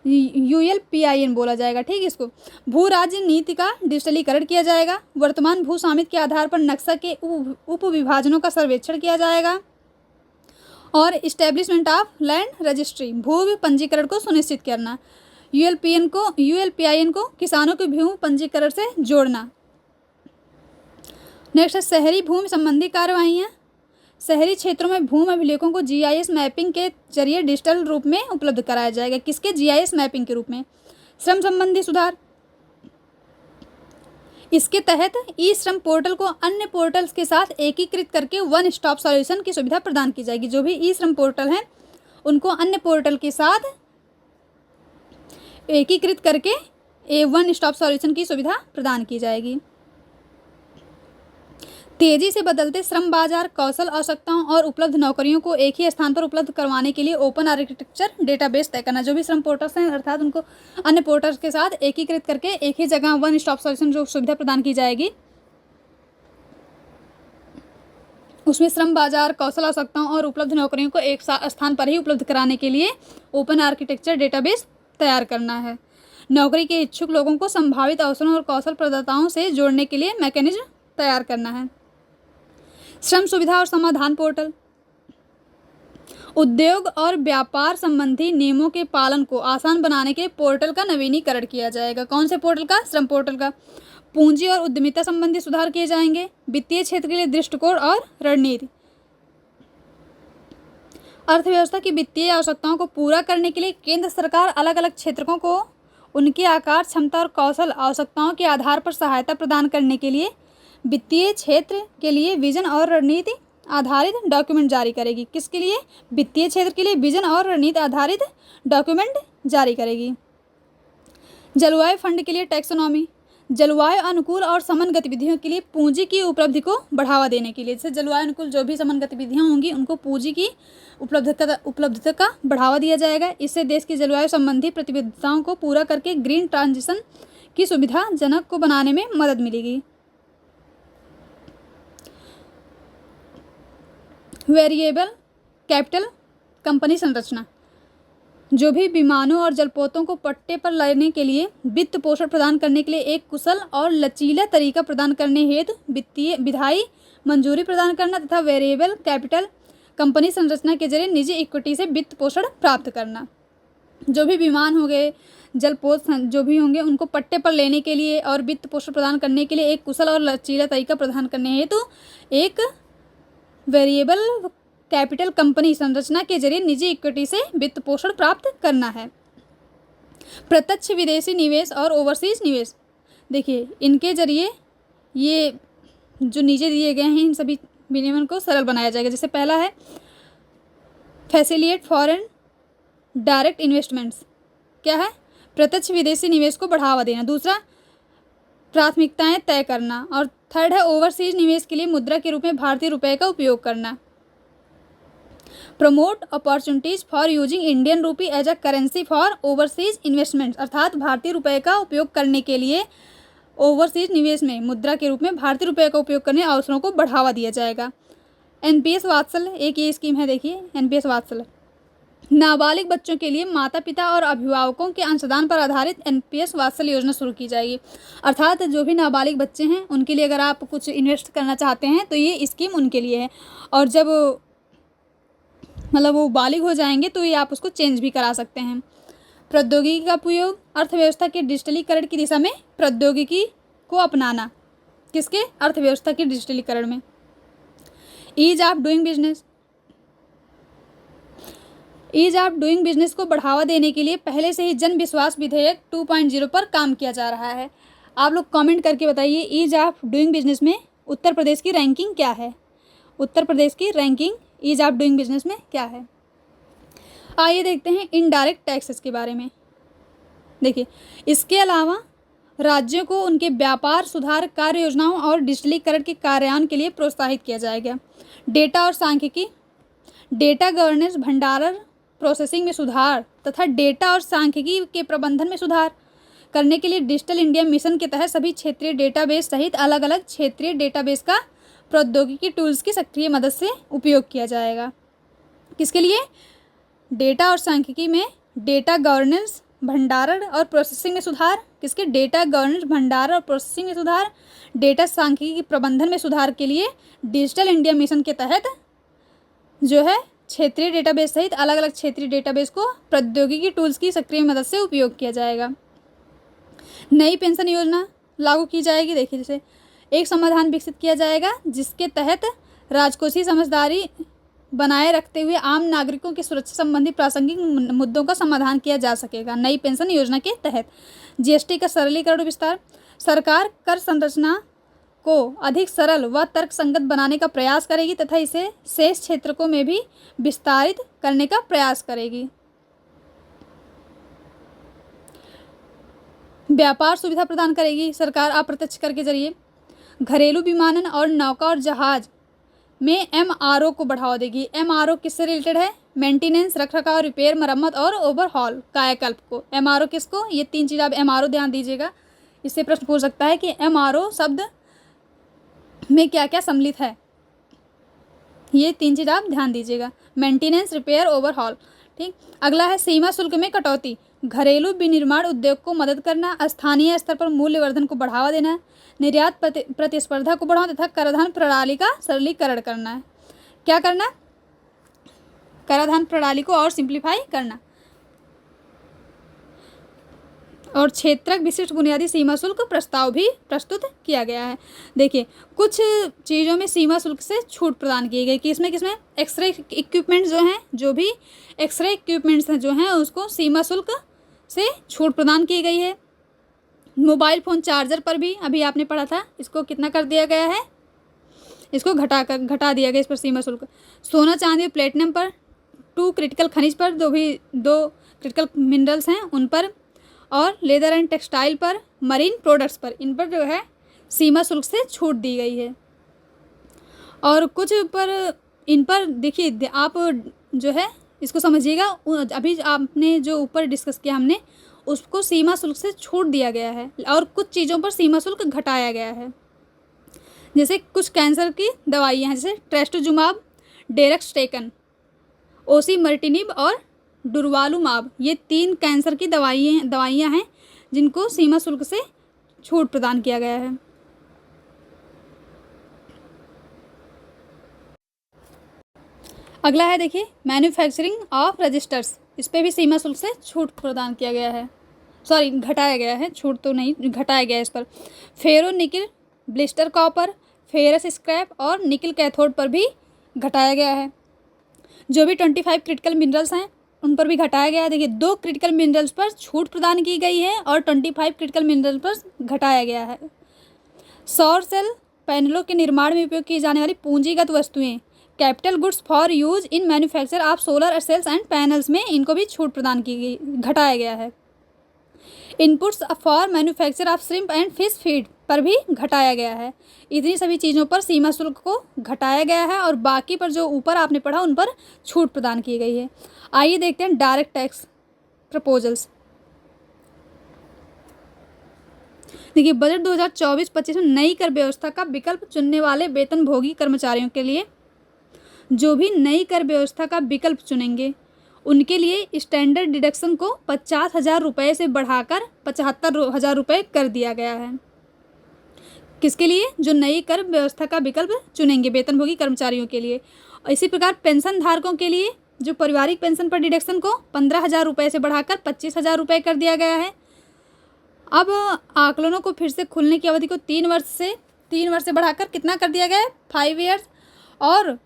ULPIN बोला जाएगा, ठीक है। इसको भू राज्य नीति का डिजिटलीकरण किया जाएगा। वर्तमान भू स्वामित्व के आधार पर नक्शा के उप विभाजनों का सर्वेक्षण किया जाएगा और इस्टेब्लिशमेंट ऑफ लैंड रजिस्ट्री, भू पंजीकरण को सुनिश्चित करना। ULPIN को किसानों के भू पंजीकरण से जोड़ना। नेक्स्ट है शहरी भूमि संबंधी कार्रवाइयाँ। शहरी क्षेत्रों में भूमि अभिलेखों को GIS मैपिंग के जरिए डिजिटल रूप में उपलब्ध कराया जाएगा। किसके? GIS मैपिंग के रूप में। श्रम संबंधी सुधार, इसके तहत ई श्रम पोर्टल को अन्य पोर्टल्स के साथ एकीकृत करके वन स्टॉप सॉल्यूशन की सुविधा प्रदान की जाएगी। जो भी ई श्रम पोर्टल हैं उनको अन्य पोर्टल के साथ एकीकृत करके वन स्टॉप सॉल्यूशन की सुविधा प्रदान की जाएगी। तेजी से बदलते श्रम बाजार, कौशल आवश्यकताओं और उपलब्ध नौकरियों को एक ही स्थान पर उपलब्ध करवाने के लिए ओपन आर्किटेक्चर डेटाबेस तय करना। जो भी श्रम पोर्टल्स हैं अर्थात उनको अन्य पोर्टल्स के साथ एकीकृत करके एक ही जगह वन स्टॉप सॉल्यूशन जो सुविधा प्रदान की जाएगी, उसमें श्रम बाजार, कौशल आवश्यकताओं और उपलब्ध नौकरियों को एक स्थान पर ही उपलब्ध कराने के लिए ओपन आर्किटेक्चर डेटाबेस तैयार करना है। नौकरी के इच्छुक लोगों को संभावित अवसरों और कौशल प्रदाताओं से जोड़ने के लिए मैकेनिज्म तैयार करना है। श्रम सुविधा और समाधान पोर्टल, उद्योग और व्यापार संबंधी नियमों के पालन को आसान बनाने के पोर्टल का नवीनीकरण किया जाएगा। कौन से पोर्टल का? श्रम पोर्टल का। पूंजी और उद्यमिता संबंधी सुधार किए जाएंगे। वित्तीय क्षेत्र के लिए दृष्टिकोण और रणनीति, अर्थव्यवस्था की वित्तीय आवश्यकताओं को पूरा करने के लिए केंद्र सरकार अलग अलग क्षेत्रों को उनके आकार, क्षमता और कौशल आवश्यकताओं के आधार पर सहायता प्रदान करने के लिए वित्तीय क्षेत्र के लिए विजन और रणनीति आधारित डॉक्यूमेंट जारी करेगी। किसके लिए? वित्तीय क्षेत्र के लिए विजन और रणनीति आधारित डॉक्यूमेंट जारी करेगी। जलवायु फंड के लिए टैक्सोनॉमी, जलवायु अनुकूल और समन गतिविधियों के लिए पूंजी की उपलब्धि को बढ़ावा देने के लिए, जैसे जलवायु अनुकूल जो भी समन गतिविधियाँ होंगी उनको पूंजी की उपलब्धता का बढ़ावा दिया जाएगा। इससे देश की जलवायु संबंधी प्रतिबद्धताओं को पूरा करके ग्रीन ट्रांजिशन की सुविधाजनक को बनाने में मदद मिलेगी। वेरिएबल कैपिटल कंपनी संरचना, जो भी विमानों और जलपोतों को पट्टे पर लाने के लिए वित्त पोषण प्रदान करने के लिए एक कुशल और लचीला तरीका प्रदान करने हेतु विधायी मंजूरी प्रदान करना तथा वेरिएबल कैपिटल कंपनी संरचना के जरिए निजी इक्विटी से वित्त पोषण प्राप्त करना। जो भी विमान हो गए, जलपोत जो भी होंगे उनको पट्टे पर लेने के लिए और वित्त पोषण प्रदान करने के लिए एक कुशल और लचीला तरीका प्रदान करने हेतु एक वेरिएबल कैपिटल कंपनी संरचना के जरिए निजी इक्विटी से वित्त पोषण प्राप्त करना है। प्रत्यक्ष विदेशी निवेश और ओवरसीज निवेश, देखिए इनके जरिए ये जो नीचे दिए गए हैं इन सभी विनियमन को सरल बनाया जाएगा। जैसे पहला है फैसिलिटेट फॉरेन डायरेक्ट इन्वेस्टमेंट्स, क्या है? प्रत्यक्ष विदेशी निवेश को बढ़ावा देना। दूसरा प्राथमिकताएं तय करना और थर्ड है ओवरसीज निवेश के लिए मुद्रा के रूप में भारतीय रुपए का उपयोग करना। Promote opportunities for using Indian rupee as a currency for overseas investment, अर्थात भारतीय रुपए का उपयोग करने के लिए ओवरसीज निवेश में मुद्रा के रूप में भारतीय रुपए का उपयोग करने अवसरों को बढ़ावा दिया जाएगा। NPS वात्सल एक ये स्कीम है, देखिए NPS वात्सल नाबालिग बच्चों के लिए माता पिता और अभिभावकों के अंशदान पर आधारित NPS वात्सल योजना शुरू की जाएगी। अर्थात जो भी नाबालिग बच्चे हैं उनके लिए अगर आप कुछ इन्वेस्ट करना चाहते हैं तो ये स्कीम उनके लिए है, और जब वो बालिग हो जाएंगे तो ये आप उसको चेंज भी करा सकते हैं। प्रौद्योगिकी का उपयोग, अर्थव्यवस्था के डिजिटलीकरण की दिशा में प्रौद्योगिकी को अपनाना। किसके? अर्थव्यवस्था के डिजिटलीकरण में। Ease of doing business, ease of doing business को बढ़ावा देने के लिए पहले से ही जन विश्वास विधेयक 2.0 पर काम किया जा रहा है। आप लोग कमेंट करके बताइए ईज ऑफ डूइंग बिजनेस में उत्तर प्रदेश की रैंकिंग क्या है। उत्तर प्रदेश की ranking ease of doing business में क्या है। आइए देखते हैं इनडायरेक्ट टैक्सेस के बारे में। देखिए, इसके अलावा राज्यों को उनके व्यापार सुधार कार्य योजनाओं और डिजिटलीकरण के कार्यान्वयन के लिए प्रोत्साहित किया जाएगा। डेटा और सांख्यिकी, डेटा गवर्नेंस, भंडारण प्रोसेसिंग में सुधार तथा डेटा और सांख्यिकी के प्रबंधन में सुधार करने के लिए डिजिटल इंडिया मिशन के तहत सभी क्षेत्रीय डेटाबेस सहित अलग अलग क्षेत्रीय डेटाबेस का प्रौद्योगिकी टूल्स की सक्रिय मदद से उपयोग किया जाएगा। किसके लिए? डेटा और सांख्यिकी में डेटा गवर्नेंस, भंडारण और प्रोसेसिंग में सुधार। किसके? डेटा गवर्नेंस, भंडारण और प्रोसेसिंग में सुधार, डेटा सांख्यिकी प्रबंधन में सुधार के लिए डिजिटल इंडिया मिशन के तहत जो है क्षेत्रीय डेटाबेस सहित अलग अलग क्षेत्रीय डेटाबेस को प्रौद्योगिकी टूल्स की सक्रिय मदद से उपयोग किया जाएगा। नई पेंशन योजना लागू की जाएगी। देखिए, जैसे एक समाधान विकसित किया जाएगा जिसके तहत राजकोषीय समझदारी बनाए रखते हुए आम नागरिकों की सुरक्षा संबंधी प्रासंगिक मुद्दों का समाधान किया जा सकेगा। नई पेंशन योजना के तहत जीएसटी का सरलीकरण और विस्तार, सरकार कर संरचना को अधिक सरल व तर्कसंगत बनाने का प्रयास करेगी तथा इसे शेष क्षेत्रों में भी विस्तारित करने का प्रयास करेगी। व्यापार सुविधा प्रदान करेगी सरकार अप्रत्यक्ष कर के जरिए। घरेलू विमानन और नौका और जहाज में एमआरओ को बढ़ावा देगी। एमआरओ किससे रिलेटेड है? मेंटेनेंस, रखरखाव, रिपेयर, मरम्मत और ओवरहॉल, कायाकल्प को। एमआरओ किसको? ये तीन चीज़ आप एमआरओ ध्यान दीजिएगा। इससे प्रश्न पूछ सकता है कि एमआरओ शब्द में क्या क्या सम्मिलित है। ये तीन चीज़ आप ध्यान दीजिएगा, मेंटेनेंस, रिपेयर, ओवरहॉल। ठीक। अगला है सीमा शुल्क में कटौती। घरेलू विनिर्माण उद्योग को मदद करना, स्थानीय स्तर पर मूल्यवर्धन को बढ़ावा देना, निर्यात प्रतिस्पर्धा को बढ़ाना तथा कराधान प्रणाली का सरलीकरण करना है। क्या करना? कराधान प्रणाली को और सिंप्लीफाई करना। और क्षेत्रक विशिष्ट बुनियादी सीमा शुल्क प्रस्ताव भी प्रस्तुत किया गया है। देखिए, कुछ चीज़ों में सीमा शुल्क से छूट प्रदान की गई। किसमें किसमें? एक्सरे इक्विपमेंट्स जो हैं, जो भी एक्सरे इक्विपमेंट्स हैं जो हैं उसको सीमा शुल्क से छूट प्रदान की गई है। मोबाइल फ़ोन चार्जर पर भी अभी आपने पढ़ा था, इसको कितना कर दिया गया है? इसको घटा दिया गया इस पर सीमा शुल्क। सोना, चांदी, प्लेटिनम पर, 2 क्रिटिकल खनिज पर, दो क्रिटिकल मिनरल्स हैं उन पर, और लेदर एंड टेक्सटाइल पर, मरीन प्रोडक्ट्स पर, इन पर जो है सीमा शुल्क से छूट दी गई है। और कुछ पर, इन पर देखिए आप जो है इसको समझिएगा, अभी आपने जो ऊपर डिस्कस किया हमने उसको सीमा शुल्क से छूट दिया गया है और कुछ चीज़ों पर सीमा शुल्क घटाया गया है। जैसे कुछ कैंसर की दवाइयाँ हैं, जैसे ट्रेस्टुजुमाब, डेरेक्सटेकन, ओसिमर्टिनिब और डुरवालुमाब, ये 3 कैंसर की दवाइयाँ हैं जिनको सीमा शुल्क से छूट प्रदान किया गया है। अगला है देखिए मैन्युफैक्चरिंग ऑफ रजिस्टर्स, इस पर भी सीमा शुल्क से छूट प्रदान किया गया है, सॉरी घटाया गया है, छूट तो नहीं, घटाया गया है इस पर। Ferro nickel, blister copper, ferrous scrap और निकिल कैथोड पर भी घटाया गया है। जो भी 25 क्रिटिकल मिनरल्स हैं उन पर भी घटाया गया है। देखिए, 2 क्रिटिकल मिनरल्स पर छूट प्रदान की गई है और 25 क्रिटिकल मिनरल्स पर घटाया गया है। सौर सेल पैनलों के निर्माण में उपयोग की जाने वाली पूंजीगत वस्तुएं, capital goods for use in manufacture of solar cells and panels में इनको भी छूट प्रदान की गई, घटाया गया है। Inputs for manufacture of shrimp and fish feed पर भी घटाया गया है। इतनी सभी चीज़ों पर सीमा शुल्क को घटाया गया है और बाकी पर जो ऊपर आपने पढ़ा उन पर छूट प्रदान की गई है। आइए देखते हैं डायरेक्ट टैक्स प्रपोजल्स। देखिए, बजट 2024-25 में नई कर व्यवस्था का विकल्प चुनने वाले वेतनभोगी कर्मचारियों के लिए, जो भी नई कर व्यवस्था का विकल्प चुनेंगे उनके लिए स्टैंडर्ड डिडक्शन को 50,000 रुपये से बढ़ाकर 75,000 रुपये कर दिया गया है। किसके लिए? जो नई कर व्यवस्था का विकल्प चुनेंगे वेतनभोगी कर्मचारियों के लिए। इसी प्रकार पेंशन धारकों के लिए जो पारिवारिक पेंशन पर डिडक्शन को 15,000 रुपये से बढ़ाकर 25,000 रुपये कर दिया गया है। अब आकलनों को फिर से खुलने की अवधि को 3 वर्ष से बढ़ाकर कितना कर दिया गया है? 5 ईयर्स। और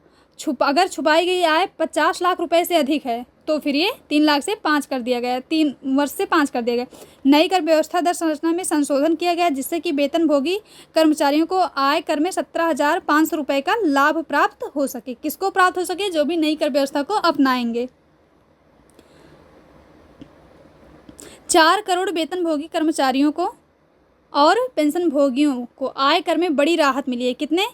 अगर छुपाई गई आय 50 लाख रुपए से अधिक है तो फिर ये 3 लाख से 5 कर दिया गया, 3 वर्ष से 5 कर दिया गया। नई कर व्यवस्था दर संरचना में संशोधन किया गया जिससे कि वेतनभोगी कर्मचारियों को आय कर में 17,500 रुपये का लाभ प्राप्त हो सके। किसको प्राप्त हो सके? जो भी नई कर व्यवस्था को अपनाएंगे। 4 करोड़ वेतनभोगी कर्मचारियों को और पेंशन भोगियों को आय कर में बड़ी राहत मिली है। कितने?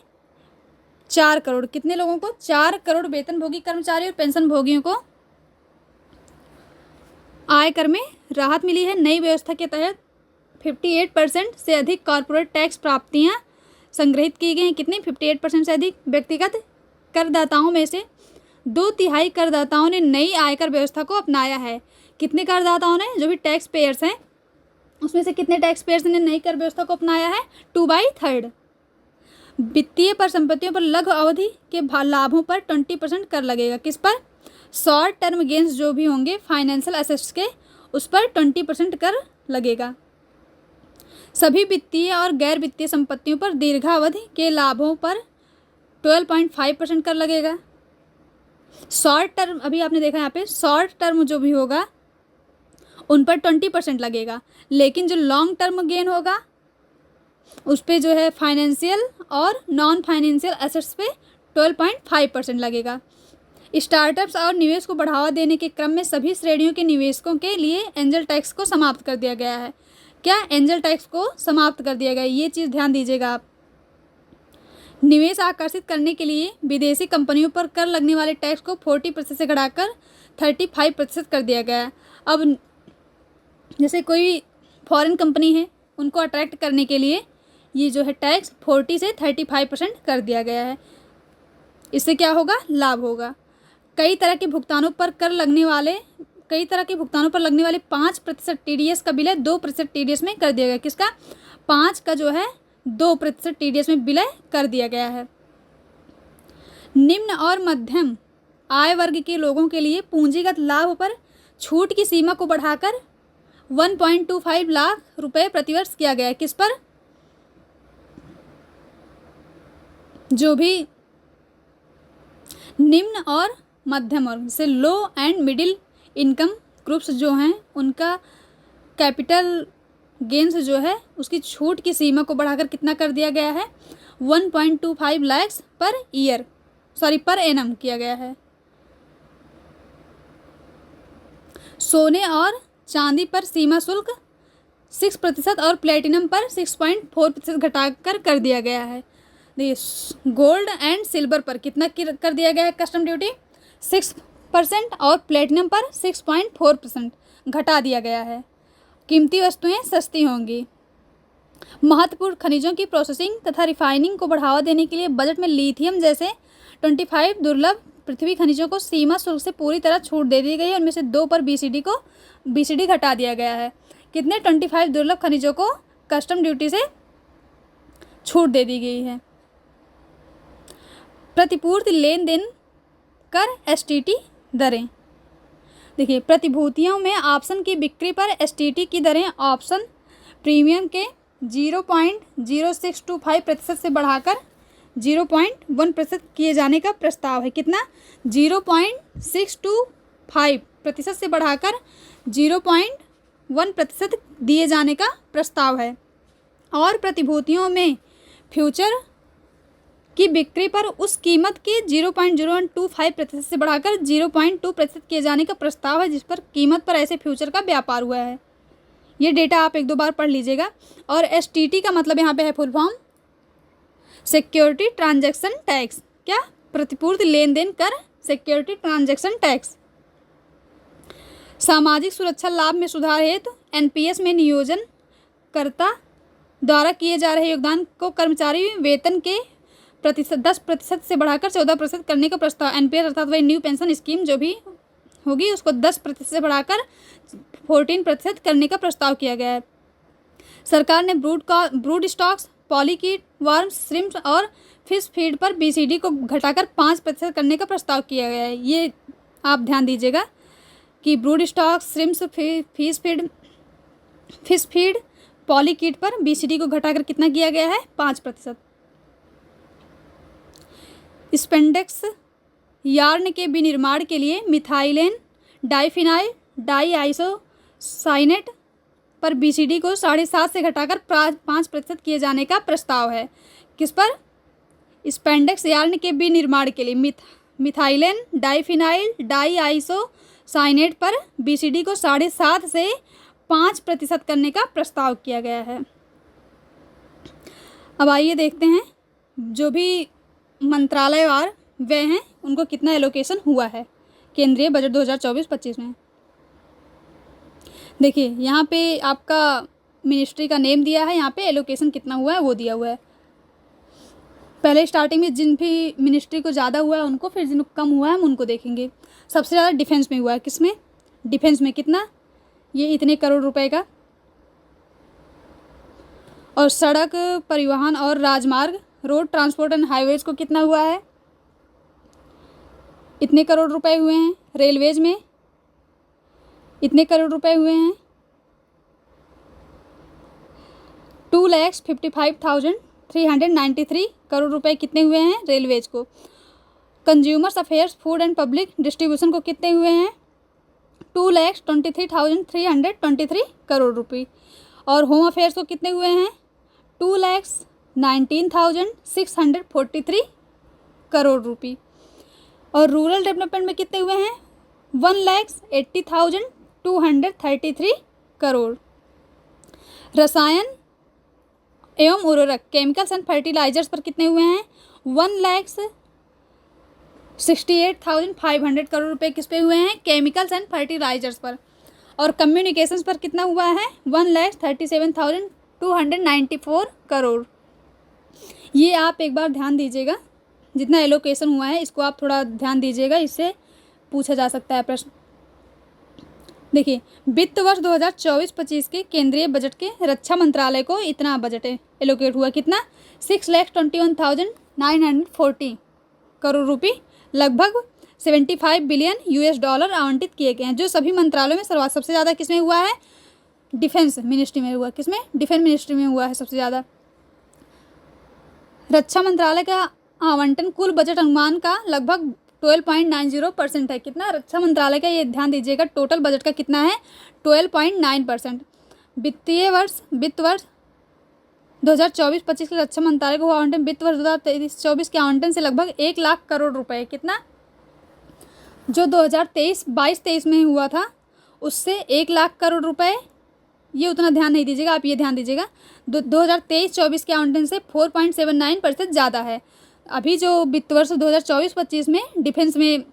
4 करोड़। कितने लोगों को? 4 करोड़ वेतनभोगी कर्मचारी और पेंशन भोगियों को आयकर में राहत मिली है। नई व्यवस्था के तहत 58% से अधिक कॉर्पोरेट टैक्स प्राप्तियां संग्रहित की गई हैं। कितनी? 58% से अधिक। व्यक्तिगत करदाताओं में से 2/3 करदाताओं ने नई आयकर व्यवस्था को अपनाया है। कितने करदाताओं ने? जो भी टैक्स पेयर्स हैं उसमें से कितने टैक्स पेयर्स ने नई कर व्यवस्था को अपनाया है? 2/3। वित्तीय परिसंपत्तियों पर लघु अवधि के लाभों पर 20% कर लगेगा। किस पर? शॉर्ट टर्म गेंस जो भी होंगे फाइनेंशियल एसेट्स के, उस पर 20% कर लगेगा। सभी वित्तीय और गैर वित्तीय संपत्तियों पर दीर्घावधि के लाभों पर 12.5% कर लगेगा। शॉर्ट टर्म, अभी आपने देखा यहाँ पे शॉर्ट टर्म जो भी होगा उन पर 20% लगेगा, लेकिन जो लॉन्ग टर्म गेन होगा उस पर जो है फाइनेंशियल और नॉन फाइनेंशियल एसेट्स पे 12.5% लगेगा। स्टार्टअप्स और निवेश को बढ़ावा देने के क्रम में सभी श्रेणियों के निवेशकों के लिए एंजल टैक्स को समाप्त कर दिया गया है। क्या? एंजल टैक्स को समाप्त कर दिया गया है। ये चीज़ ध्यान दीजिएगा आप। निवेश आकर्षित करने के लिए विदेशी कंपनियों पर कर लगने वाले टैक्स को 40% से घटाकर 35% कर दिया गया है। अब जैसे कोई फॉरेन कंपनी है, उनको अट्रैक्ट करने के लिए ये जो है टैक्स 40 से 35% कर दिया गया है। इससे क्या होगा? लाभ होगा। कई तरह के भुगतानों पर लगने वाले 5% TDS का विलय 2% TDS में कर दिया गया। किसका? 5 का जो है 2% TDS में विलय कर दिया गया है। निम्न और मध्यम आय वर्ग के लोगों के लिए पूंजीगत लाभ पर छूट की सीमा को बढ़ाकर 1.25 लाख रुपए प्रतिवर्ष किया गया है। किस पर? जो भी निम्न और मध्यम वर्ग से लो एंड मिडिल इनकम ग्रुप्स जो हैं उनका कैपिटल गेंस जो है उसकी छूट की सीमा को बढ़ाकर कितना कर दिया गया है? 1.25 लाख पर एनम किया गया है। सोने और चांदी पर सीमा शुल्क 6% और प्लेटिनम पर 6.4% घटाकर कर दिया गया है। गोल्ड एंड सिल्वर पर कितना कर दिया गया है कस्टम ड्यूटी? 6% और प्लेटिनम पर 6.4% घटा दिया गया है। कीमती वस्तुएं सस्ती होंगी। महत्वपूर्ण खनिजों की प्रोसेसिंग तथा रिफाइनिंग को बढ़ावा देने के लिए बजट में लिथियम जैसे 25 दुर्लभ पृथ्वी खनिजों को सीमा शुल्क से पूरी तरह छूट दे दी गई है। उनमें से 2 पर BCD घटा दिया गया है। कितने? 25 दुर्लभ खनिजों को कस्टम ड्यूटी से छूट दे दी गई है। प्रतिपूर्ति लेन देन कर STT दरें। देखिए, प्रतिभूतियों में ऑप्शन की बिक्री पर STT की दरें ऑप्शन प्रीमियम के 0.0625% से बढ़ाकर 0.1% किए जाने का प्रस्ताव है। कितना? 0.625% से बढ़ाकर 0.1% दिए जाने का प्रस्ताव है। और प्रतिभूतियों में फ्यूचर की बिक्री पर उस कीमत के 0.025% से बढ़ाकर 0.2% किए जाने का प्रस्ताव है जिस पर कीमत पर ऐसे फ्यूचर का व्यापार हुआ है। ये डेटा आप 1-2 बार पढ़ लीजिएगा। और STT का मतलब यहाँ पे है full form security transaction tax. क्या? प्रतिपूर्ति लेन देन कर सिक्योरिटी ट्रांजैक्शन टैक्स। सामाजिक सुरक्षा लाभ में सुधार हेतु NPS में नियोजनकर्ता द्वारा किए जा रहे योगदान को कर्मचारी वेतन के 10% से बढ़ाकर 14% करने का प्रस्ताव। NPS अर्थात वही न्यू पेंशन स्कीम जो भी होगी उसको 10% से बढ़ाकर 14% करने का प्रस्ताव किया गया है। सरकार ने ब्रूड स्टॉक्स, पॉलीकीट, वर्म्स, श्रिम्प और फिश फीड पर BCD को घटाकर 5% करने का प्रस्ताव किया गया है। ये आप ध्यान दीजिएगा कि brood stocks, shrimps, fish feed, polychaete पर BCD को घटाकर कितना किया गया है? 5%। स्पेंडेक्स यार्न के विनिर्माण के लिए मिथाइलेन डाइफिनाइल डाईआइसोसाइनेट पर BCD को 7.5 से घटाकर 5% किए जाने का प्रस्ताव है। किस पर? स्पेंडेक्स यार्न के विनिर्माण के लिए मिथाइलेन डाइफिनाइल डाईआइसोसाइनेट पर BCD को 7.5 से 5% करने का प्रस्ताव किया गया है। अब आइए देखते हैं जो भी मंत्रालयवार व्यय हैं उनको कितना एलोकेशन हुआ है केंद्रीय बजट 2024-25 में। देखिए यहाँ पे आपका मिनिस्ट्री का नेम दिया है, यहाँ पे एलोकेशन कितना हुआ है वो दिया हुआ है। पहले स्टार्टिंग में जिन भी मिनिस्ट्री को ज़्यादा हुआ है उनको, फिर जिनको कम हुआ है हम उनको देखेंगे। सबसे ज़्यादा डिफेंस में हुआ है। किसमें? डिफेंस में कितना? ये इतने करोड़ रुपए का। और सड़क परिवहन और राजमार्ग रोड ट्रांसपोर्ट एंड हाईवेज को कितना हुआ है? इतने करोड़ रुपए हुए हैं। रेलवेज में इतने करोड़ रुपए हुए हैं। 2,55,393 करोड़ रुपए कितने हुए हैं रेलवेज को। Consumers affairs food and public distribution को कितने हुए हैं? 2,23,323 करोड़ रुपये। और होम अफेयर्स को कितने हुए हैं? 2,19,643 करोड़ रुपये। और रूरल डेवलपमेंट में कितने हुए हैं? 1,80,233 करोड़। रसायन एवं उर्वरक केमिकल्स एंड फर्टिलाइजर्स पर कितने हुए हैं? 1,68,500 करोड़ रुपए किस पे हुए हैं? केमिकल्स एंड फर्टिलाइजर्स पर। और कम्युनिकेशंस पर कितना हुआ है? 1,37,294 करोड़। ये आप एक बार ध्यान दीजिएगा, जितना एलोकेशन हुआ है इसको आप थोड़ा ध्यान दीजिएगा, इससे पूछा जा सकता है प्रश्न। देखिए वित्त वर्ष 2024-25 के केंद्रीय बजट के रक्षा मंत्रालय को इतना बजट एलोकेट हुआ। कितना? 6,21,940 करोड़ रुपये, लगभग 75 बिलियन US$ आवंटित किए गए हैं। जो सभी मंत्रालयों में सबसे ज़्यादा किसमें हुआ है? डिफेंस मिनिस्ट्री में हुआ। किसमें? डिफेंस मिनिस्ट्री में हुआ है सबसे ज़्यादा। रक्षा मंत्रालय का आवंटन कुल बजट अनुमान का लगभग 12.90% है। कितना? रक्षा मंत्रालय का, ये ध्यान दीजिएगा, टोटल बजट का कितना है? 12.9%। वित्त वर्ष 2024-25 के रक्षा मंत्रालय को आवंटन वित्त वर्ष 2023-24 के आवंटन से लगभग 1 लाख करोड़ रुपए। कितना? जो 2022-23 में हुआ था उससे 1 लाख करोड़ रुपए, ये उतना ध्यान नहीं दीजिएगा, आप ये ध्यान दीजिएगा 2023-24 के आवंटन से 4.79% ज़्यादा है। अभी जो वित्त वर्ष 2024-25 में डिफेंस में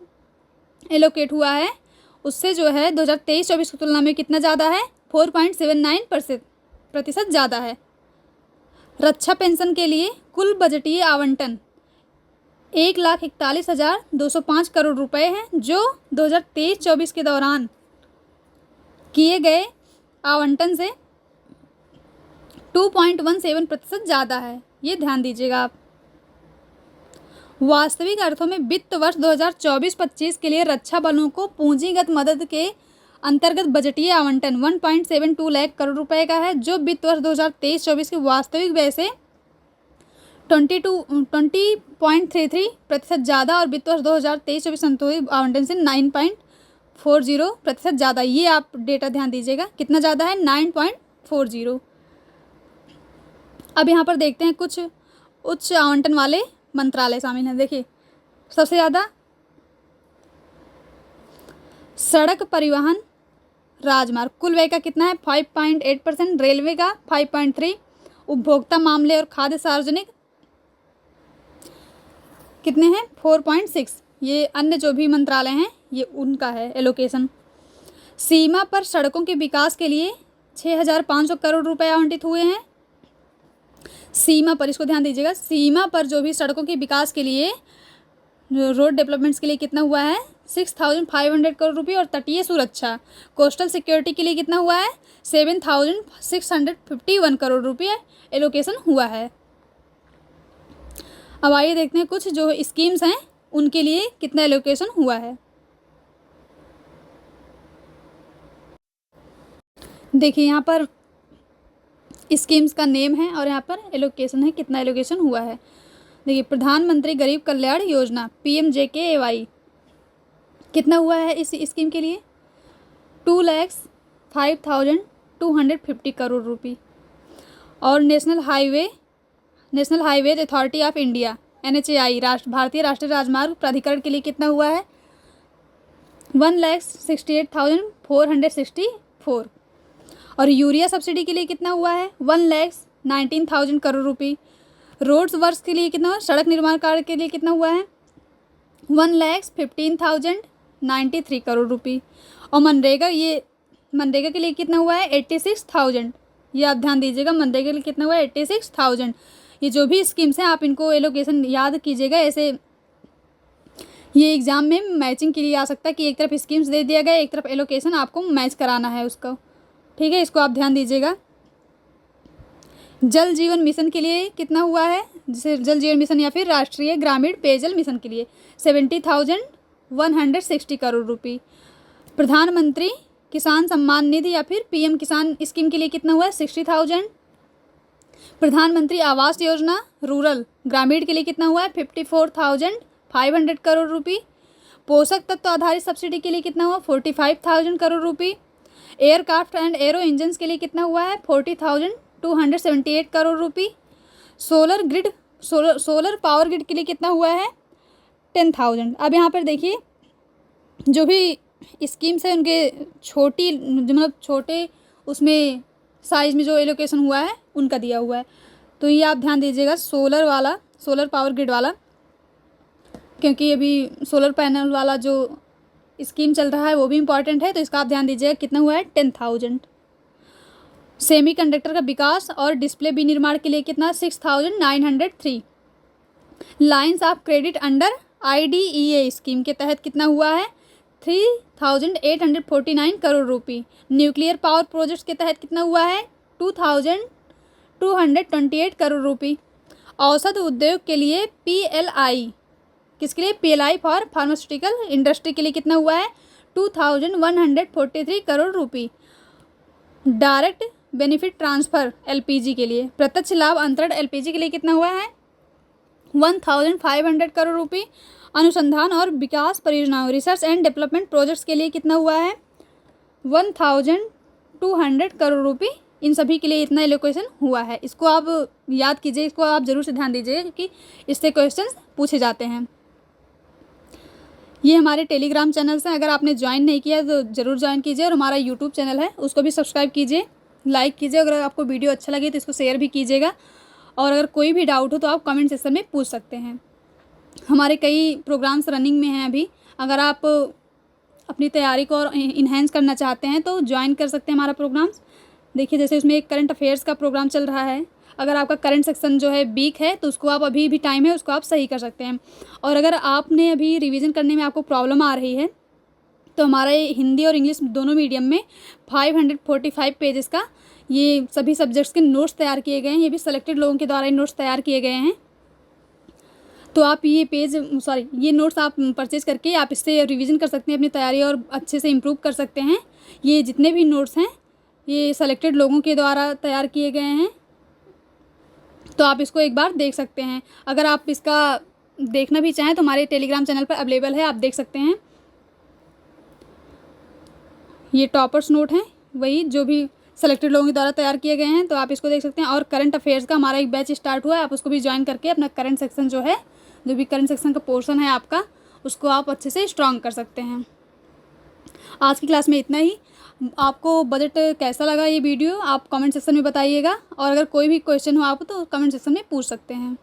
एलोकेट हुआ है उससे जो है 2023-24 की तुलना में कितना ज़्यादा है? 4.79% ज़्यादा है। रक्षा पेंशन के लिए कुल बजटीय आवंटन 1,41,205 करोड़ रुपए हैं, जो 2023-24 के दौरान किए गए आवंटन से 2.17% ज़्यादा है। ये ध्यान दीजिएगा आप। वास्तविक अर्थों में वित्त वर्ष 2024-25 के लिए रक्षा बलों को पूंजीगत मदद के अंतर्गत बजटीय आवंटन 1.72 लाख करोड़ रुपए का है, जो वित्त वर्ष 2023-24 के वास्तविक व्यय से 20.33% ज़्यादा और वित्त वर्ष 2023-24 संतुलित आवंटन से 9.40% ज़्यादा। ये आप डेटा ध्यान दीजिएगा, कितना ज़्यादा है? 9.40। अब यहाँ पर देखते हैं कुछ उच्च आवंटन वाले मंत्रालय शामिल हैं। देखिए सबसे ज़्यादा सड़क परिवहन राजमार्ग, कुल व्यय का कितना है? 5.8%। रेलवे का 5.3%। उपभोक्ता मामले और खाद्य सार्वजनिक कितने हैं? 4.6। ये अन्य जो भी मंत्रालय हैं ये उनका है एलोकेशन। सीमा पर सड़कों के विकास के लिए 6,500 करोड़ रुपए आवंटित हुए हैं। सीमा पर, इसको ध्यान दीजिएगा, सीमा पर जो भी सड़कों के विकास के लिए, रोड डेवलपमेंट्स के लिए कितना हुआ है? 6,500 करोड़ रुपये। और तटीय सुरक्षा कोस्टल सिक्योरिटी के लिए कितना हुआ है? 7,651 करोड़ रुपये एलोकेशन हुआ है। अब आइए देखते हैं कुछ जो स्कीम्स हैं उनके लिए कितना एलोकेशन हुआ है। देखिए यहाँ पर स्कीम्स का नेम है और यहाँ पर एलोकेशन है, कितना एलोकेशन हुआ है। देखिए प्रधानमंत्री गरीब कल्याण योजना PMJKY कितना हुआ है इस स्कीम के लिए? 2,05,250 करोड़ रुपये। और national highway authority of India NHAI भारतीय राष्ट्रीय राजमार्ग प्राधिकरण के लिए कितना हुआ है? 1,68,464। और यूरिया सब्सिडी के लिए कितना हुआ है? 1,19,000 करोड़ रुपये। रोड्स वर्क्स के लिए कितना हुआ? सड़क निर्माण कार्य के लिए कितना हुआ है? 1,15,093 करोड़ रुपये। और मनरेगा के लिए कितना हुआ है? 86,000। ये आप ध्यान दीजिएगा, मनरेगा के लिए कितना हुआ है? 86,000। ये जो भी स्कीम्स हैं आप इनको एलोकेशन याद कीजिएगा, ऐसे ये एग्ज़ाम में मैचिंग के लिए आ सकता है कि एक तरफ स्कीम्स दे दिया गया, एक तरफ एलोकेशन आपको मैच कराना है उसको, ठीक है, इसको आप ध्यान दीजिएगा। जल जीवन मिशन के लिए कितना हुआ है? जैसे जल जीवन मिशन या फिर राष्ट्रीय ग्रामीण पेयजल मिशन के लिए 70,160 करोड़ रुपये। प्रधानमंत्री किसान सम्मान निधि या फिर PM किसान स्कीम के लिए कितना हुआ है? 60,000। प्रधानमंत्री आवास योजना रूरल ग्रामीण के लिए कितना हुआ है? 54,500 करोड़ रुपये। पोषक तत्व आधारित सब्सिडी के लिए कितना हुआ? 45,000 करोड़ रुपये। एयरक्राफ्ट एंड एरो इंजन्स के लिए कितना हुआ है? 40,278 करोड़ रुपये। सोलर पावर ग्रिड के लिए कितना हुआ है? 10,000। अब यहाँ पर देखिए जो भी स्कीम्स है उनके छोटे उसमें साइज में जो एलोकेशन हुआ है उनका दिया हुआ है, तो ये आप ध्यान दीजिएगा। सोलर पावर ग्रिड वाला, क्योंकि अभी सोलर पैनल वाला जो स्कीम चल रहा है वो भी इम्पॉर्टेंट है, तो इसका आप ध्यान दीजिएगा कितना हुआ है? 10,000। सेमीकंडक्टर का विकास और डिस्प्ले विनिर्माण के लिए कितना? 6,903। Lines of credit under IDEA scheme के तहत कितना हुआ है? 3,849 करोड़ रुपये। न्यूक्लियर पावर प्रोजेक्ट्स के तहत कितना हुआ है? 2,228 करोड़ रुपये। औषध उद्योग के लिए PLI, किसके लिए? PLI फॉर फार्मास्यूटिकल इंडस्ट्री के लिए कितना हुआ है? 2,143 करोड़ रुपये। डायरेक्ट बेनिफिट ट्रांसफ़र LPG के लिए, प्रत्यक्ष लाभ अंतरण LPG के लिए कितना हुआ है? 1,500 करोड़ रुपये। अनुसंधान और विकास परियोजनाओं रिसर्च एंड डेवलपमेंट प्रोजेक्ट्स के लिए कितना हुआ है? 1,200 करोड़ रुपये। इन सभी के लिए इतना एलोकेशन हुआ है। इसको आप याद कीजिए, इसको आप ज़रूर से ध्यान दीजिए क्योंकि इससे क्वेश्चंस पूछे जाते हैं। ये हमारे टेलीग्राम चैनल्स हैं, अगर आपने ज्वाइन नहीं किया तो ज़रूर ज्वाइन कीजिए। और हमारा यूट्यूब चैनल है उसको भी सब्सक्राइब कीजिए, लाइक कीजिए। अगर आपको वीडियो अच्छा लगे तो इसको शेयर भी कीजिएगा। और अगर कोई भी डाउट हो तो आप कमेंट सेक्शन में पूछ सकते हैं। हमारे कई प्रोग्राम्स रनिंग में हैं अभी, अगर आप अपनी तैयारी को और इन्हेंस करना चाहते हैं तो ज्वाइन कर सकते हैं हमारा प्रोग्राम्स। देखिए जैसे उसमें एक करंट अफेयर्स का प्रोग्राम चल रहा है, अगर आपका करंट सेक्शन जो है वीक है तो उसको आप अभी भी टाइम है उसको आप सही कर सकते हैं। और अगर आपने अभी रिवीजन करने में आपको प्रॉब्लम आ रही है तो हमारे हिंदी और इंग्लिश दोनों मीडियम में 545 पेजेस का ये सभी सब्जेक्ट्स के नोट्स तैयार किए गए हैं। ये भी सेलेक्टेड लोगों के द्वारा ये नोट्स तैयार किए गए हैं। तो आप ये नोट्स आप परचेज़ करके आप इससे रिवीजन कर सकते हैं अपनी तैयारी और अच्छे से इम्प्रूव कर सकते हैं। ये जितने भी नोट्स हैं ये सेलेक्टेड लोगों के द्वारा तैयार किए गए हैं, तो आप इसको एक बार देख सकते हैं। अगर आप इसका देखना भी चाहें तो हमारे टेलीग्राम चैनल पर अवेलेबल है, आप देख सकते हैं। ये टॉपर्स नोट हैं, वही जो भी सेलेक्टेड लोगों के द्वारा तैयार किए गए हैं, तो आप इसको देख सकते हैं। और करंट अफेयर्स का हमारा एक बैच स्टार्ट हुआ है, आप उसको भी ज्वाइन करके अपना करंट सेक्शन जो भी करंट सेक्शन का पोर्शन है आपका, उसको आप अच्छे से स्ट्रॉन्ग कर सकते हैं। आज की क्लास में इतना ही। आपको बजट कैसा लगा ये वीडियो आप कमेंट सेक्शन में बताइएगा, और अगर कोई भी क्वेश्चन हो आप तो कमेंट सेक्शन में पूछ सकते हैं।